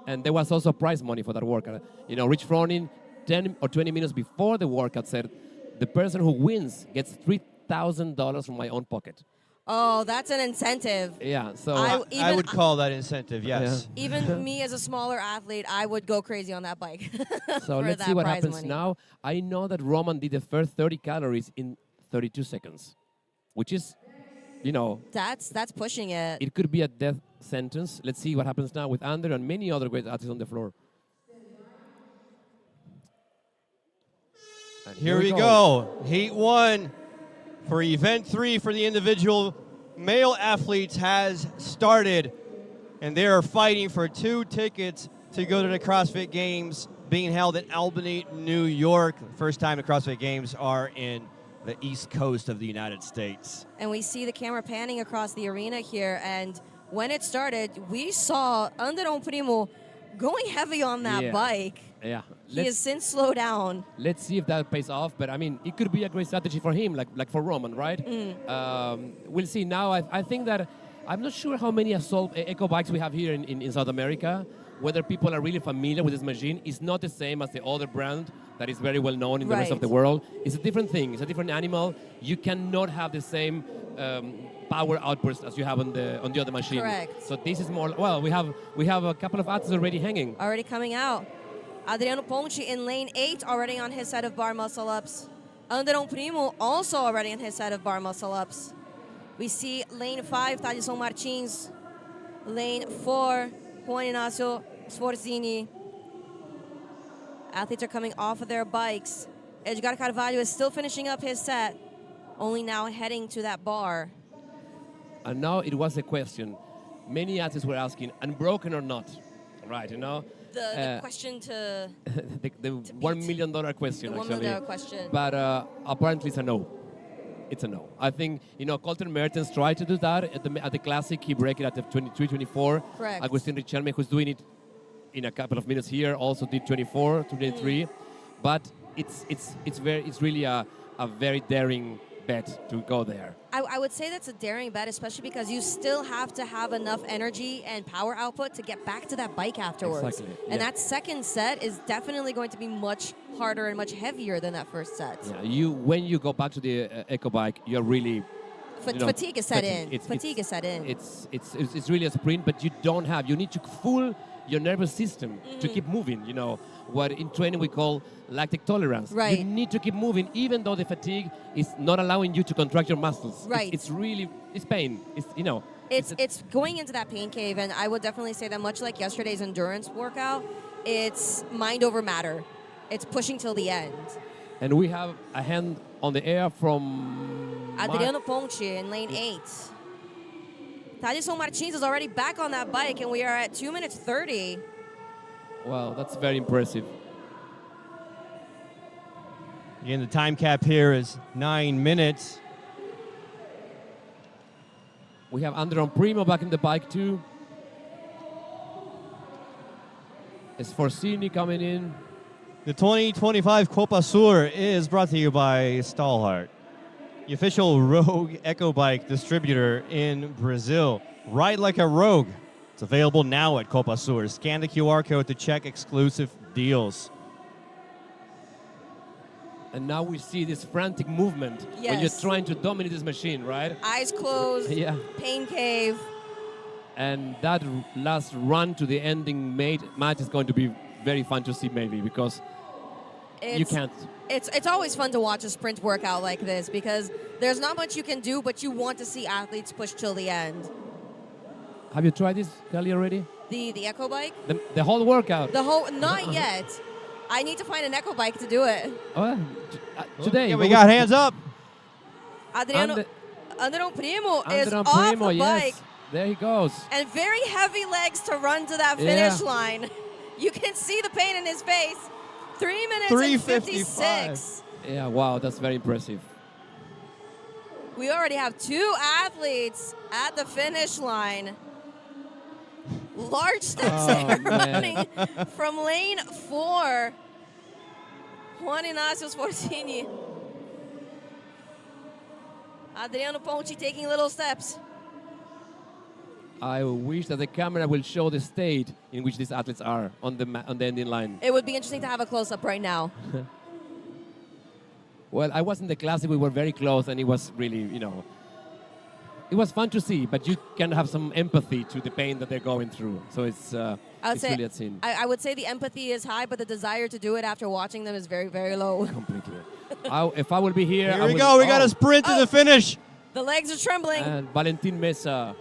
And there was also prize money for that workout. You know, Rich Froning, 10 or 20 minutes before the workout said, the person who wins gets $3,000 from my own pocket. Oh, that's an incentive. Yeah, so I would call that incentive, yes. Yeah. Even me as a smaller athlete, I would go crazy on that bike. So let's see what happens now. I know that Roman did the first 30 calories in 32 seconds, which is, you know... That's pushing it. It could be a death sentence. Let's see what happens now with Ander and many other great athletes on the floor. And here we go. Heat 1 for event 3 for the individual male athletes has started. And they are fighting for 2 tickets to go to the CrossFit Games being held in Albany, New York. First time the CrossFit Games are in the East Coast of the United States. And we see the camera panning across the arena here. And when it started, we saw Anderon Primo going heavy on that bike. Yeah. He has since slowed down. Let's see if that pays off. But I mean, it could be a great strategy for him, like for Roman, right? We'll see. Now, I think that I'm not sure how many assault eco bikes we have here in South America. Whether people are really familiar with this machine, it's not the same as the other brand that is very well known in the rest of the world. It's a different thing. It's a different animal. You cannot have the same power outburst as you have on the other machine. Correct. So this is more. Well, we have a couple of athletes already hanging. Already coming out. Adriano Ponte in lane 8 already on his set of bar muscle ups. Anderon Primo also already on his set of bar muscle ups. We see lane 5, Thaleson Martins. Lane 4, Juan Ignacio Sforzini. Athletes are coming off of their bikes. Edgar Carvalho is still finishing up his set, only now heading to that bar. And now it was a question. Many athletes were asking, unbroken or not? Right, you know? The question to... the $1 million question, the actually. $1 million question. But apparently it's a no. It's a no. I think, you know, Colton Mertens tried to do that at the Classic. He broke it at the 23-24. Correct. Agustin Richelme, who's doing it in a couple of minutes here, also did 24, 23. But it's really a very daring bet to go there. I would say that's a daring bet, especially because you still have to have enough energy and power output to get back to that bike afterwards. Exactly. And that second set is definitely going to be much harder and much heavier than that first set. Yeah, when you go back to the eco bike, you're really fatigue is set in. Fatigue is set in. It's really a sprint, but you need to fool your nervous system to keep moving. You know what in training we call lactic tolerance. Right. You need to keep moving, even though the fatigue is not allowing you to contract your muscles. Right. It's pain. It's going into that pain cave, and I would definitely say that much like yesterday's endurance workout, it's mind over matter. It's pushing till the end. And we have a hand on the air from Adriano Ponte in lane 8. Thaleson Martins is already back on that bike, and we are at 2 minutes 30. Wow, that's very impressive. Again, the time cap here is 9 minutes. We have Anderon Primo back in the bike too. Sforzini coming in. The 2025 Copa Sur is brought to you by Stahlhart, the official Rogue Eco Bike distributor in Brazil. Ride like a Rogue. It's available now at Copa Sur. Scan the QR code to check exclusive deals. And now we see this frantic movement when you're trying to dominate this machine, right? Eyes closed, pain cave. And that last run to the ending match is going to be very fun to see, maybe, because you can't. It's always fun to watch a sprint workout like this because there's not much you can do, but you want to see athletes push till the end. Have you tried this, Kelly, already? The eco bike? The whole workout? Not yet. I need to find an eco bike to do it. Today. We got hands up. Anderon Primo is Anderon off Primo, the bike. yes. There he goes. And very heavy legs to run to that finish line. You can see the pain in his face. 3 minutes and 56. Yeah, wow, that's very impressive. We already have 2 athletes at the finish line. Large steps there running from lane 4. Juan Ignacio Sforzini. Adriano Ponti taking little steps. I wish that the camera will show the state in which these athletes are on the ending line. It would be interesting to have a close-up right now. Well, I was in the classic, we were very close, and it was really, it was fun to see, but you can have some empathy to the pain that they're going through. So it's really a scene. I would say the empathy is high, but the desire to do it after watching them is very, very low. Completely. If I will be here, Here we go. We got a sprint to the finish. The legs are trembling. And Valentin Mesa.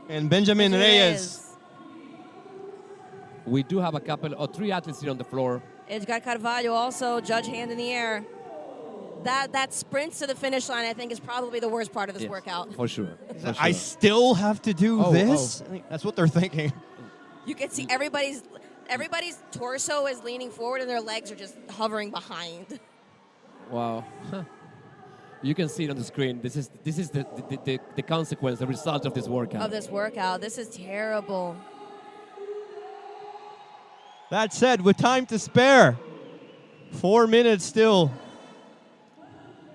And Benjamin Reyes. We do have a couple or 3 athletes here on the floor. Edgar Carvalho also, judge hand in the air. That sprint to the finish line, I think, is probably the worst part of this workout. For sure. I still have to do this? I think that's what they're thinking. You can see everybody's torso is leaning forward and their legs are just hovering behind. Wow. You can see it on the screen. This is the consequence, the result of this workout. This is terrible. That said, with time to spare, 4 minutes still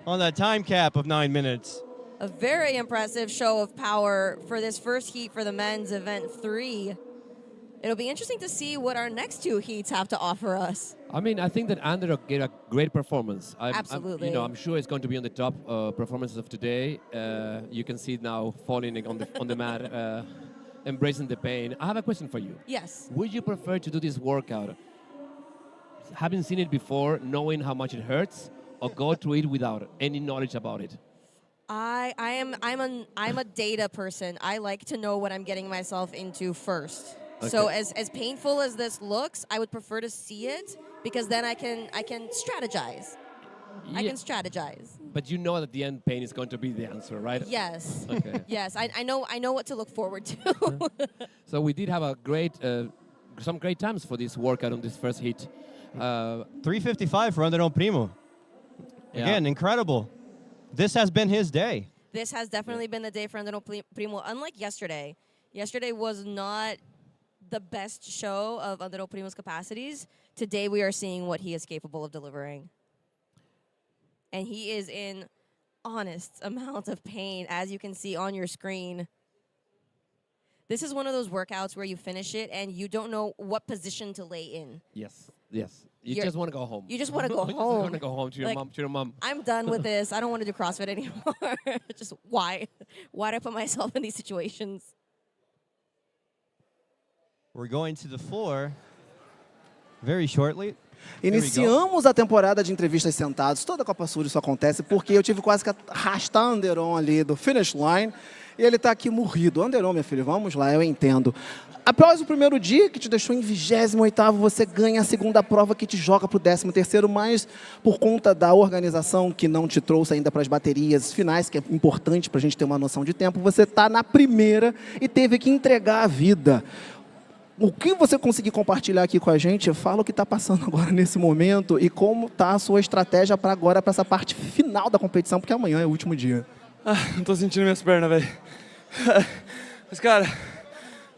on that time cap of 9 minutes. A very impressive show of power for this first heat for the men's event 3. It'll be interesting to see what our next 2 heats have to offer us. I mean, I think that Underdog gave a great performance. Absolutely. I'm sure it's going to be on the top performances of today. You can see it now falling on the mat, embracing the pain. I have a question for you. Yes. Would you prefer to do this workout, having seen it before, knowing how much it hurts, or go through it without any knowledge about it? I'm a data person. I like to know what I'm getting myself into first. Okay. So as painful as this looks, I would prefer to see it because then I can strategize. I can strategize. But you know that the end pain is going to be the answer, right? Yes. Okay. Yes, I know what to look forward to. So we did have some great times for this workout on this first heat. 3:55 for Anderon Primo. Yeah. Again, incredible. This has been his day. This has definitely been the day for Anderon Primo. Unlike yesterday. Yesterday was not the best show of Anderon Primo's capacities. Today we are seeing what he is capable of delivering. And he is in honest amount of pain, as you can see on your screen. This is one of those workouts where you finish it and you don't know what position to lay in. Yes. You just want to go home. You just want to go You home. just want to go home to your mom. I'm done with this. I don't want to do CrossFit anymore. Just why? Why do I put myself in these situations? We're going to the floor very shortly. Iniciamos a temporada de entrevistas sentados. Toda a Copa Sur isso acontece porque eu tive quase que arrastar Anderon ali do finish line e ele está aqui morrido. Anderon, meu filho, vamos lá, eu entendo. Após o primeiro dia, que te deixou em 28º, você ganha a segunda prova que te joga para o 13º, mas por conta da organização que não te trouxe ainda para as baterias finais, que é importante para a gente ter uma noção de tempo, você está na primeira e teve que entregar a vida. O que você conseguir compartilhar aqui com a gente, fala o que está passando agora nesse momento e como está a sua estratégia para agora, para essa parte final da competição, porque amanhã é o último dia. Não tô sentindo minhas pernas, velho. Mas, cara,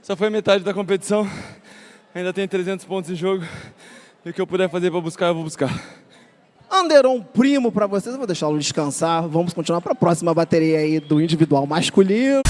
só foi metade da competição. Ainda tem 300 pontos em jogo. E o que eu puder fazer para buscar, eu vou buscar. Anderon Primo para vocês. Eu vou deixá-lo descansar. Vamos continuar para a próxima bateria aí do individual masculino.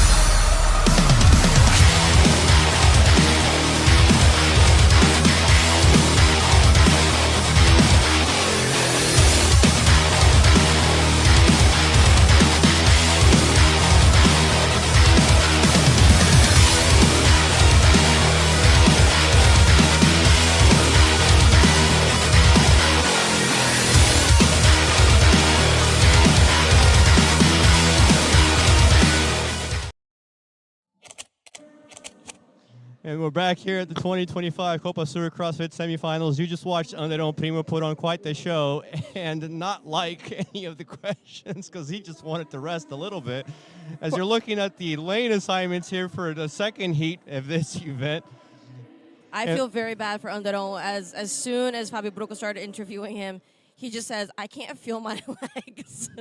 And we're back here at the 2025 Copa Sur CrossFit semifinals. You just watched Anderon Primo put on quite the show and not like any of the questions because he just wanted to rest a little bit. As you're looking at the lane assignments here for the second heat of this event. I feel very bad for Anderon. As soon as Fabio Brucco started interviewing him, He just says, I can't feel my legs.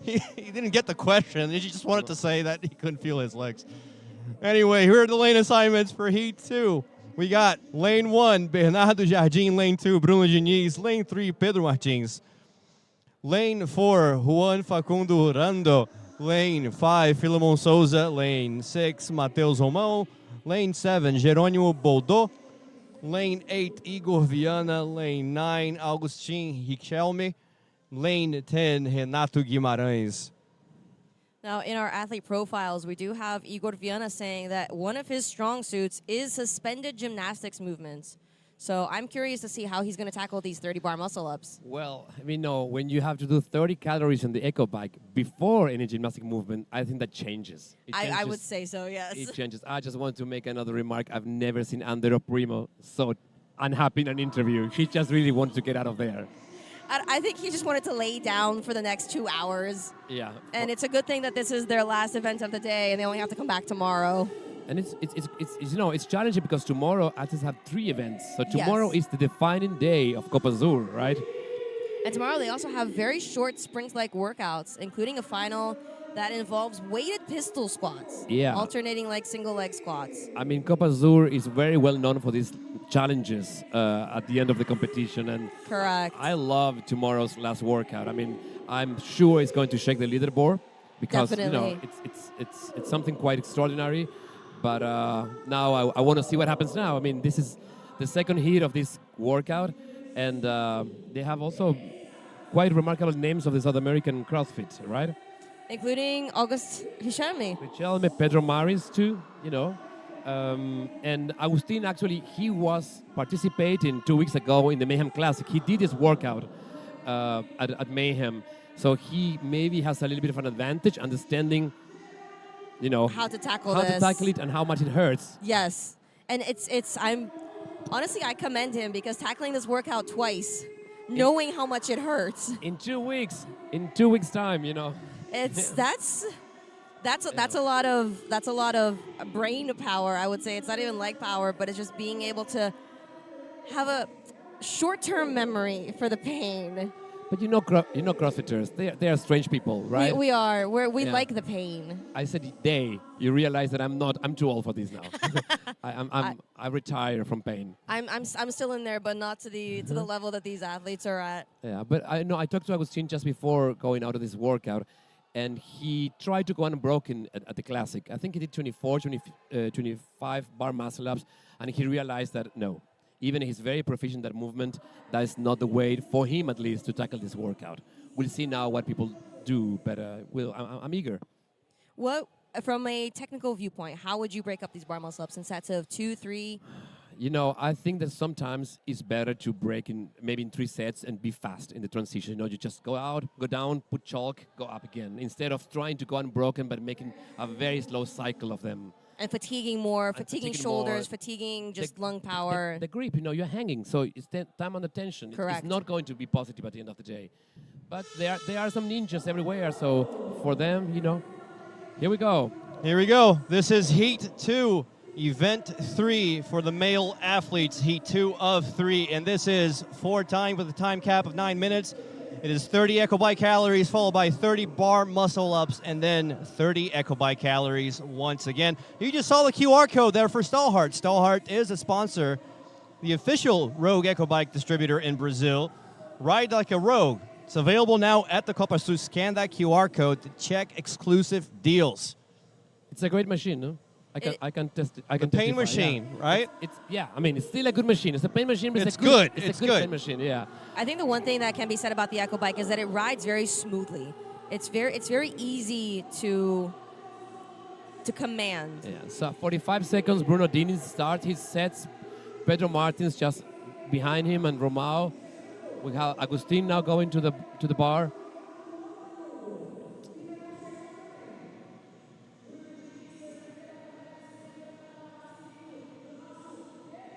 He didn't get the question. He just wanted to say that he couldn't feel his legs. Anyway, here are the lane assignments for Heat 2. We got Lane 1, Bernardo Jardim. Lane 2, Bruno Diniz. Lane 3, Pedro Martins. Lane 4, Juan Facundo Rando. Lane 5, Filemon Souza. Lane 6, Matheus Romão. Lane 7, Jerônimo Boldô. Lane 8, Igor Viana. Lane 9, Augustin Richelme. Lane 10, Renato Guimarães. Now, in our athlete profiles, we do have Igor Viana saying that one of his strong suits is suspended gymnastics movements. So I'm curious to see how he's going to tackle these 30-bar muscle-ups. Well, I mean, no, when you have to do 30 calories on the echo bike before any gymnastic movement, I think that changes. I would say so, yes. It changes. I just want to make another remark. I've never seen Andere Primo so unhappy in an interview. He just really wanted to get out of there. I think he just wanted to lay down for the next 2 hours. Yeah. And it's a good thing that this is their last event of the day and they only have to come back tomorrow. And it's you know, it's challenging because tomorrow athletes have 3 events. So tomorrow is the defining day of Copa Sur, right? And tomorrow they also have very short sprint-like workouts, including a final that involves weighted pistol squats. Yeah. Alternating like single leg squats. I mean, Copa Sur is very well known for these challenges at the end of the competition. And correct. I love tomorrow's last workout. I mean, I'm sure it's going to shake the leaderboard because Definitely. you know it's something quite extraordinary. But now I want to see what happens now. I mean, this is the second heat of this workout, and they have also quite remarkable names of the South American CrossFit, right? Including August Richelme. Richelme, Pedro Maris too, you know. And Agustin, actually, he was participating 2 weeks ago in the Mayhem Classic. He did his workout at Mayhem. So he maybe has a little bit of an advantage understanding, you know, how to tackle it and how much it hurts. Yes. And I commend him because tackling this workout twice, knowing how much it hurts. In 2 weeks. In 2 weeks' time, you know. That's a lot of brain power, I would say. It's not even leg power, but it's just being able to have a short-term memory for the pain. But you know CrossFitters, they are strange people, right? We are. We like the pain. I said they. You realize that I'm too old for this now. I retire from pain. I'm still in there, but not to the level that these athletes are at. Yeah, but I talked to Agustin just before going out of this workout, and he tried to go unbroken at the classic. I think he did 25 bar muscle ups, and he realized that no. Even if he's very proficient at movement, that is not the way, for him at least, to tackle this workout. We'll see now what people do, but I'm eager. What, from a technical viewpoint, how would you break up these bar muscle-ups in sets of 2, 3? You know, I think that sometimes it's better to break maybe in 3 sets and be fast in the transition. You know, you just go out, go down, put chalk, go up again, instead of trying to go unbroken but making a very slow cycle of them. And fatiguing shoulders, fatiguing just lung power. The grip, you know, you're hanging, so it's time under tension. Correct. It's not going to be positive at the end of the day. But there are some ninjas everywhere, so for them, you know, here we go. Here we go. This is Heat 2, Event 3 for the male athletes, Heat 2 of 3. And this is 4 times with a time cap of 9 minutes. It is 30 echo bike calories followed by 30 bar muscle ups and then 30 echo bike calories once again. You just saw the QR code there for Stalhart. Stalhart is a sponsor, the official Rogue echo bike distributor in Brazil. Ride like a Rogue. It's available now at the Copa Sur. Scan that QR code to check exclusive deals. It's a great machine, no? I can test it. I can the pain testify, machine, yeah. right? I mean, it's still a good machine. It's a pain machine, but it's good. It's a good pain machine, yeah. I think the one thing that can be said about the Echo Bike is that it rides very smoothly. It's very easy to command. Yeah. So 45 seconds. Bruno Diniz starts his sets. Pedro Martins just behind him, and Romão. We have Agustin now going to the bar.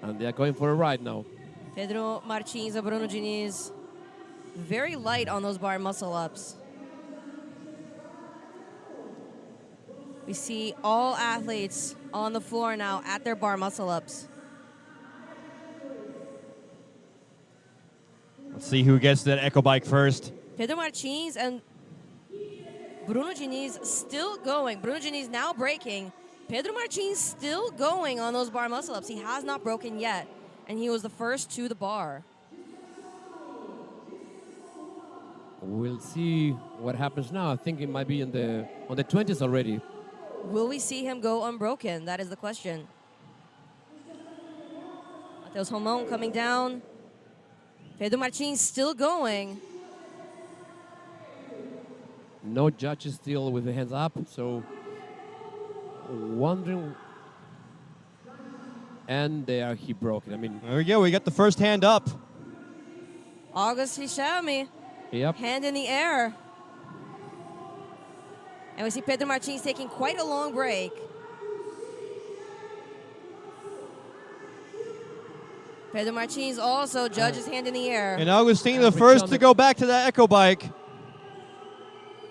And they are going for a ride now. Pedro Martins and Bruno Diniz, very light on those bar muscle-ups. We see all athletes on the floor now at their bar muscle-ups. Let's see who gets that echo bike first. Pedro Martins and Bruno Diniz still going. Bruno Diniz now breaking. Pedro Martins still going on those bar muscle-ups. He has not broken yet, and he was the first to the bar. We'll see what happens now. I think it might be on the 20s already. Will we see him go unbroken? That is the question. Mateus Romão coming down. Pedro Martins still going. No judges still with the hands up, so wondering. And there he broke it. I mean, there we go. We got the first hand up. August Richelme. Yep. Hand in the air. And we see Pedro Martins taking quite a long break. Pedro Martins also judges hand in the air. And Augustine, the first to go back to that echo bike.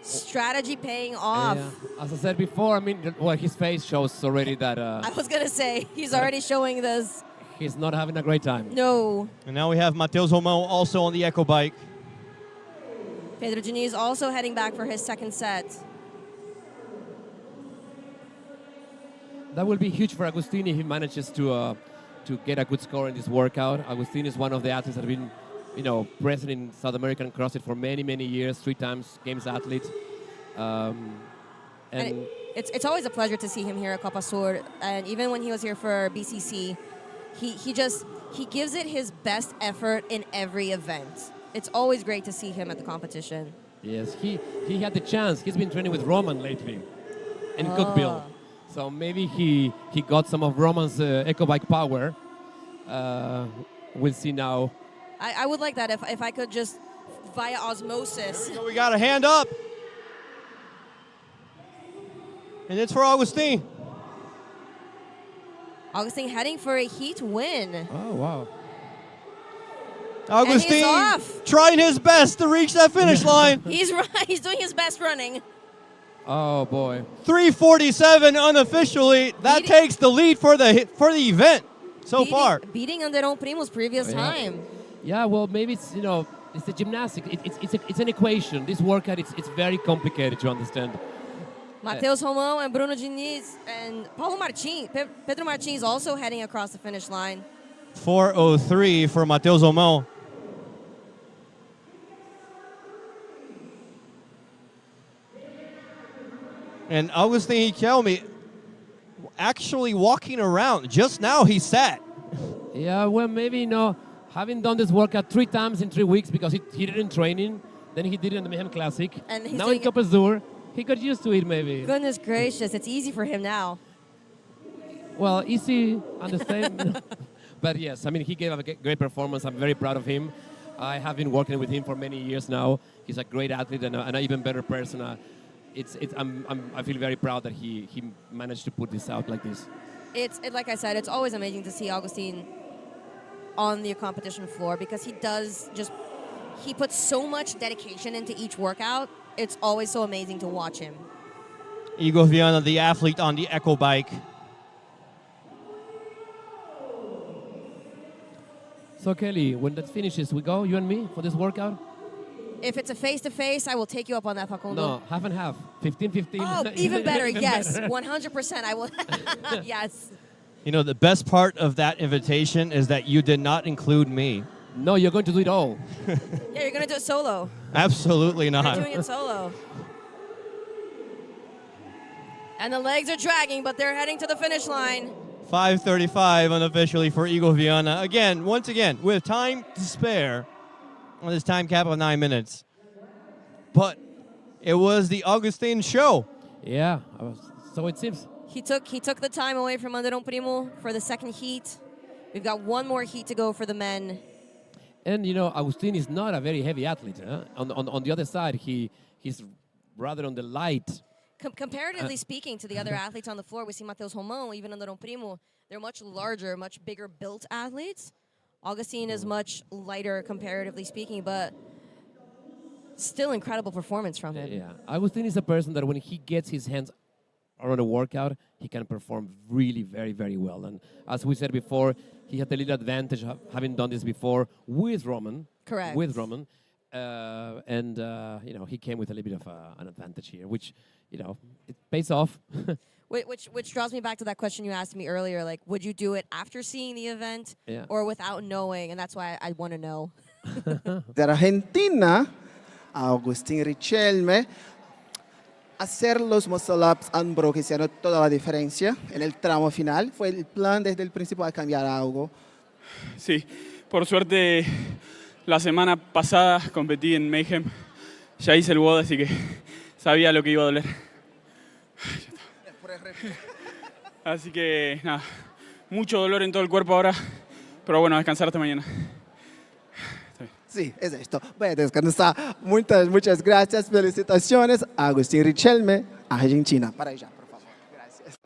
Strategy paying off. Yeah. As I said before, I mean, well, his face shows already that I was going to say, he's already showing this. he's not having a great time. No. And now we have Mateus Romão also on the echo bike. Pedro Diniz also heading back for his second set. That will be huge for Agustini if he manages to get a good score in this workout. Agustini is one of the athletes that have been, present in South American CrossFit for many, many years, 3 times Games athlete. And it's always a pleasure to see him here at Copa Sur. And even when he was here for BCC, he gives it his best effort in every event. It's always great to see him at the competition. yes, he had the chance. He's been training with Roman lately in Cookville. So maybe he got some of Roman's echo bike power. We'll see now. I would like that if I could just, via osmosis. So we got a hand up. And it's for Augustine. Augustine heading for a heat win. Oh, wow. Augustine off. trying his best to reach that finish line. He's doing his best running. Oh, boy. 3:47 unofficially. That takes the lead for the event so far. Beating Anderon Primo's previous time. Yeah, well, maybe it's, it's a gymnastic. It's an equation. This workout, it's very complicated to understand. Mateus Romão and Bruno Diniz and Paulo Martins, Pedro Martins also heading across the finish line. 4:03 for Mateus Romão. And Augustine Richelme actually walking around. Just now he sat. Yeah, well, maybe, having done this workout 3 times in 3 weeks because he did it in training, then he did it in the Mayhem Classic. And he's now in Copa Sur, he got used to it maybe. Goodness gracious, it's easy for him now. Well, easy, understand. But yes, I mean, he gave a great performance. I'm very proud of him. I have been working with him for many years now. He's a great athlete and an even better person. I feel very proud that he managed to put this out like this. Like I said, it's always amazing to see Augustine on the competition floor because he puts so much dedication into each workout. It's always so amazing to watch him. Igor Viana, the athlete on the echo bike. So Kelly, when that finishes, we go, you and me, for this workout? If it's a face-to-face, I will take you up on that, Facundo. No, half and half. 15-15. Oh, even better, Even yes. better. 100%, I will. Yes. The best part of that invitation is that you did not include me. No, you're going to do it all. Yeah, you're going to do it solo. Absolutely not. You're doing it solo. And the legs are dragging, but they're heading to the finish line. 5:35 unofficially for Igor Viana. Once again, with time to spare on this time cap of 9 minutes. But it was the Augustine show. Yeah, so it seems. He took the time away from Anderon Primo for the second heat. We've got one more heat to go for the men. And, Agustin is not a very heavy athlete. Huh? On the other side, he's rather on the light. Comparatively speaking to the other athletes on the floor, we see Mateus Romão, even Anderon Primo, they're much larger, much bigger built athletes. Augustine is much lighter comparatively speaking, but still incredible performance from him. Yeah, Agustin is a person that when he gets his hands around a workout, he can perform really very, very well. And as we said before, he had the little advantage of having done this before with Roman Correct. with Roman. And he came with a little bit of an advantage here, which, it pays off. Which draws me back to that question you asked me earlier. Like, would you do it after seeing the event or without knowing? And that's why I want to know. De Argentina, Agustín Richelme. Hacer los muscle-ups unbroken que hicieron toda la diferencia en el tramo final. ¿Fue el plan desde el principio de cambiar algo? Sí, por suerte la semana pasada competí en Mayhem. Ya hice el WOD, así que sabía lo que iba a doler. Así que nada, mucho dolor en todo el cuerpo ahora, pero bueno, a descansar hasta mañana. Sí, es esto. Voy a descansar. Muchas gracias. Felicitaciones. Agustín Richelme, Argentina. Para allá, por favor. Gracias.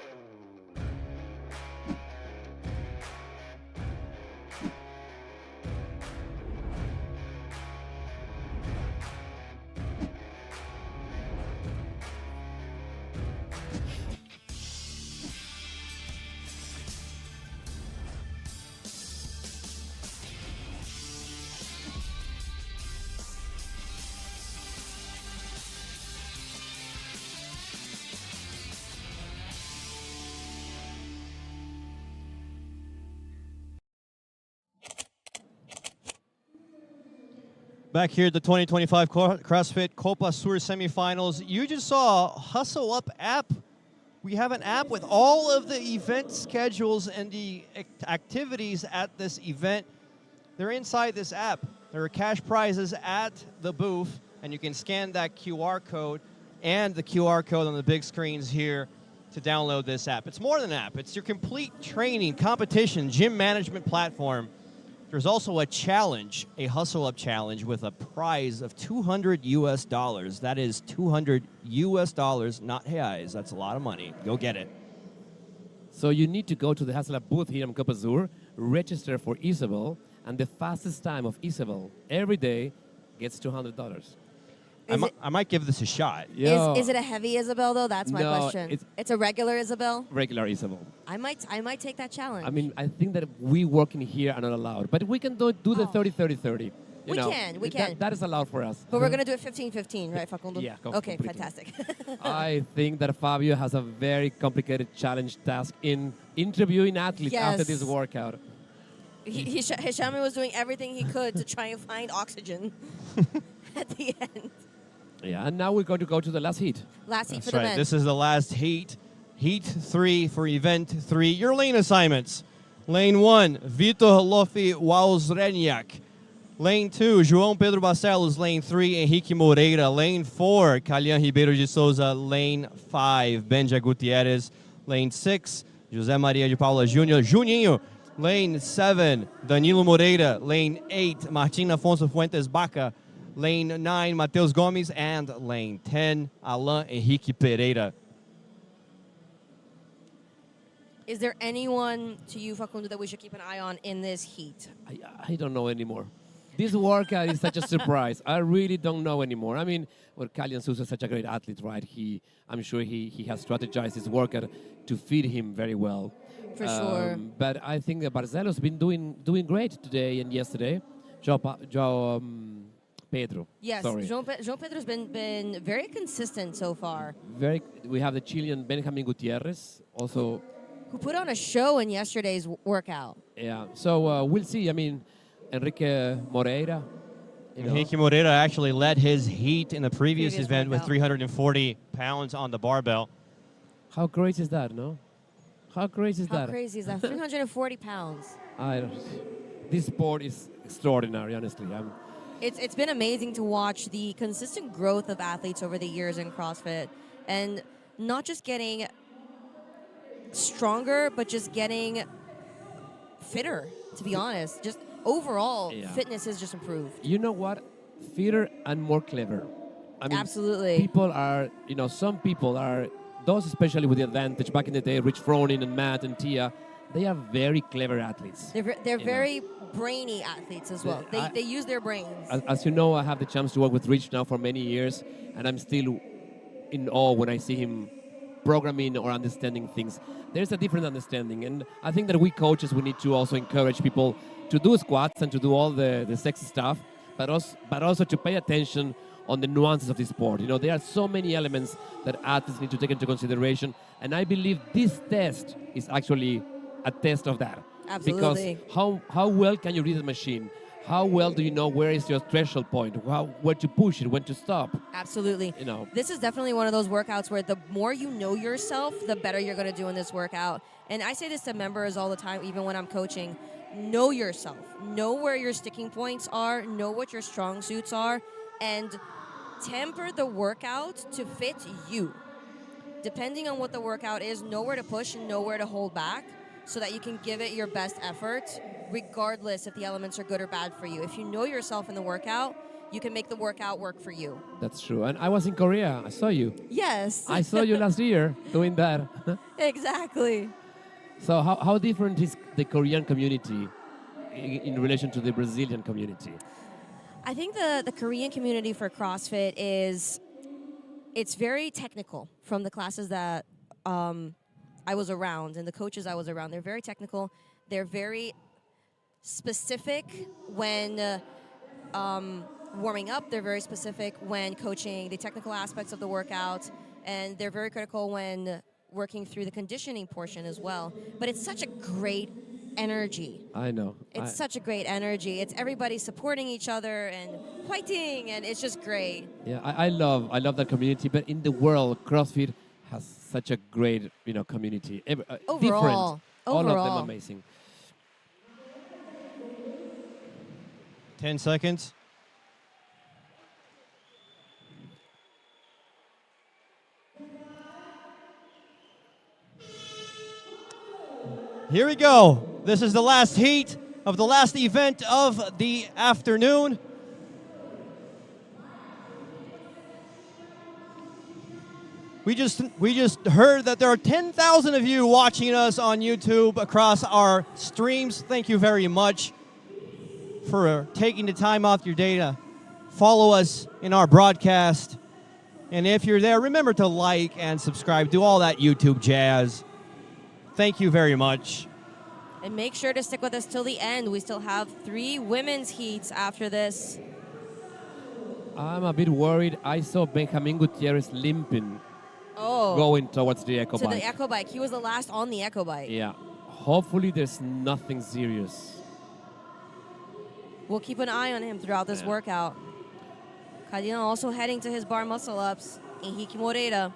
Back here at the 2025 CrossFit Copa Sur semifinals, you just saw Hustle Up app. We have an app with all of the event schedules and the activities at this event. They're inside this app. There are cash prizes at the booth, and you can scan that QR code and the QR code on the big screens here to download this app. It's more than an app. It's your complete training, competition, gym management platform. There's also a challenge, a Hustle Up challenge with a prize of $200 US. That is $200 US, not reais. That's a lot of money. Go get it. So you need to go to the Hustle Up booth here in Copa Sur, register for Isabel, and the fastest time of Isabel every day gets $200. I might give this a shot. Is it a heavy Isabel though? That's my question. It's a regular Isabel. Regular Isabel. I might take that challenge. I mean, I think that we working here are not allowed, but we can do the 30-30-30. We can. That is allowed for us. But we're gonna do it 15-15, right, Facundo? Yeah. Okay, completely. fantastic. I think that Fabio has a very complicated challenge task in interviewing athletes after this workout. Hishami was doing everything he could to try and find oxygen at the end. Yeah, and now we're going to go to the last heat. Last heat That's for the right. men. This is the last heat. Heat 3 for event 3. Your lane assignments. Lane 1, Vitor Lofi Walzreniak. Lane 2, João Pedro Barcelos. Lane 3, Henrique Moreira. Lane 4, Calian Ribeiro de Souza. Lane 5, Benja Gutierrez. Lane 6, José Maria de Paula Júnior. Juninho. Lane 7, Danilo Moreira. Lane 8, Martin Afonso Fuentes Baca. Lane 9, Mateus Gomes, and Lane 10, Alain Henrique Pereira. Is there anyone to you, Facundo, that we should keep an eye on in this heat? I don't know anymore. This workout is such a surprise. I really don't know anymore. I mean, Calian Souza is such a great athlete, right? I'm sure he has strategized his workout to feed him very well. For sure. But I think that Barcelos been doing great today and yesterday. Pedro. Yes, João Pedro's been very consistent so far. We have the Chilean Benjamin Gutierrez also. Who put on a show in yesterday's workout. Yeah, so we'll see. I mean, Enrique Moreira. Henrique Moreira actually led his heat in the previous event with 340 pounds on the barbell. How crazy is that, no? How crazy is that? How crazy is that? 340 pounds. This sport is extraordinary, honestly. It's been amazing to watch the consistent growth of athletes over the years in CrossFit, and not just getting stronger, but just getting fitter, to be honest. Just overall, fitness has just improved. You know what? Fitter and more clever. I mean, absolutely. People are, some people are, those especially with the advantage, back in the day, Rich Froning and Matt and Tia, they are very clever athletes. They're very brainy athletes as well. They use their brains. As you know, I have the chance to work with Rich now for many years, and I'm still in awe when I see him programming or understanding things. There's a different understanding, and I think that we coaches, we need to also encourage people to do squats and to do all the sexy stuff, but also to pay attention on the nuances of the sport. You know, there are so many elements that athletes need to take into consideration, and I believe this test is actually a test of that. Absolutely. Because how well can you read the machine? How well do you know where is your threshold point? Where to push it, when to stop? Absolutely. You know. This is definitely one of those workouts where the more you know yourself, the better you're going to do in this workout. And I say this to members all the time, even when I'm coaching. Know yourself. Know where your sticking points are. Know what your strong suits are. And temper the workout to fit you. Depending on what the workout is, know where to push and know where to hold back so that you can give it your best effort, regardless if the elements are good or bad for you. If you know yourself in the workout, you can make the workout work for you. That's true. And I was in Korea. I saw you. Yes. I saw you last year doing that. Exactly. So how different is the Korean community in relation to the Brazilian community? I think the Korean community for CrossFit it's very technical from the classes that I was around and the coaches I was around. They're very technical. They're very specific when warming up. They're very specific when coaching the technical aspects of the workout. And they're very critical when working through the conditioning portion as well. But it's such a great energy. I know. It's such a great energy. It's everybody supporting each other and fighting, and it's just great. Yeah, I love that community. But in the world, CrossFit has such a great community. Overall. Different. All of them amazing. 10 seconds. Here we go. This is the last heat of the last event of the afternoon. We just heard that there are 10,000 of you watching us on YouTube across our streams. Thank you very much for taking the time off your day to follow us in our broadcast. And if you're there, remember to like and subscribe. Do all that YouTube jazz. Thank you very much. And make sure to stick with us till the end. We still have 3 women's heats after this. I'm a bit worried. I saw Benjamin Gutierrez limping, going towards the echo bike. To the echo bike. He was the last on the echo bike. Yeah. Hopefully there's nothing serious. We'll keep an eye on him throughout this workout. Cadena also heading to his bar muscle-ups. Henrique Moreira.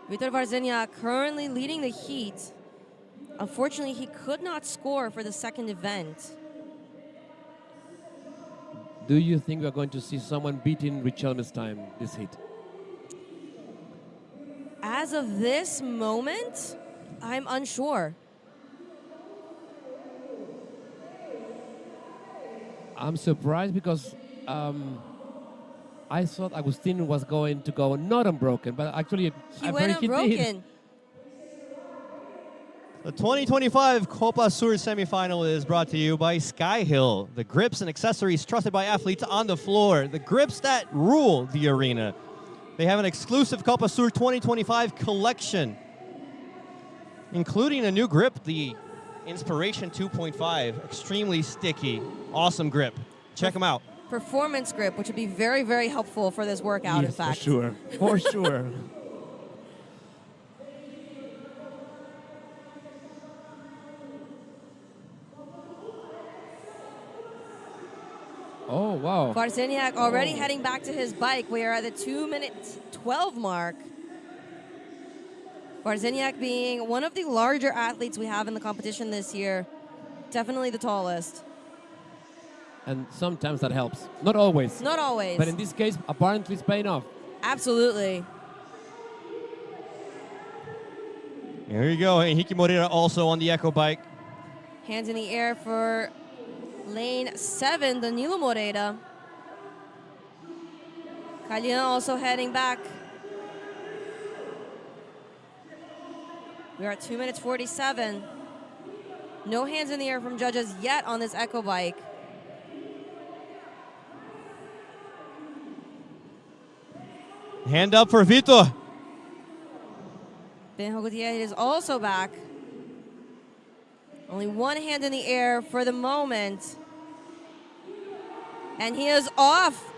Vitor Varzeniak currently leading the heat. Unfortunately, he could not score for the second event. Do you think we're going to see someone beating Richelme's time this heat? As of this moment, I'm unsure. I'm surprised because I thought Agustin was going to go not unbroken, but actually he went unbroken. The 2025 Copa Sur semifinal is brought to you by Skyhill, the grips and accessories trusted by athletes on the floor, the grips that rule the arena. They have an exclusive Copa Sur 2025 collection, including a new grip, the Inspiration 2.5, extremely sticky, awesome grip. Check them out. Performance grip, which would be very, very helpful for this workout, in fact. For sure. For sure. Oh, wow. Varzeniak already heading back to his bike. We are at the 2:12 mark. Varzeniak being one of the larger athletes we have in the competition this year. Definitely the tallest. And sometimes that helps. Not always. Not always. But in this case, apparently it's paying off. Absolutely. Here you go. Henrique Moreira also on the Echo bike. Hands in the air for lane 7, Danilo Moreira. Kalina also heading back. We are at 2:47. No hands in the air from judges yet on this Echo bike. Hand up for Vitor. Benjo Gutierrez is also back. Only one hand in the air for the moment. And he is off.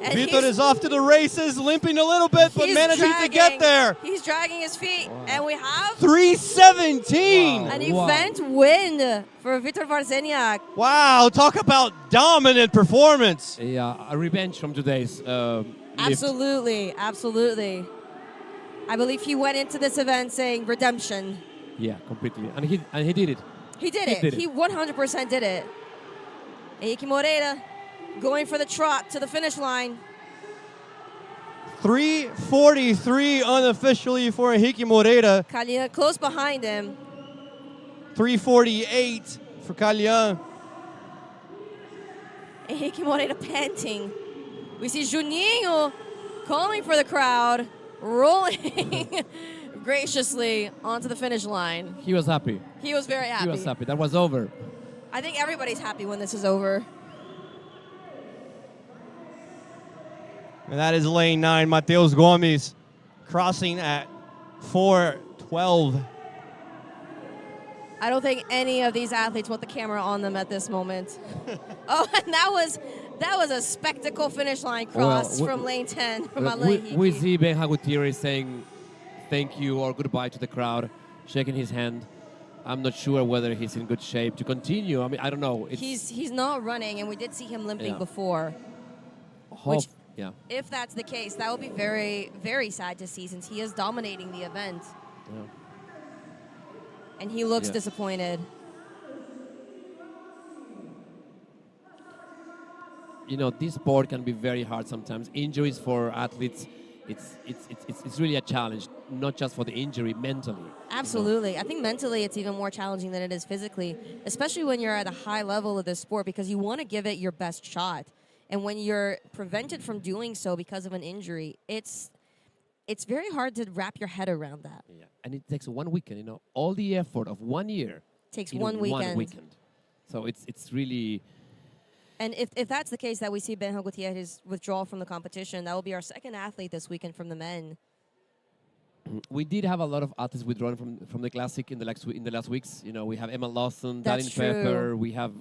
And Vitor is off to the races, limping a little bit, but managing to get there. He's dragging his feet, and we have 3:17. an event win for Vitor Varzeniak. Wow, talk about dominant performance. Yeah, a revenge from today's lift. Absolutely, absolutely. I believe he went into this event saying redemption. Yeah, completely. And he did it. He did it. He 100% did it. Henrique Moreira going for the trot to the finish line. 3:43 unofficially for Henrique Moreira. Kalyan close behind him. 3:48 for Kalyan. Henrique Moreira panting. We see Juninho calling for the crowd, rolling graciously onto the finish line. He was happy. He was very happy. He was happy. That was over. I think everybody's happy when this is over. And that is lane 9, Mateus Gomes, crossing at 4:12. I don't think any of these athletes want the camera on them at this moment. Oh, and that was a spectacle finish line cross from lane 10 from Alain. We see Benja Gutierrez saying thank you or goodbye to the crowd, shaking his hand. I'm not sure whether he's in good shape to continue. I mean, I don't know. He's not running, and we did see him limping before. Yeah. If that's the case, that would be very, very sad to see, since he is dominating the event. Yeah. And he looks disappointed. You know, this sport can be very hard sometimes. Injuries for athletes, it's really a challenge, not just for the injury, mentally. Absolutely. I think mentally it's even more challenging than it is physically, especially when you're at a high level of this sport, because you want to give it your best shot. And when you're prevented from doing so because of an injury, it's very hard to wrap your head around that. Yeah. And it takes 1 weekend, you know, all the effort of 1 year. Takes 1 weekend. 1 weekend. So it's really... And if that's the case, that we see Benja Gutierrez withdraw from the competition, that will be our second athlete this weekend from the men. We did have a lot of athletes withdrawn from the Classic in the last weeks. You know, we have Emma Lawson, That's Darlene true. Pepper. We have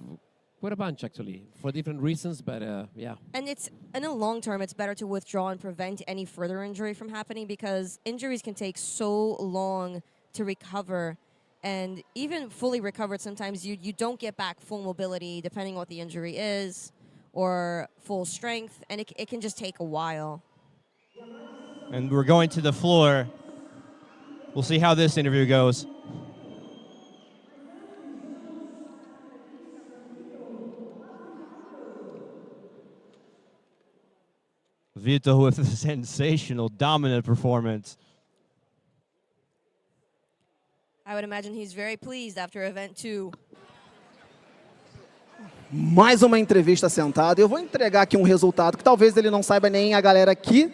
quite a bunch, actually, for different reasons, but yeah. And in the long term, it's better to withdraw and prevent any further injury from happening, because injuries can take so long to recover. And even fully recovered, sometimes you don't get back full mobility, depending on what the injury is, or full strength, and it can just take a while. And we're going to the floor. We'll see how this interview goes. Vitor with a sensational, dominant performance. I would imagine he's very pleased after event 2. Mais uma entrevista sentada. Eu vou entregar aqui um resultado que talvez ele não saiba, nem a galera aqui.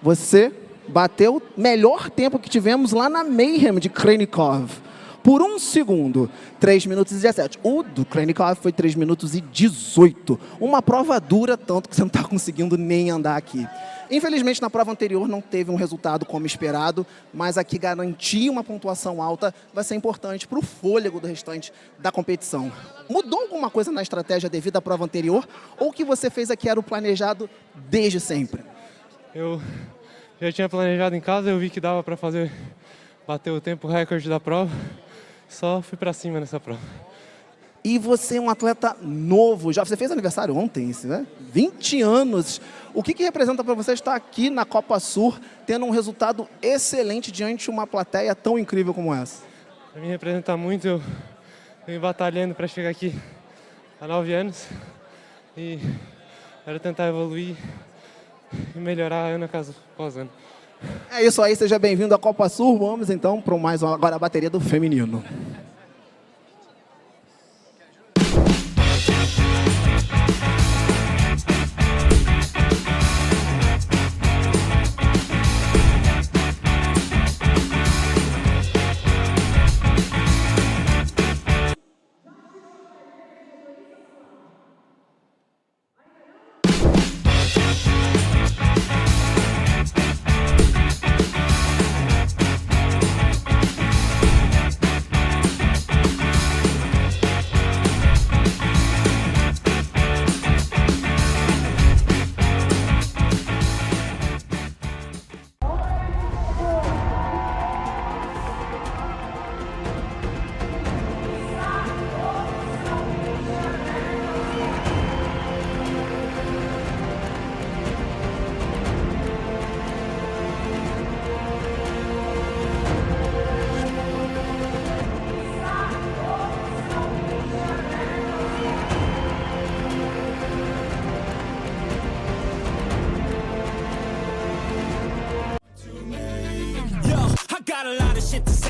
Você bateu o melhor tempo que tivemos lá na MAYHEM de Kranikov. Por 1 segundo, 3 minutos e 17. O do Kranikov foi 3 minutos e 18. Uma prova dura, tanto que você não está conseguindo nem andar aqui. Infelizmente, na prova anterior não teve um resultado como esperado, mas aqui garantir uma pontuação alta vai ser importante para o fôlego do restante da competição. Mudou alguma coisa na estratégia devido à prova anterior, ou o que você fez aqui era o planejado desde sempre? Eu já tinha planejado em casa, eu vi que dava para bater o tempo recorde da prova, só fui para cima nessa prova. E você é um atleta novo, já você fez aniversário ontem, né? 20 anos. O que representa para você estar aqui na Copa Sur, tendo um resultado excelente diante de uma plateia tão incrível como essa? Para mim representa muito, eu venho batalhando para chegar aqui há 9 anos e quero tentar evoluir e melhorar ano após ano. É isso aí, seja bem-vindo à Copa Sur. Vamos então para mais agora a bateria do feminino.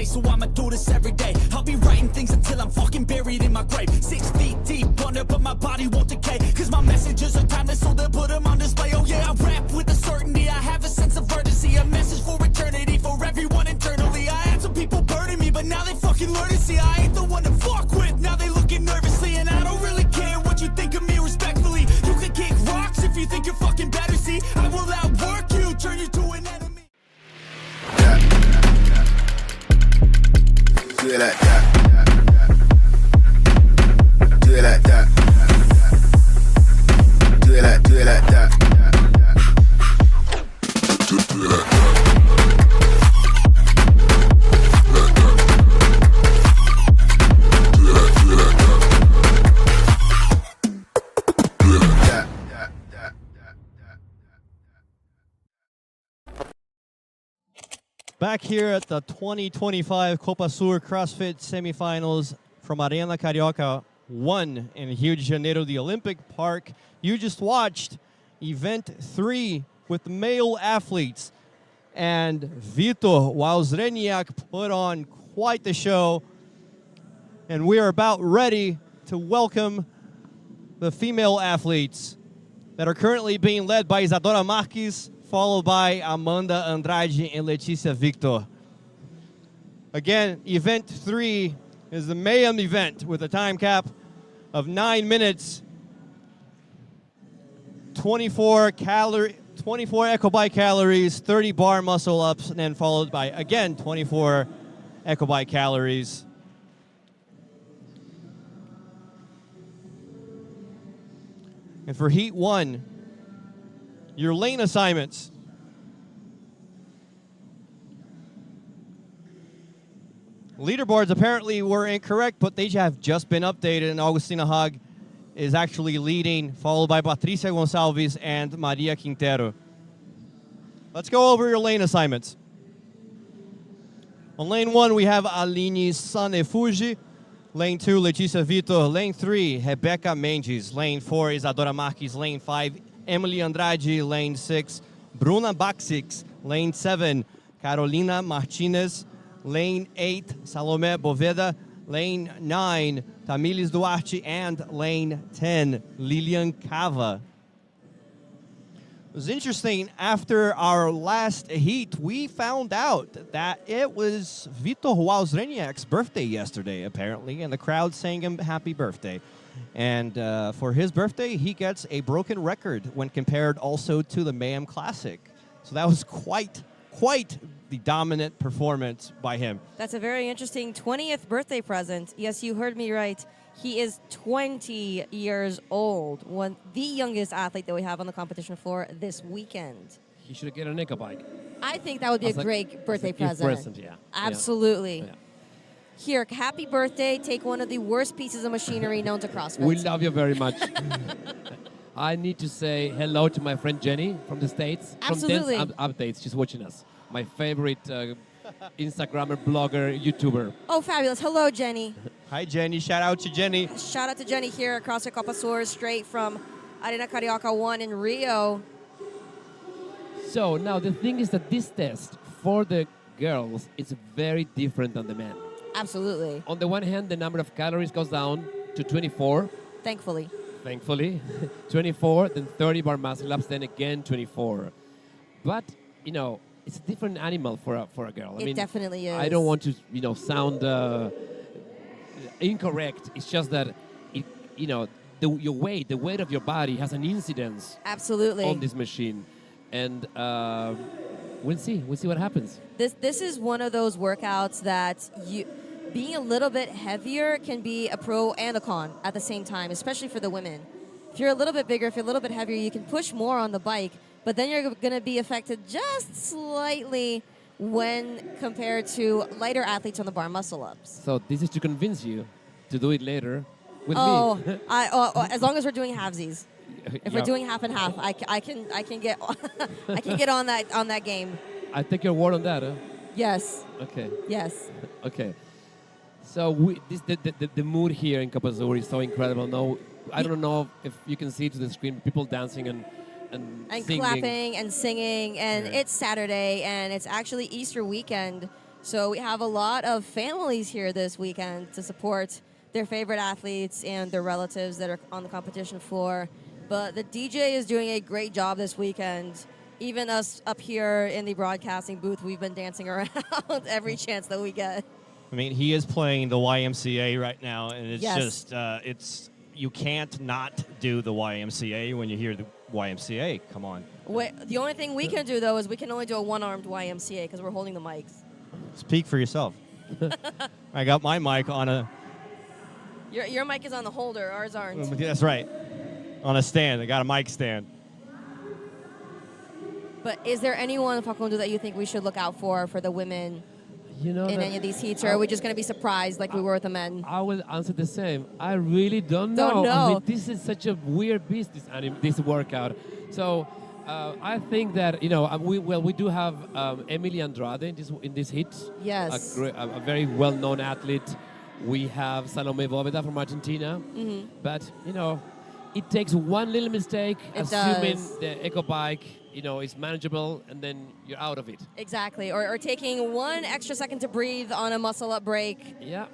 way, so I'ma do this every day. I'll be writing things until I'm fucking buried in my grave. 6 feet deep under, but my body won't decay. Cause my messages are timeless, so they'll put them on display. Oh yeah, I rap with a certainty, I have a sense of urgency. A message for eternity, for everyone internally. I had some people burning me, but now they fucking learn to see I ain't the one to fuck with. Now they looking nervously, and I don't really care what you think of me respectfully. You can kick rocks if you think you're fucking better, see. I will outwork you, turn you to an enemy. Do it like that. Do it like that. Do it like that. Do it like that. Back here at the 2025 Copa Sur CrossFit semifinals from Arena Carioca 1 in Rio de Janeiro, the Olympic Park. You just watched event 3 with male athletes, and Vitor Wałęsniak put on quite the show. And we are about ready to welcome the female athletes that are currently being led by Isadora Marques, followed by Amanda Andrade and Letícia Victor. Again, event 3 is the MAYHEM event with a time cap of 9 minutes, 24 EcoBike calories, 30 bar muscle ups, and then followed by, again, 24 EcoBike calories. And for Heat 1, your lane assignments. Leaderboards apparently were incorrect, but they have just been updated, and Augustina Haag is actually leading, followed by Patricia Gonçalves and Maria Quintero. Let's go over your lane assignments. On lane 1, we have Aline Sanefuji. Lane 2, Letícia Vitor. Lane 3, Rebecca Mendes. Lane 4, Isadora Marques. Lane 5, Emily Andrade. Lane 6, Bruna Baksix. Lane 7, Carolina Martinez. Lane 8, Salomé Boveda. Lane 9, Tamilis Duarte. And lane 10, Lilian Cava. It was interesting, after our last heat, we found out that it was Vitor Wałęsniak's birthday yesterday, apparently, and the crowd sang him happy birthday. And for his birthday, he gets a broken record when compared also to the MAYHEM Classic. So that was quite the dominant performance by him. That's a very interesting 20th birthday present. Yes, you heard me right. He is 20 years old, the youngest athlete that we have on the competition floor this weekend. He should get an EcoBike. I think that would be a great birthday present. Yeah. Absolutely. Yeah. Here, happy birthday. Take one of the worst pieces of machinery known to CrossFit. We love you very much. I need to say hello to my friend Jenny from the States. Absolutely. From Dance Updates. She's watching us. My favorite Instagrammer, blogger, YouTuber. Oh, fabulous. Hello, Jenny. Hi, Jenny. Shout out to Jenny. Shout out to Jenny here at CrossFit Copa Sur, straight from Arena Carioca 1 in Rio. So now the thing is that this test for the girls is very different than the men. Absolutely. On the one hand, the number of calories goes down to 24. Thankfully. 24, then 30 bar muscle ups, then again 24. But, you know, it's a different animal for a girl. It definitely is. I don't want to, sound incorrect. It's just that, your weight, the weight of your body has an incidence. Absolutely. On this machine. And we'll see what happens. This is one of those workouts that being a little bit heavier can be a pro and a con at the same time, especially for the women. If you're a little bit bigger, if you're a little bit heavier, you can push more on the bike, but then you're going to be affected just slightly when compared to lighter athletes on the bar muscle ups. So this is to convince you to do it later with me. As long as we're doing halvesies. If we're doing half and half, I can get I can get on that game. I take your word on that, huh? Yes. Okay. Yes. Okay. So the mood here in Copa Sur is so incredible. No, I don't know if you can see to the screen people dancing and singing. Clapping and singing, and it's Saturday, and it's actually Easter weekend So we have a lot of families here this weekend to support their favorite athletes and their relatives that are on the competition floor. But the DJ is doing a great job this weekend. Even us up here in the broadcasting booth, we've been dancing around every chance that we get. I mean, he is playing the YMCA right now, and it's Yes. just, you can't not do the YMCA when you hear the YMCA. Come on. The only thing we can do, though, is we can only do a one-armed YMCA because we're holding the mics. Speak for yourself. I got my mic on a... Your mic is on the holder, ours aren't. That's right. On a stand. I got a mic stand. But is there anyone, Facundo, that you think we should look out for the women in any of these heats, or are we just going to be surprised like we were with the men? I will answer the same. I really don't know. Don't know. I mean, this is such a weird beast, this workout. So I think that, we do have Emily Andrade in this heat. Yes. A very well-known athlete. We have Salome Bóveda from Argentina. Mhm. But, it takes one little mistake, assuming does. the eco bike, is manageable, and then you're out of it. Exactly, or taking one extra second to breathe on a muscle-up break,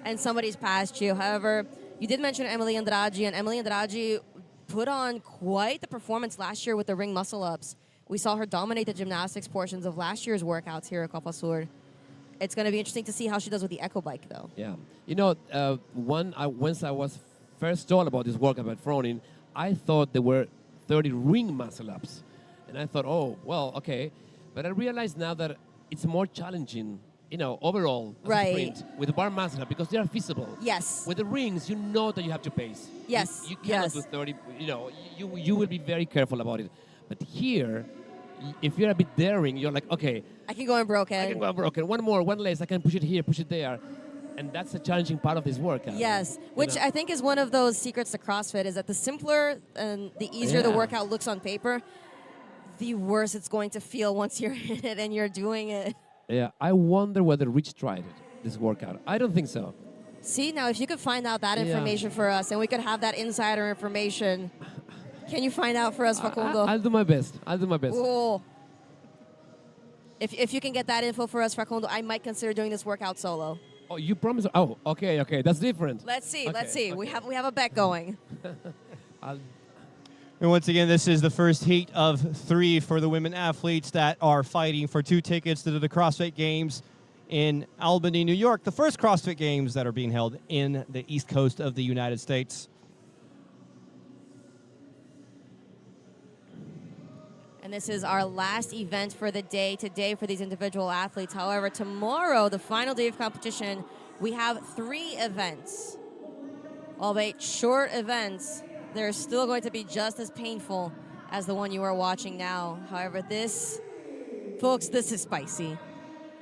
and somebody's passed you. However, you did mention Emily Andrade, and Emily Andrade put on quite the performance last year with the ring muscle-ups. We saw her dominate the gymnastics portions of last year's workouts here at Copa Sur. It's going to be interesting to see how she does with the eco bike, though. Yeah. Once I was first told about this workout by Fronin, I thought there were 30 ring muscle-ups. And I thought, oh, well, okay. But I realize now that it's more challenging, overall, as a sprint, with the bar muscle-up, because they are feasible. Yes. With the rings, you know that you have to pace. Yes. You cannot do 30, you will be very careful about it. But here, if you're a bit daring, you're like, okay. I can go unbroken. I can go unbroken. One more, one less. I can push it here, push it there. And that's a challenging part of this workout. Yes, which I think is one of those secrets to CrossFit, is that the simpler and the easier the workout looks on paper, the worse it's going to feel once you're in it and you're doing it. Yeah, I wonder whether Rich tried it, this workout. I don't think so. See, now if you could find out that information for us and we could have that insider information, can you find out for us, Facundo? I'll do my best. I'll do my best. Cool. If you can get that info for us, Facundo, I might consider doing this workout solo. Oh, you promise? Oh, okay. That's different. Let's see. Let's see. Okay. We have a bet going. And once again, this is the first heat of 3 for the women athletes that are fighting for 2 tickets to the CrossFit Games in Albany, New York, the first CrossFit Games that are being held in the East Coast of the United States. And this is our last event for the day today for these individual athletes. However, tomorrow, the final day of competition, we have 3 events. Albeit short events, they're still going to be just as painful as the one you are watching now. However, folks, this is spicy.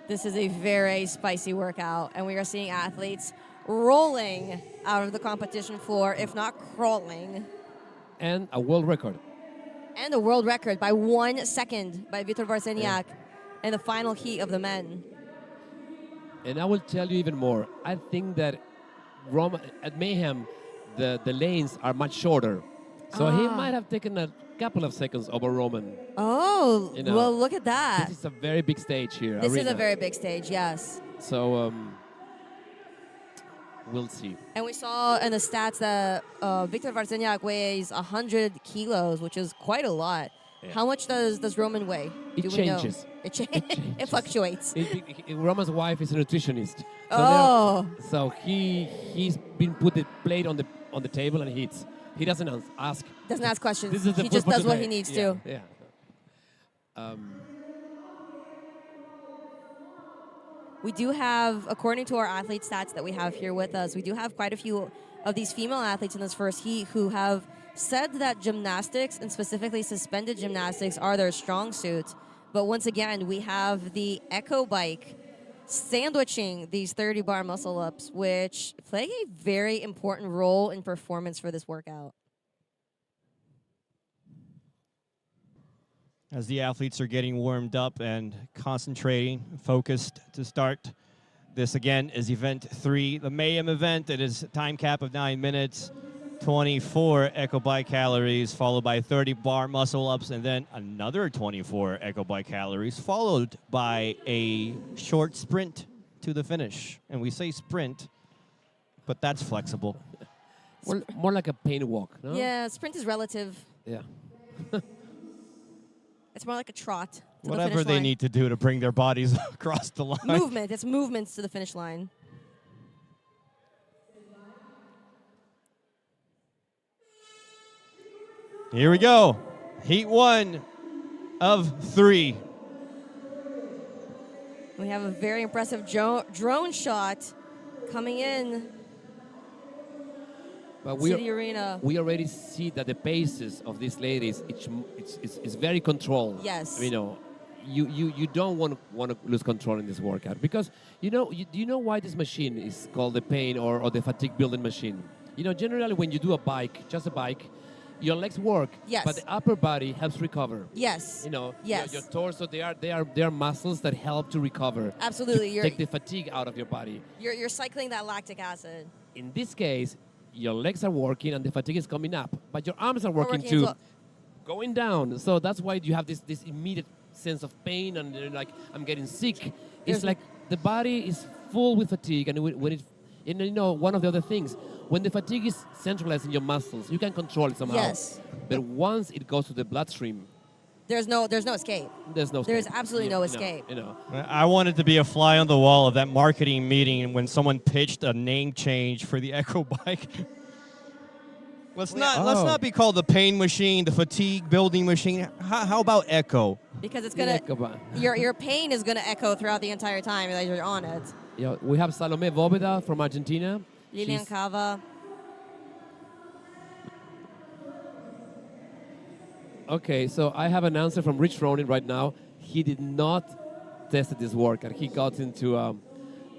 This is a very spicy workout, and we are seeing athletes rolling out of the competition floor, if not crawling. And a world record. And a world record by 1 second by Vitor Varseniak in the final heat of the men. And I will tell you even more. I think that at Mayhem, the lanes are much shorter. So he might have taken a couple of seconds over Roman. Oh, well, look at that. This is a very big stage here. This Arena. is a very big stage, yes. So we'll see. And we saw in the stats that Vitor Varseniak weighs 100 kilos, which is quite a lot. Yeah. How much does Roman weigh? It we know? changes. It fluctuates. Roman's wife is a nutritionist. So so he's been put the plate on the table and he eats. He doesn't ask. Doesn't ask questions. This is the He just food for does what today. he needs Yeah, to. Yeah. We do have, according to our athlete stats that we have here with us, we do have quite a few of these female athletes in this first heat who have said that gymnastics, and specifically suspended gymnastics, are their strong suit. But once again, we have the Echo Bike sandwiching these 30-bar muscle-ups, which play a very important role in performance for this workout. As the athletes are getting warmed up and concentrating, focused to start. This again is event 3, the MAYHEM event. It is a time cap of 9 minutes, 24 Echo Bike calories, followed by 30 bar muscle ups, and then another 24 Echo Bike calories, followed by a short sprint to the finish. And we say sprint, but that's flexible. More like a pain walk, no? Yeah, sprint is relative. Yeah. It's more like a trot to the Whatever finish they line. need to do to bring their bodies across the line. Movement. It's movements to the finish line. Here we go. Heat 1 of 3. We have a very impressive drone shot coming in But to the arena. we already see that the paces of these ladies, it's very controlled. Yes. You know, you don't want to lose control in this workout because do you know why this machine is called the pain or the fatigue building machine? You know, generally when you do a bike, just a bike, your legs work, Yes. but the upper body helps recover. Yes. You know, Yes. your torso, they are muscles that help to recover. Absolutely. To take the fatigue out of your body. You're cycling that lactic acid. In this case, your legs are working and the fatigue is coming up, but your arms are working working as too, well. going down. So that's why you have this immediate sense of pain and you're like, I'm getting sick. There's It's like the body is full with fatigue, and when it, and you know, one of the other things, when the fatigue is centralized in your muscles, you can control it somehow. Yes. But once it goes to the bloodstream, There's no escape. there's no There's escape. absolutely no escape. You know. I wanted to be a fly on the wall of that marketing meeting when someone pitched a name change for the Echo Bike. Let's not be called the pain machine, the fatigue building machine. How about Echo? Because it's gonna your pain is gonna echo throughout the entire time that you're on it. Yeah, we have Salome Bóveda from Argentina. Lilian She's- Cava. Okay, so I have an answer from Rich Ronin right now. He did not test this workout. He got into,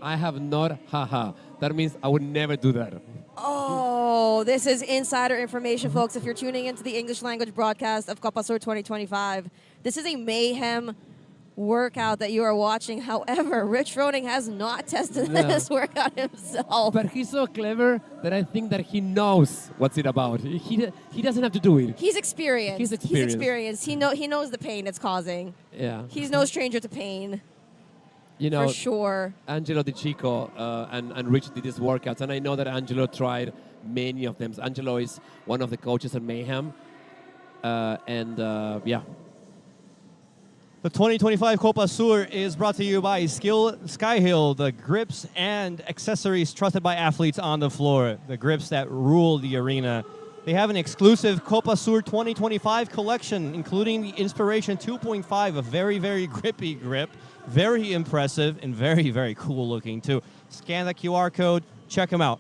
I have not, haha. That means I would never do that. Oh, this is insider information, folks. If you're tuning into the English language broadcast of Copa Sur 2025, this is a mayhem workout that you are watching. However, Rich Roning has not tested No. this workout himself. But he's so clever that I think that he knows what's it about. He doesn't have to do it. He's experienced. He's experienced. He knows the pain it's causing. Yeah. He's no stranger to pain. You know, for sure. Angelo Di Chico and Rich did these workouts, and I know that Angelo tried many of them. Angelo is one of the coaches at Mayhem, yeah. The 2025 Copa Sur is brought to you by Skyhill, the grips and accessories trusted by athletes on the floor, the grips that rule the arena. They have an exclusive Copa Sur 2025 collection, including the Inspiration 2.5, a very, very grippy grip, very impressive and very, very cool looking too. Scan the QR code, check them out.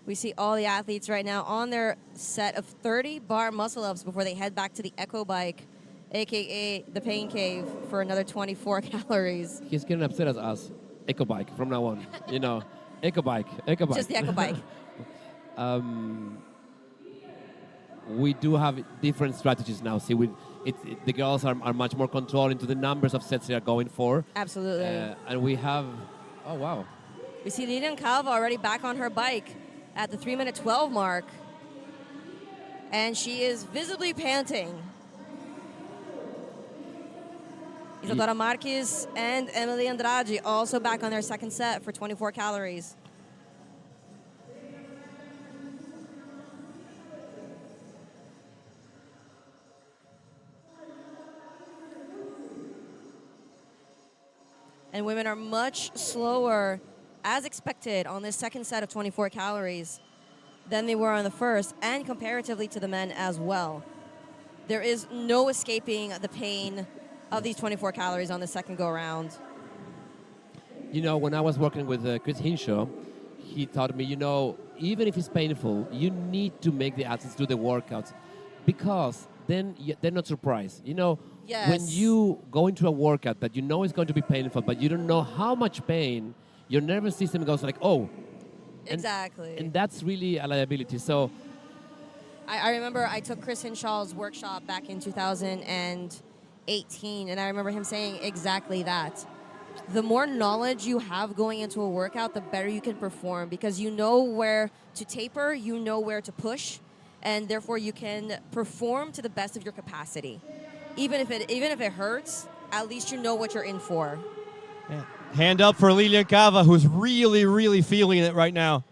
We see all the athletes right now on their set of 30 bar muscle-ups before they head back to the Echo Bike, a.k.a. the Pain Cave, for another 24 calories. He's getting upset at us. Echo Bike from now on. You know, Echo Bike. Just the Echo Bike. We do have different strategies now. See, the girls are much more controlled into the numbers of sets they are going for. Absolutely. And we have, oh, wow. We see Lilian Calva already back on her bike at the 3-minute 12 mark. And she is visibly panting. Isadora Marques and Emily Andrade also back on their second set for 24 calories. And women are much slower, as expected, on this second set of 24 calories than they were on the first, and comparatively to the men as well. There is no escaping the pain of these 24 calories on the second go-around. You know, when I was working with Chris Hinshaw, he taught me, you know, even if it's painful, you need to make the athletes do the workouts because then they're not surprised. You know, Yes. when you go into a workout that you know is going to be painful, but you don't know how much pain, your nervous system goes like, oh. Exactly. And that's really a liability. So I remember I took Chris Hinshaw's workshop back in 2018, and I remember him saying exactly that. The more knowledge you have going into a workout, the better you can perform because you know where to taper, you know where to push, and therefore you can perform to the best of your capacity. Even if it hurts, at least you know what you're in for. Hand up for Lilian Cava, who's really, really feeling it right now.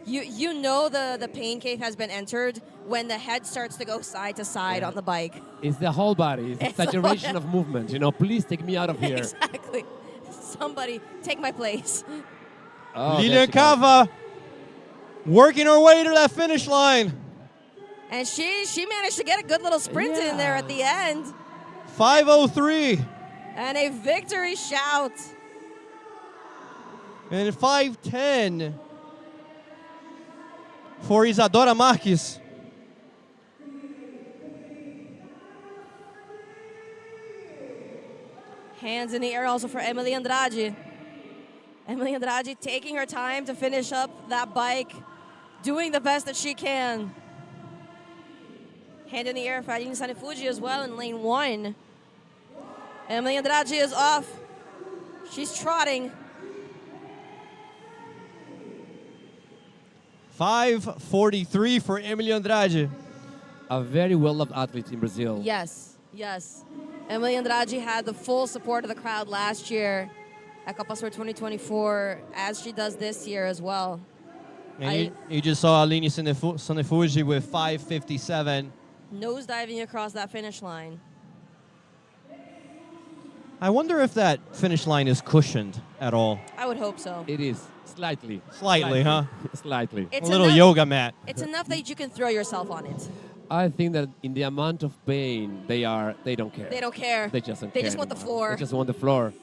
You know the pain cave has been entered when the head starts to go side to side on the bike. It's the whole body. It's the saturation of movement. You know, please take me out of here. Exactly. Somebody take my place. Oh, Lilian Cava working her way to that finish line. And she managed to get a good little sprint in there at the end. 5:03. And a victory shout. And 5:10 for Isadora Marques. Hands in the air also for Emily Andrade. Emily Andrade taking her time to finish up that bike, doing the best that she can. Hand in the air for Aline Sanefuji as well in lane 1. Emily Andrade is off. She's trotting. 5:43 for Emily Andrade. A very well-loved athlete in Brazil. Yes, yes. Emily Andrade had the full support of the crowd last year at Copa Sur 2024, as she does this year as well. And you just saw Aline Sanefuji with 5:57. Nosediving across that finish line. I wonder if that finish line is cushioned at all. I would hope so. It is. Slightly. Slightly, huh? Slightly. It's a little enough- yoga mat. It's enough that you can throw yourself on it. I think that in the amount of pain they don't care. They don't care. They just don't They care just want the anymore. floor. They just want the floor.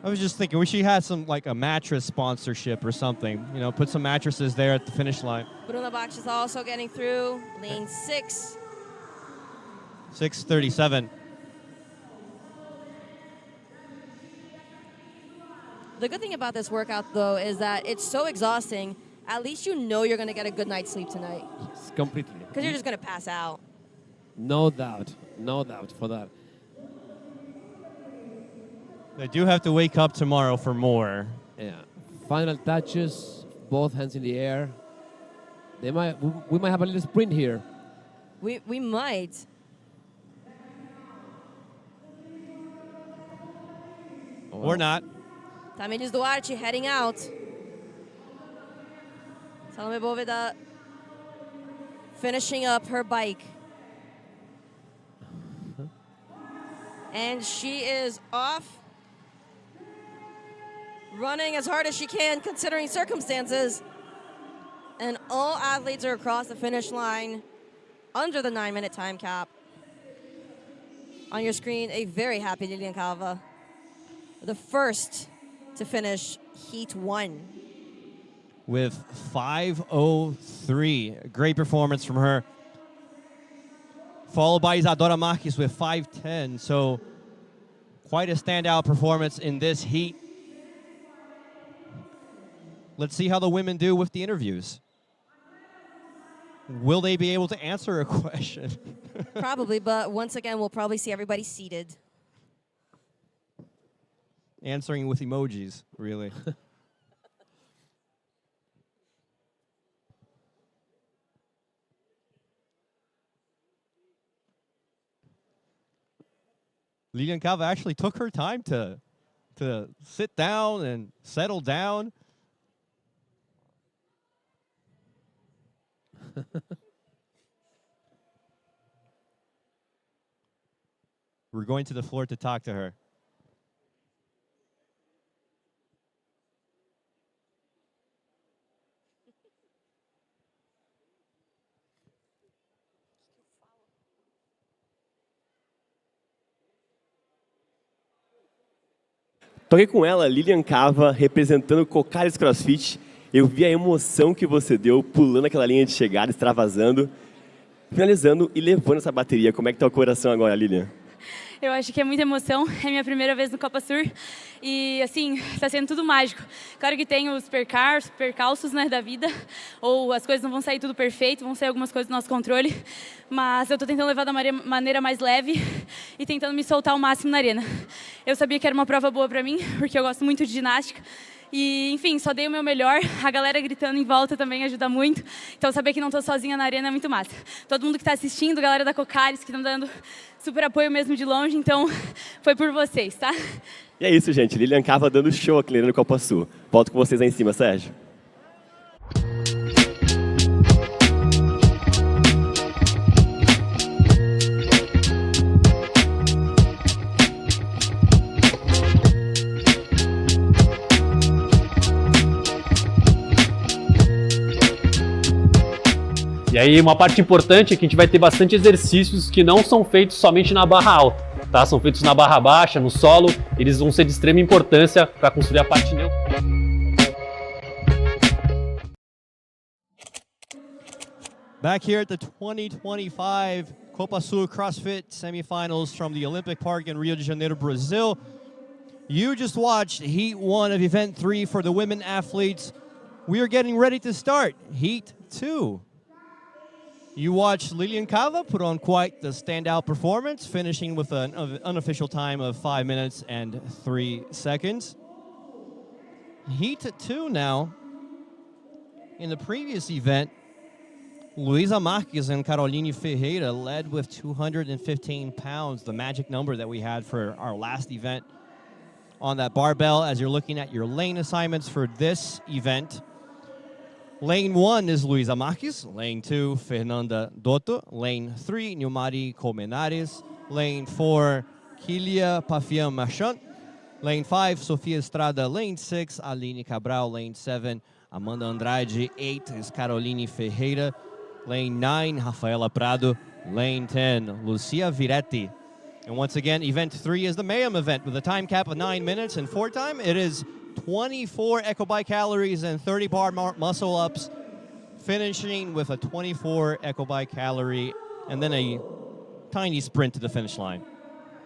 I was just thinking, we should have some like a mattress sponsorship or something. You know, put some mattresses there at the finish line. Bruna Bach is also getting through. Lane 6. 6:37. The good thing about this workout, though, is that it's so exhausting. At least you know you're going to get a good night's sleep tonight. Yes, completely. Because you're just going to pass out. No doubt. No doubt for that. They do have to wake up tomorrow for more. Yeah. Final touches, both hands in the air. We might have a little sprint here. We might. Or not. Tamiris Duarte heading out. Salome Boveda finishing up her bike. And she is off, running as hard as she can considering circumstances. And all athletes are across the finish line under the 9-minute time cap. On your screen, a very happy Lilian Cava. The first to finish Heat 1. With 5:03. A great performance from her. Followed by Isadora Marques with 5:10. So quite a standout performance in this heat. Let's see how the women do with the interviews. Will they be able to answer a question? Probably, but once again, we'll probably see everybody seated. Answering with emojis, really. Lilian Cava actually took her time to sit down and settle down. We're going to the floor to talk to her. Tô aqui com ela, Lilian Cava, representando o Cocales CrossFit. Eu vi a emoção que você deu, pulando aquela linha de chegada, extravasando, finalizando e levando essa bateria. Como é que tá o coração agora, Lilian? Eu acho que é muita emoção, é minha primeira vez no Copa Sur e, assim, está sendo tudo mágico. Claro que tem os percalços, né, da vida, ou as coisas não vão sair tudo perfeito, vão sair algumas coisas do nosso controle, mas eu estou tentando levar da maneira mais leve e tentando me soltar ao máximo na arena. Eu sabia que era uma prova boa para mim, porque eu gosto muito de ginástica E, enfim, só dei o meu melhor. A galera gritando em volta também ajuda muito. Então, saber que não estou sozinha na arena é muito massa. Todo mundo que está assistindo, galera da Cocares, que estão dando super apoio mesmo de longe. Então, foi por vocês, tá? E é isso, gente. Lilian Cava dando show aqui no Copa Sur. Volto com vocês aí em cima, Sérgio. E aí uma parte importante é que a gente vai ter bastante exercícios que não são feitos somente na barra alta, tá? São feitos na barra baixa, no solo, eles vão ser de extrema importância para construir a parte neutra. Back here at the 2025 Copa Sur CrossFit semifinals from the Olympic Park in Rio de Janeiro, Brazil. You just watched Heat 1 of Event 3 for the women athletes. We are getting ready to start Heat 2. You watched Lilian Cava put on quite the standout performance, finishing with an unofficial time of 5 minutes and 3 seconds. Heat 2 now. In the previous event, Luisa Marques and Caroline Ferreira led with 215 pounds, the magic number that we had for our last event on that barbell. As you're looking at your lane assignments for this event, Lane 1 is Luisa Marques. Lane 2, Fernanda Dotto. Lane 3, Nilmari Colmenares. Lane 4, Kilia Pafian Marchand. Lane 5, Sofia Estrada. Lane 6, Aline Cabral. Lane 7, Amanda Andrade. 8 is Caroline Ferreira. Lane 9, Rafaela Prado. Lane 10, Lucia Viretti. And once again, event 3 is the MAYHEM event with a time cap of 9 minutes, and for time it is 24 EcoBike calories and 30 bar muscle ups, finishing with a 24 EcoBike calorie and then a tiny sprint to the finish line.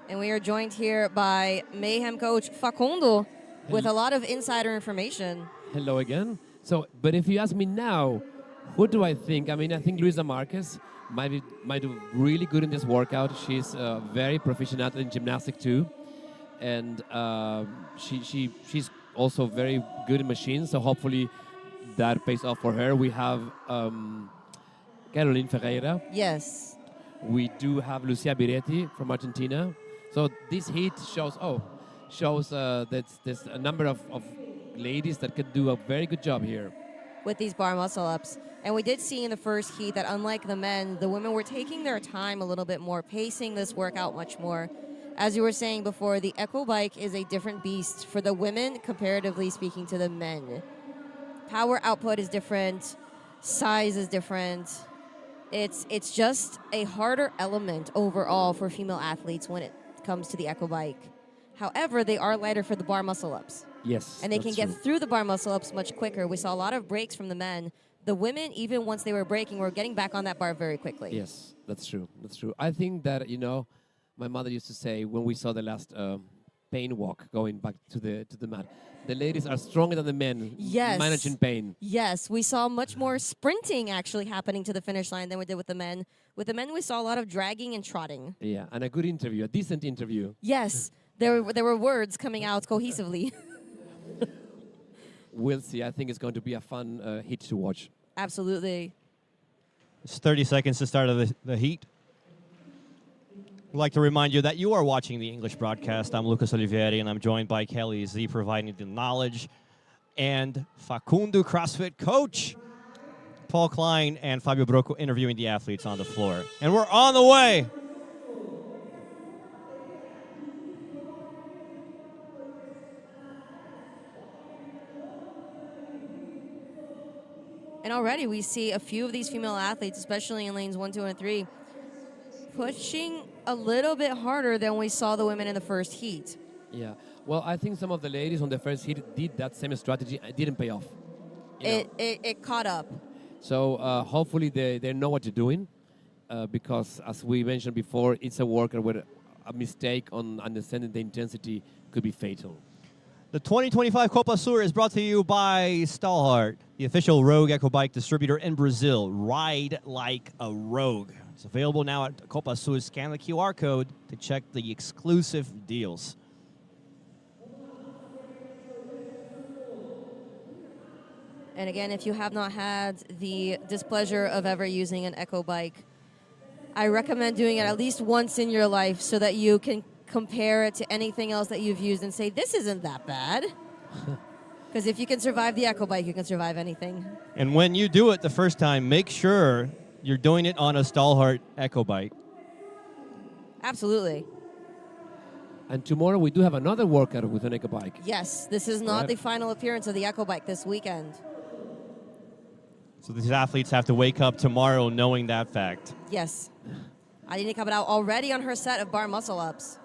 And we are joined here by MAYHEM coach Facundo with a lot of insider information. Hello again. So, but if you ask me now, who do I think? I mean, I think Luisa Marques might do really good in this workout. She's a very proficient athlete in gymnastics too, and she's also very good in machines. So hopefully that pays off for her. We have Caroline Ferreira. Yes. We do have Lucia Biretti from Argentina. So this heat shows that there's a number of ladies that could do a very good job here With these bar muscle ups. And we did see in the first heat that unlike the men, the women were taking their time a little bit more, pacing this workout much more. As you were saying before, the Echo Bike is a different beast for the women, comparatively speaking to the men. Power output is different, size is different. It's just a harder element overall for female athletes when it comes to the Echo Bike. However, they are lighter for the bar muscle ups. Yes, And they can that's get true. through the bar muscle ups much quicker. We saw a lot of breaks from the men. The women, even once they were breaking, were getting back on that bar very quickly. Yes, that's true. That's true. I think that, my mother used to say when we saw the last pain walk going back to the mat, the ladies are stronger than the men Yes. managing pain. Yes, we saw much more sprinting actually happening to the finish line than we did with the men. With the men, we saw a lot of dragging and trotting. Yeah, and a good interview, a decent interview. Yes, there were words coming out cohesively. We'll see. I think it's going to be a fun hit to watch. Absolutely. It's 30 seconds to start of the heat. I'd like to remind you that you are watching the English broadcast. I'm Lucas Olivieri, and I'm joined by Kelly Z, providing the knowledge, and Facundo CrossFit coach, Paul Klein, and Fabio Brocco interviewing the athletes on the floor. And we're on the way. And already we see a few of these female athletes, especially in lanes 1, 2, and 3, pushing a little bit harder than we saw the women in the first heat. Yeah. Well, I think some of the ladies on the first hit did that same strategy. It didn't pay off. It caught up. So hopefully they know what they're doing, because as we mentioned before, it's a worker where a mistake on understanding the intensity could be fatal. The 2025 Copa Sur is brought to you by Stalhart, the official Rogue Eco Bike distributor in Brazil. Ride like a rogue. It's available now at Copa Sur. Scan the QR code to check the exclusive deals. And again, if you have not had the displeasure of ever using an Echo bike, I recommend doing it at least once in your life so that you can compare it to anything else that you've used and say, this isn't that bad. Because if you can survive the Echo bike, you can survive anything. And when you do it the first time, make sure you're doing it on a Stalhart Echo bike. Absolutely. And tomorrow we do have another workout with an Echo bike. Yes, this is not the final appearance of the Echo bike this weekend. So these athletes have to wake up tomorrow knowing that fact. Yes. Aline Cabral already on her set of bar muscle ups.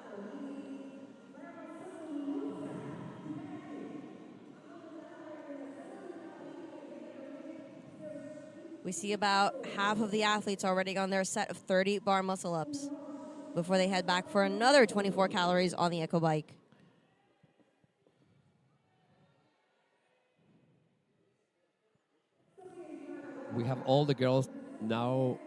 We see about half of the athletes already on their set of 30 bar muscle ups before they head back for another 24 calories on the Echo bike. We have all the girls now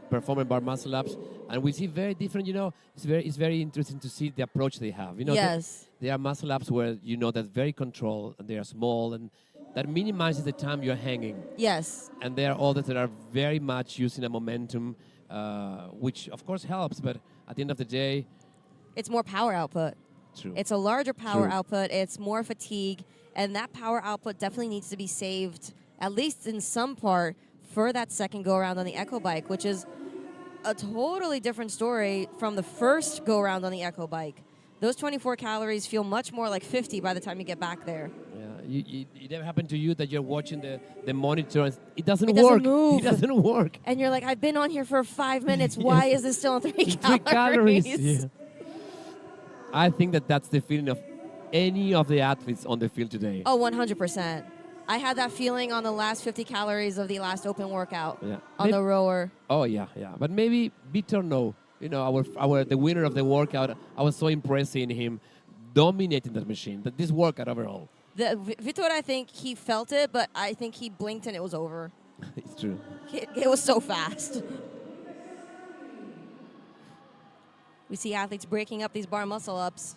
performing bar muscle ups, and we see very different, it's very interesting to see the approach they have. Yes. They are muscle ups where that's very controlled, and they are small, and that minimizes the time you're hanging. Yes. And there are others that are very much using a momentum, which of course helps, but at the end of the day, it's more power output. True. It's a larger power True. output. It's more fatigue, and that power output definitely needs to be saved, at least in some part, for that second go-around on the Echo bike, which is a totally different story from the first go-around on the Echo bike. Those 24 calories feel much more like 50 by the time you get back there. Yeah, it ever happened to you that you're watching the monitor and it doesn't It work? doesn't move. It doesn't work. And you're like, I've been on here for 5 minutes. Why is this still on 3 calories? 3 calories. Yeah. I think that's the feeling of any of the athletes on the field today. Oh, 100%. I had that feeling on the last 50 calories of the last open workout on the rower. Oh, yeah. But maybe Vitor, no. The winner of the workout, I was so impressed seeing him dominating that machine, this workout overall. Vitor, I think he felt it, but I think he blinked and it was over. It's true. It was so fast. We see athletes breaking up these bar muscle ups.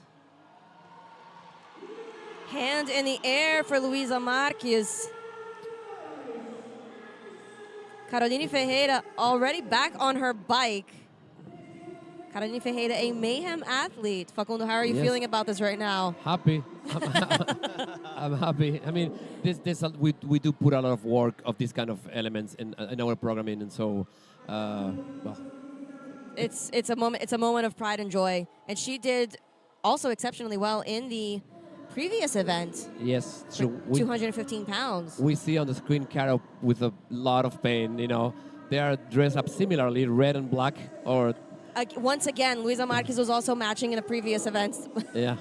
Hand in the air for Luisa Marques. Caroline Ferreira already back on her bike. Caroline Ferreira, a MAYHEM athlete. Facundo, how are you feeling about this right now? Happy. I'm happy. I mean, we do put a lot of work of these kind of elements in our programming, and so, well. It's a moment of pride and joy, and she did also exceptionally well in the previous event. Yes, true. 215 pounds. We see on the screen Caro with a lot of pain. They are dressed up similarly, red and black, or. Once again, Luisa Marques was also matching in a previous event. Yeah.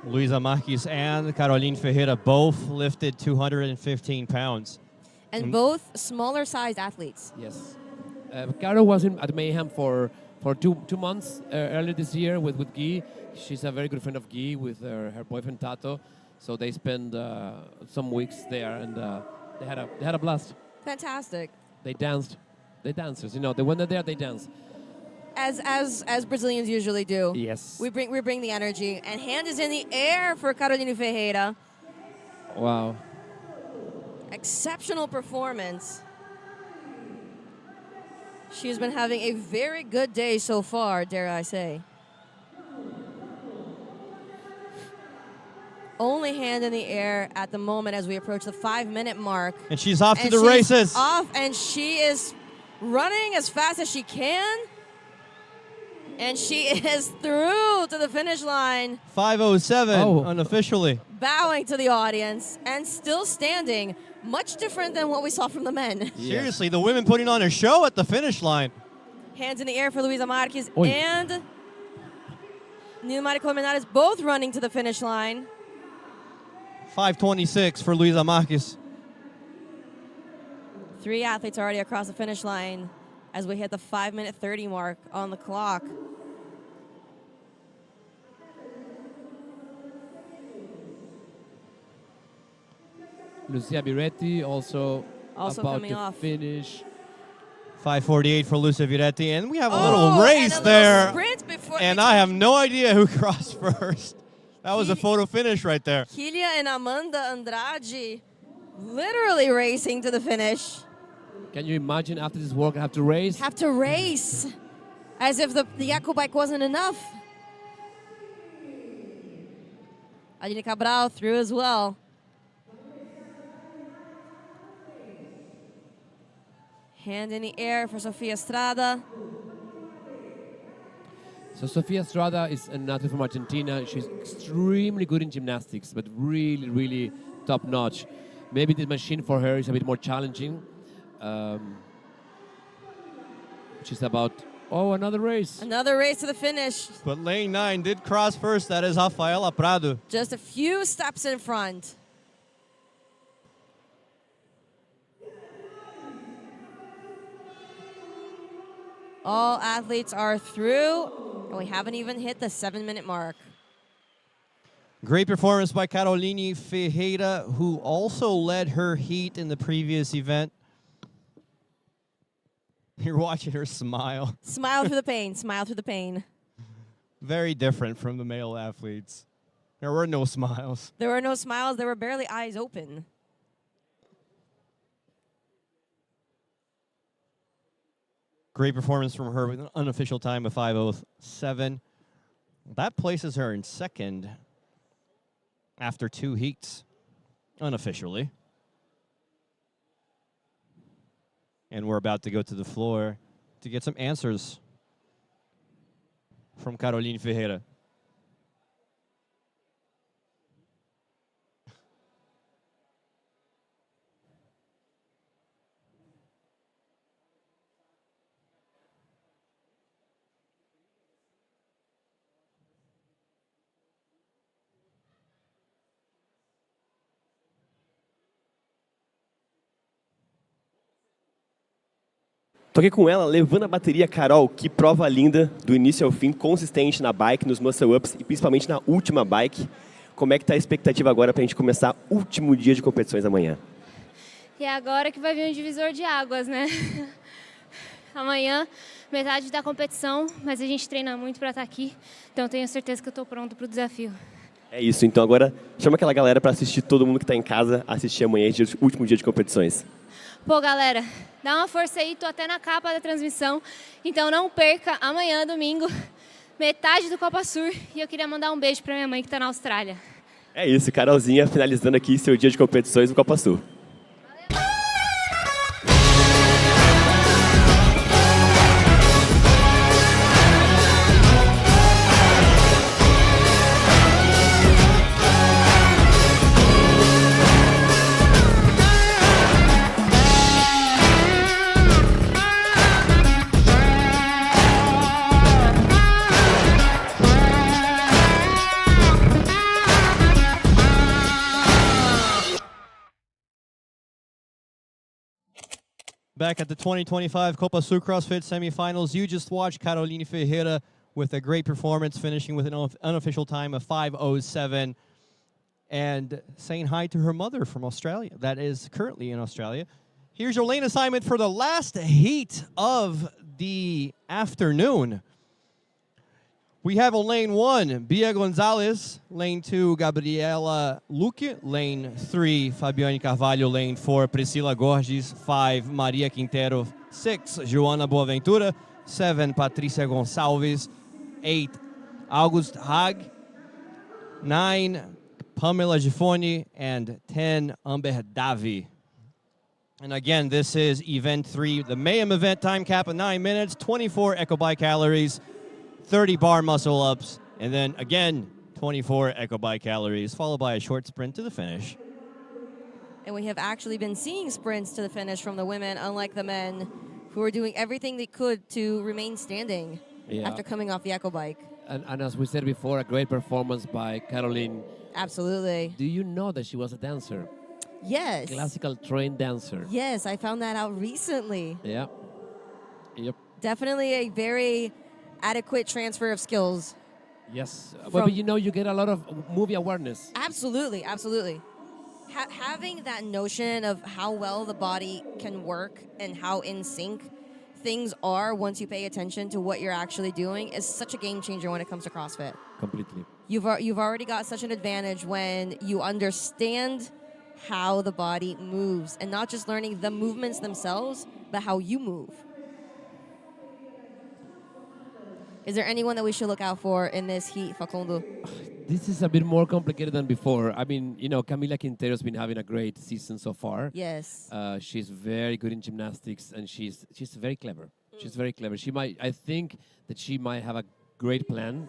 Luisa Marques and Caroline Ferreira both lifted 215 pounds. And both smaller-sized athletes. Yes. Caro was at MAYHEM for 2 months earlier this year with Guy. She's a very good friend of Guy with her boyfriend Tato. So they spent some weeks there, and they had a blast. Fantastic. They danced. They dancers. When they're there, they dance. As Brazilians usually do. Yes. We bring the energy. And hand is in the air for Caroline Ferreira. Wow. Exceptional performance. She's been having a very good day so far, dare I say. Only hand in the air at the moment as we approach the 5-minute mark. And she's off to the races. Off, and she is running as fast as she can. And she is through to the finish line. 5:07 unofficially. Bowing to the audience and still standing. Much different than what we saw from the men. Seriously, the women putting on a show at the finish line. Hands in the air for Luisa Marques Oy. and Nilmari Colmenares both running to the finish line. 5:26 for Luisa Marques. 3 athletes already across the finish line as we hit the 5-minute 30 mark on the clock. Lucia Biretti also about coming to off. finish. 5:48 for Lucia Viretti, and we have a Oh, little race and a there. little sprint before And I have no idea who crossed first. That was a photo finish right there. Kylia and Amanda Andrade literally racing to the finish. Can you imagine after this walk, I have to race? Have to race as if the Echo bike wasn't enough. Aline Cabral through as well. Hand in the air for Sofia Estrada. So Sofia Estrada is an athlete from Argentina. She's extremely good in gymnastics, but really, really top notch. Maybe this machine for her is a bit more challenging. She's about, another race. Another race to the finish. But lane 9 did cross first. That is Rafaela Prado. Just a few steps in front. All athletes are through, and we haven't even hit the 7-minute mark. Great performance by Caroline Ferreira, who also led her heat in the previous event. You're watching her smile. Smile through the pain, smile through the pain. Very different from the male athletes. There were no smiles. There were no smiles, there were barely eyes open. Great performance from her with an unofficial time of 5:07. That places her in second after 2 heats, unofficially. And we're about to go to the floor to get some answers from Caroline Ferreira. Tô aqui com ela, levando a bateria. Carol, que prova linda, do início ao fim, consistente na bike, nos muscle-ups e principalmente na última bike. Como é que tá a expectativa agora pra gente começar o último dia de competições amanhã? E é agora que vai vir um divisor de águas, né? Amanhã, metade da competição, mas a gente treina muito para estar aqui, então tenho certeza que eu tô pronto pro desafio. É isso, então agora chama aquela galera para assistir, todo mundo que tá em casa, assistir amanhã, último dia de competições. Pô, galera, dá uma força aí, tô até na capa da transmissão, então não perca, amanhã, domingo, metade do Copa Sur, e eu queria mandar um beijo pra minha mãe que tá na Austrália. É isso, Carolzinha finalizando aqui seu dia de competições no Copa Sur. Back at the 2025 Copa Sur CrossFit semifinals, you just watched Caroline Ferreira with a great performance, finishing with an unofficial time of 5:07, and saying hi to her mother from Australia, that is currently in Australia. Here's your lane assignment for the last heat of the afternoon. We have on lane 1, Bia Gonzalez. Lane 2, Gabriela Luque. Lane 3, Fabiane Carvalho. Lane 4, Priscila Gorges. 5, Maria Quintero. 6, Joana Boaventura. 7, Patricia Gonçalves. 8, August Hag. 9, Pamela Gifoni. And 10, Amber Davi. And again, this is event 3, the MAYHEM event, time cap of 9 minutes, 24 EcoBike calories, 30 bar muscle ups, and then again, 24 EcoBike calories, followed by a short sprint to the finish. And we have actually been seeing sprints to the finish from the women, unlike the men, who are doing everything they could to remain standing after coming off the EcoBike. And as we said before, a great performance by Caroline. Absolutely. Do you know that she was a dancer? Yes. Classical trained dancer. Yes, I found that out recently. Yeah. Yep. Definitely a very adequate transfer of skills. Yes. But you know, you get a lot of movie awareness. Absolutely, absolutely. Having that notion of how well the body can work and how in sync things are once you pay attention to what you're actually doing is such a game changer when it comes to CrossFit. Completely. You've already got such an advantage when you understand how the body moves and not just learning the movements themselves, but how you move. Is there anyone that we should look out for in this heat, Facundo? This is a bit more complicated than before. I mean, you know, Camila Quintero's been having a great season so far. Yes. She's very good in gymnastics, and she's very clever. She's very clever. I think that she might have a great plan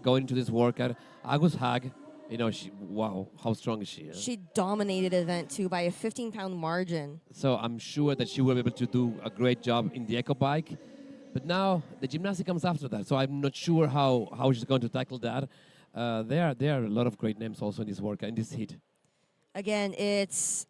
going into this workout. Agus Hag, you know, wow, how strong is she? She dominated the event too by a 15-pound margin. So I'm sure that she will be able to do a great job in the echo bike. But now the gymnastics comes after that, so I'm not sure how she's going to tackle that. There are a lot of great names also in this workout, in this heat. Again, it's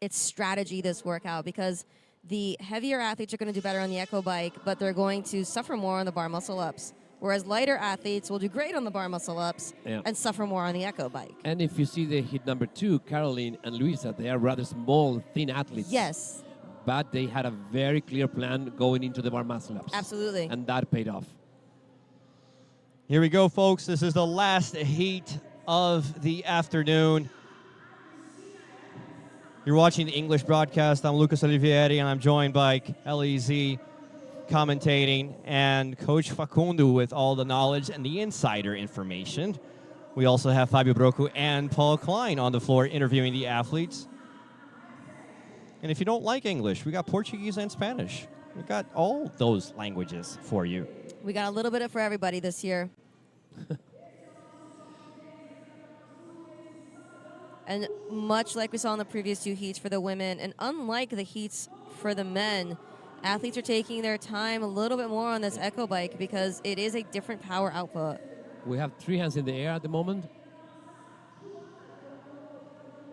strategy, this workout, because the heavier athletes are going to do better on the echo bike, but they're going to suffer more on the bar muscle ups. Whereas lighter athletes will do great on the bar muscle ups and suffer more on the echo bike. And if you see the heat number 2, Caroline and Luisa, they are rather small, thin athletes. Yes. But they had a very clear plan going into the bar muscle ups. Absolutely. And that paid off. Here we go, folks. This is the last heat of the afternoon. You're watching the English broadcast. I'm Lucas Olivieri, and I'm joined by LEZ commentating and Coach Facundo with all the knowledge and the insider information. We also have Fabio Brocco and Paul Klein on the floor interviewing the athletes. And if you don't like English, we got Portuguese and Spanish. We got all those languages for you. We got a little bit for everybody this year. And much like we saw in the previous 2 heats for the women, and unlike the heats for the men, athletes are taking their time a little bit more on this echo bike because it is a different power output. We have 3 hands in the air at the moment.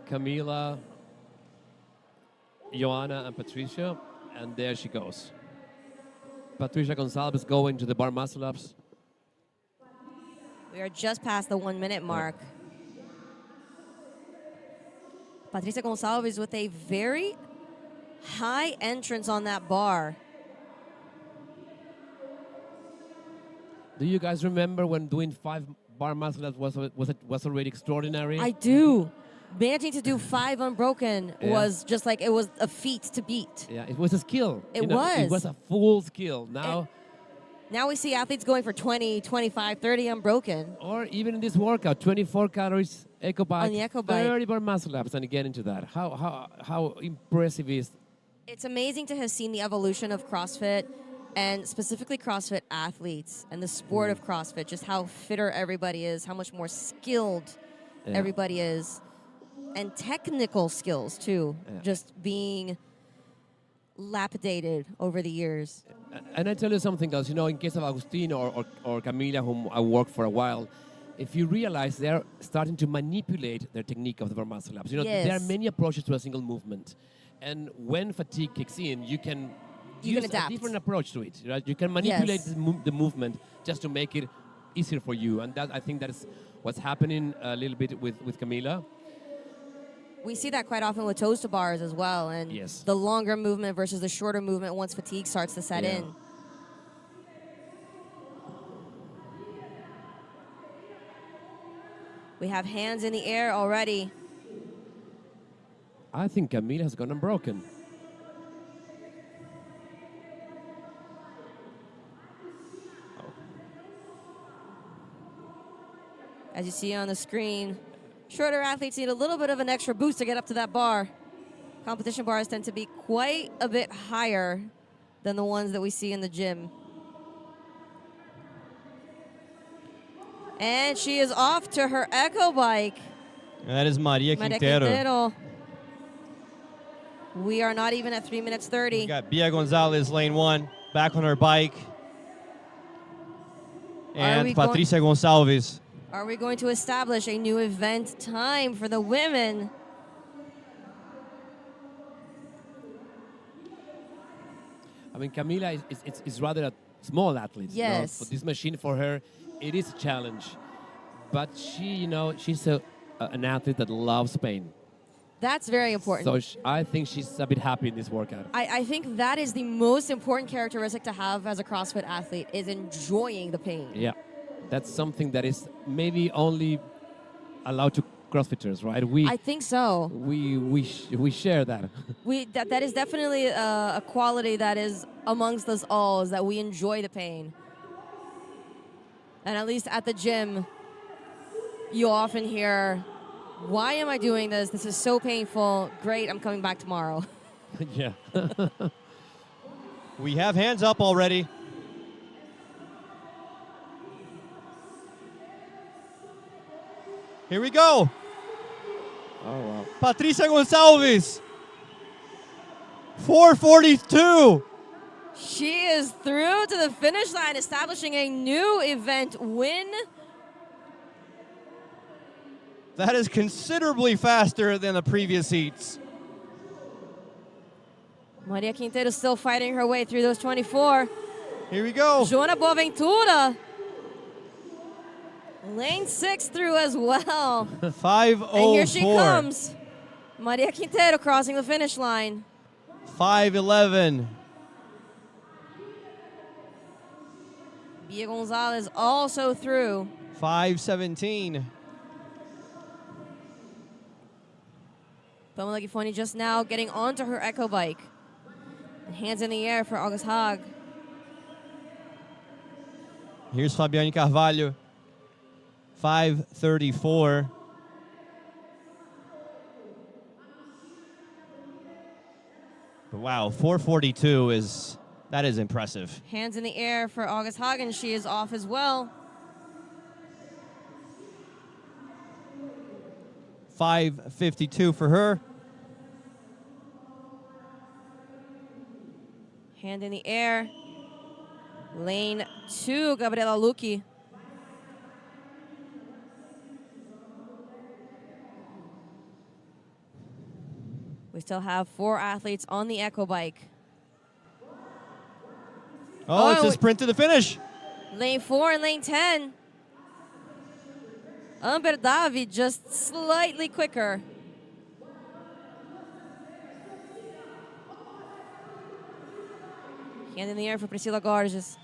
Camila, Joanna, and Patricia, and there she goes. Patricia Gonzalez going to the bar muscle ups. We are just past the 1 minute mark. Patricia Gonçalves with a very high entrance on that bar. Do you guys remember when doing 5 bar muscle ups was already extraordinary? I do. Managing to do 5 unbroken Yeah. was just like, it was a feat to beat. Yeah, it was a skill. It You know, was. It was a full skill. Now, Now we see athletes going for 20, 25, 30 unbroken. or even in this workout, 24 calories echo bike, On the echo bike. 30 bar muscle ups, and get into that. How impressive is? It's amazing to have seen the evolution of CrossFit and specifically CrossFit athletes and the sport of CrossFit, just how fitter everybody is, how much more skilled Yeah. everybody is, and technical skills too, just being lapidated over the years. And I tell you something else, you know, in case of Agustin or Camila, whom I worked for a while, if you realize they're starting to manipulate their technique of the bar muscle ups. You know, there are Yes. many approaches to a single movement. And when fatigue kicks in, you can use adapt. a different approach to it. Right? You can manipulate Yes. the movement just to make it easier for you. And that, I think that is what's happening a little bit with Camila. We see that quite often with toes to bars as well, and Yes. the longer movement versus the shorter movement once fatigue starts to set Yeah. in. We have hands in the air already. I think Camila has gone unbroken. As you see on the screen, shorter athletes need a little bit of an extra boost to get up to that bar. Competition bars tend to be quite a bit higher than the ones that we see in the gym. And she is off to her echo bike. And that is Maria Quintero. Quintero. We are not even at 3 minutes 30. We got Bia Gonzalez, lane 1, back on her bike. And we Patricia Gonçalves. Are we going to establish a new event time for the women? I mean, Camila is rather a small athlete. you know. Yes. For this machine, for her, it is a challenge. But she, you know, she's an athlete that loves pain. That's very important. So I think she's a bit happy in this workout. I think that is the most important characteristic to have as a CrossFit athlete, is enjoying the pain. Yeah, that's something that is maybe only allowed to CrossFitters, right? I think so. We share that. That is definitely a quality that is amongst us all, is that we enjoy the pain. And at least at the gym, you often hear, why am I doing this? This is so painful. Great, I'm coming back tomorrow. Yeah. We have hands up already. Here we go. Oh, wow. Patricia Gonçalves. 4:42. She is through to the finish line, establishing a new event win. That is considerably faster than the previous heats. Maria Quintero still fighting her way through those 24. Here we go. Joana Boaventura. Lane 6 through as well. 5:04. And here she comes. Maria Quintero crossing the finish line. 5:11. Bia Gonzalez also through. 5:17. Pamela Gifoni just now getting onto her Echo bike. And hands in the air for August Haag. Here's Fabiane Carvalho. 5:34. But wow, 4:42 is impressive. Hands in the air for August Hagen. She is off as well. 5:52 for her. Hand in the air. Lane 2, Gabriela Lucchi. We still have 4 athletes on the Echo bike. Oh, it's a sprint to the finish. Lane 4 and lane 10. Amber Davi just slightly quicker. Hand in the air for Priscila Gorges.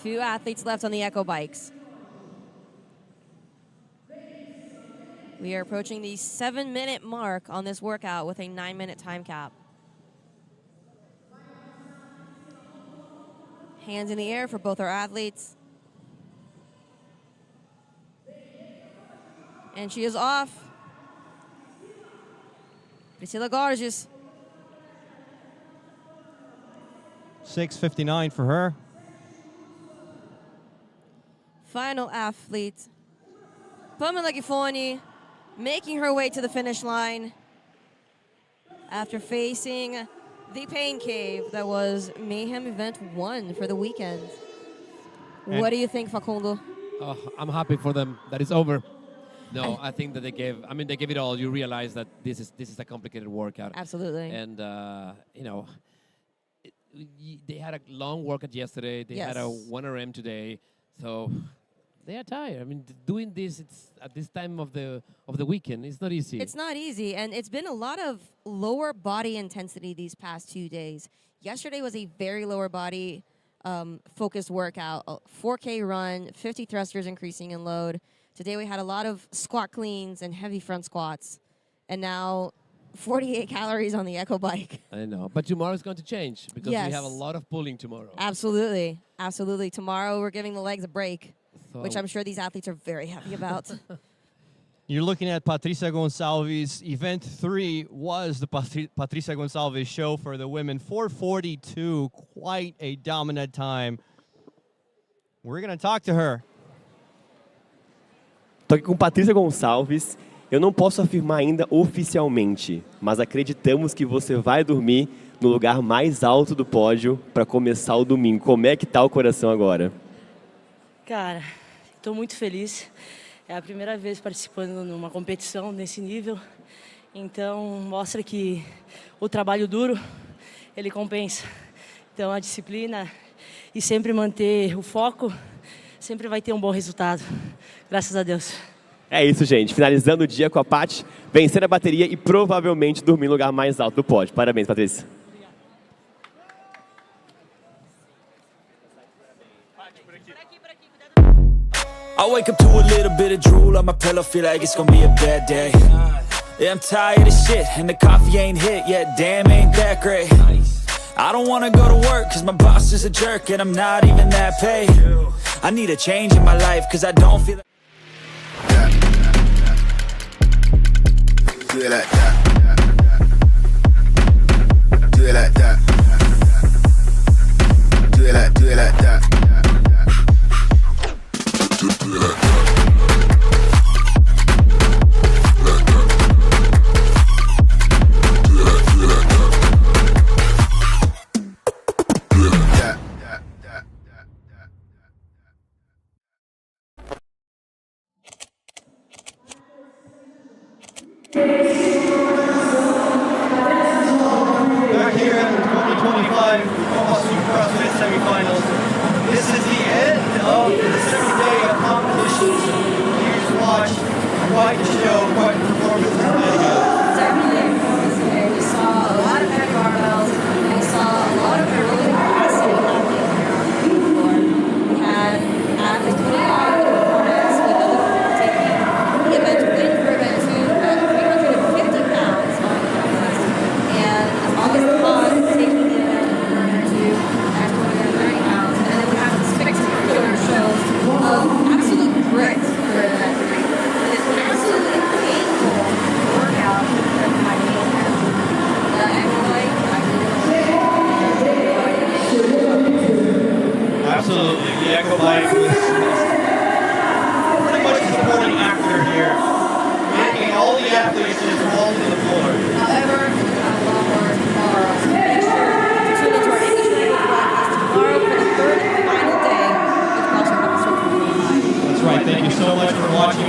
2 athletes left on the Echo bikes. We are approaching the 7-minute mark on this workout with a 9-minute time cap. Hands in the air for both our athletes. And she is off. Priscila Gorges. 6:59 for her. Final athlete, Pamela Gifoni, making her way to the finish line after facing the pain cave that was Mayhem Event 1 for the weekend. And what do you think, Facundo? I'm happy for them that it's over. No, I think that they gave it all. You realize that this is a complicated workout. Absolutely. And they had a long workout yesterday. They had a 1 RM today. So they are tired. I mean, doing this at this time of the weekend, it's not easy. It's not easy, and it's been a lot of lower body intensity these past 2 days. Yesterday was a very lower body focused workout, a 4K run, 50 thrusters increasing in load. Today we had a lot of squat cleans and heavy front squats, and now 48 calories on the Echo bike. I know, but tomorrow is going to change because we have a lot of pulling tomorrow. Absolutely, absolutely. Tomorrow we're giving the legs a break, which I'm sure these athletes are very happy about. You're looking at Patricia Gonçalves. Event 3 was the Patricia Gonçalves show for the women. 4:42, quite a dominant time. We're going to talk to her. Tô aqui com Patricia Gonçalves. Eu não posso afirmar ainda oficialmente, mas acreditamos que você vai dormir no lugar mais alto do pódio para começar o domingo. Como é que tá o coração agora? Cara, estou muito feliz. É a primeira vez participando numa competição nesse nível. Então, mostra que o trabalho duro, ele compensa. Então, a disciplina e sempre manter o foco, sempre vai ter um bom resultado. Graças a Deus. É isso, gente. Finalizando o dia com a Paty, vencendo a bateria e provavelmente dormir no lugar mais alto do pódio. Parabéns, Patrícia. I wake up to a little bit of drool on my pillow, feel like it's gonna be a bad day. Yeah, I'm tired of shit, and the coffee ain't hit yet, damn, ain't that great. I don't wanna go to work, cause my boss is a jerk, and I'm not even that paid. I need a change in my life, cause I don't feel Do it like that. Do it like that. Do it like that. Do it like that. Back here at the 2025 Copa Sur CrossFit semifinals. This is the end of the second day of competition. Here's to watch quite the show, quite the performance. Definitely a performance today. We saw a lot of heavy barbells, and we saw a lot of aerobic capacity happening here on the floor. We had athletes putting on the performance with other people taking the event win for event 2 at 350 pounds on the contest. And August Pond taking the event for event 2 at 230 pounds. And then we have the spectacular shows of absolute grit for event 3. It's an absolutely painful workout that my team has. Absolutely, the Echo Bike was pretty much the supporting actor here, making all the athletes just fall to the floor. However, we have a lot more tomorrow, so make sure to tune into our English language broadcast tomorrow for the third and final day of CrossFit Games 2025. That's right, thank you so much for watching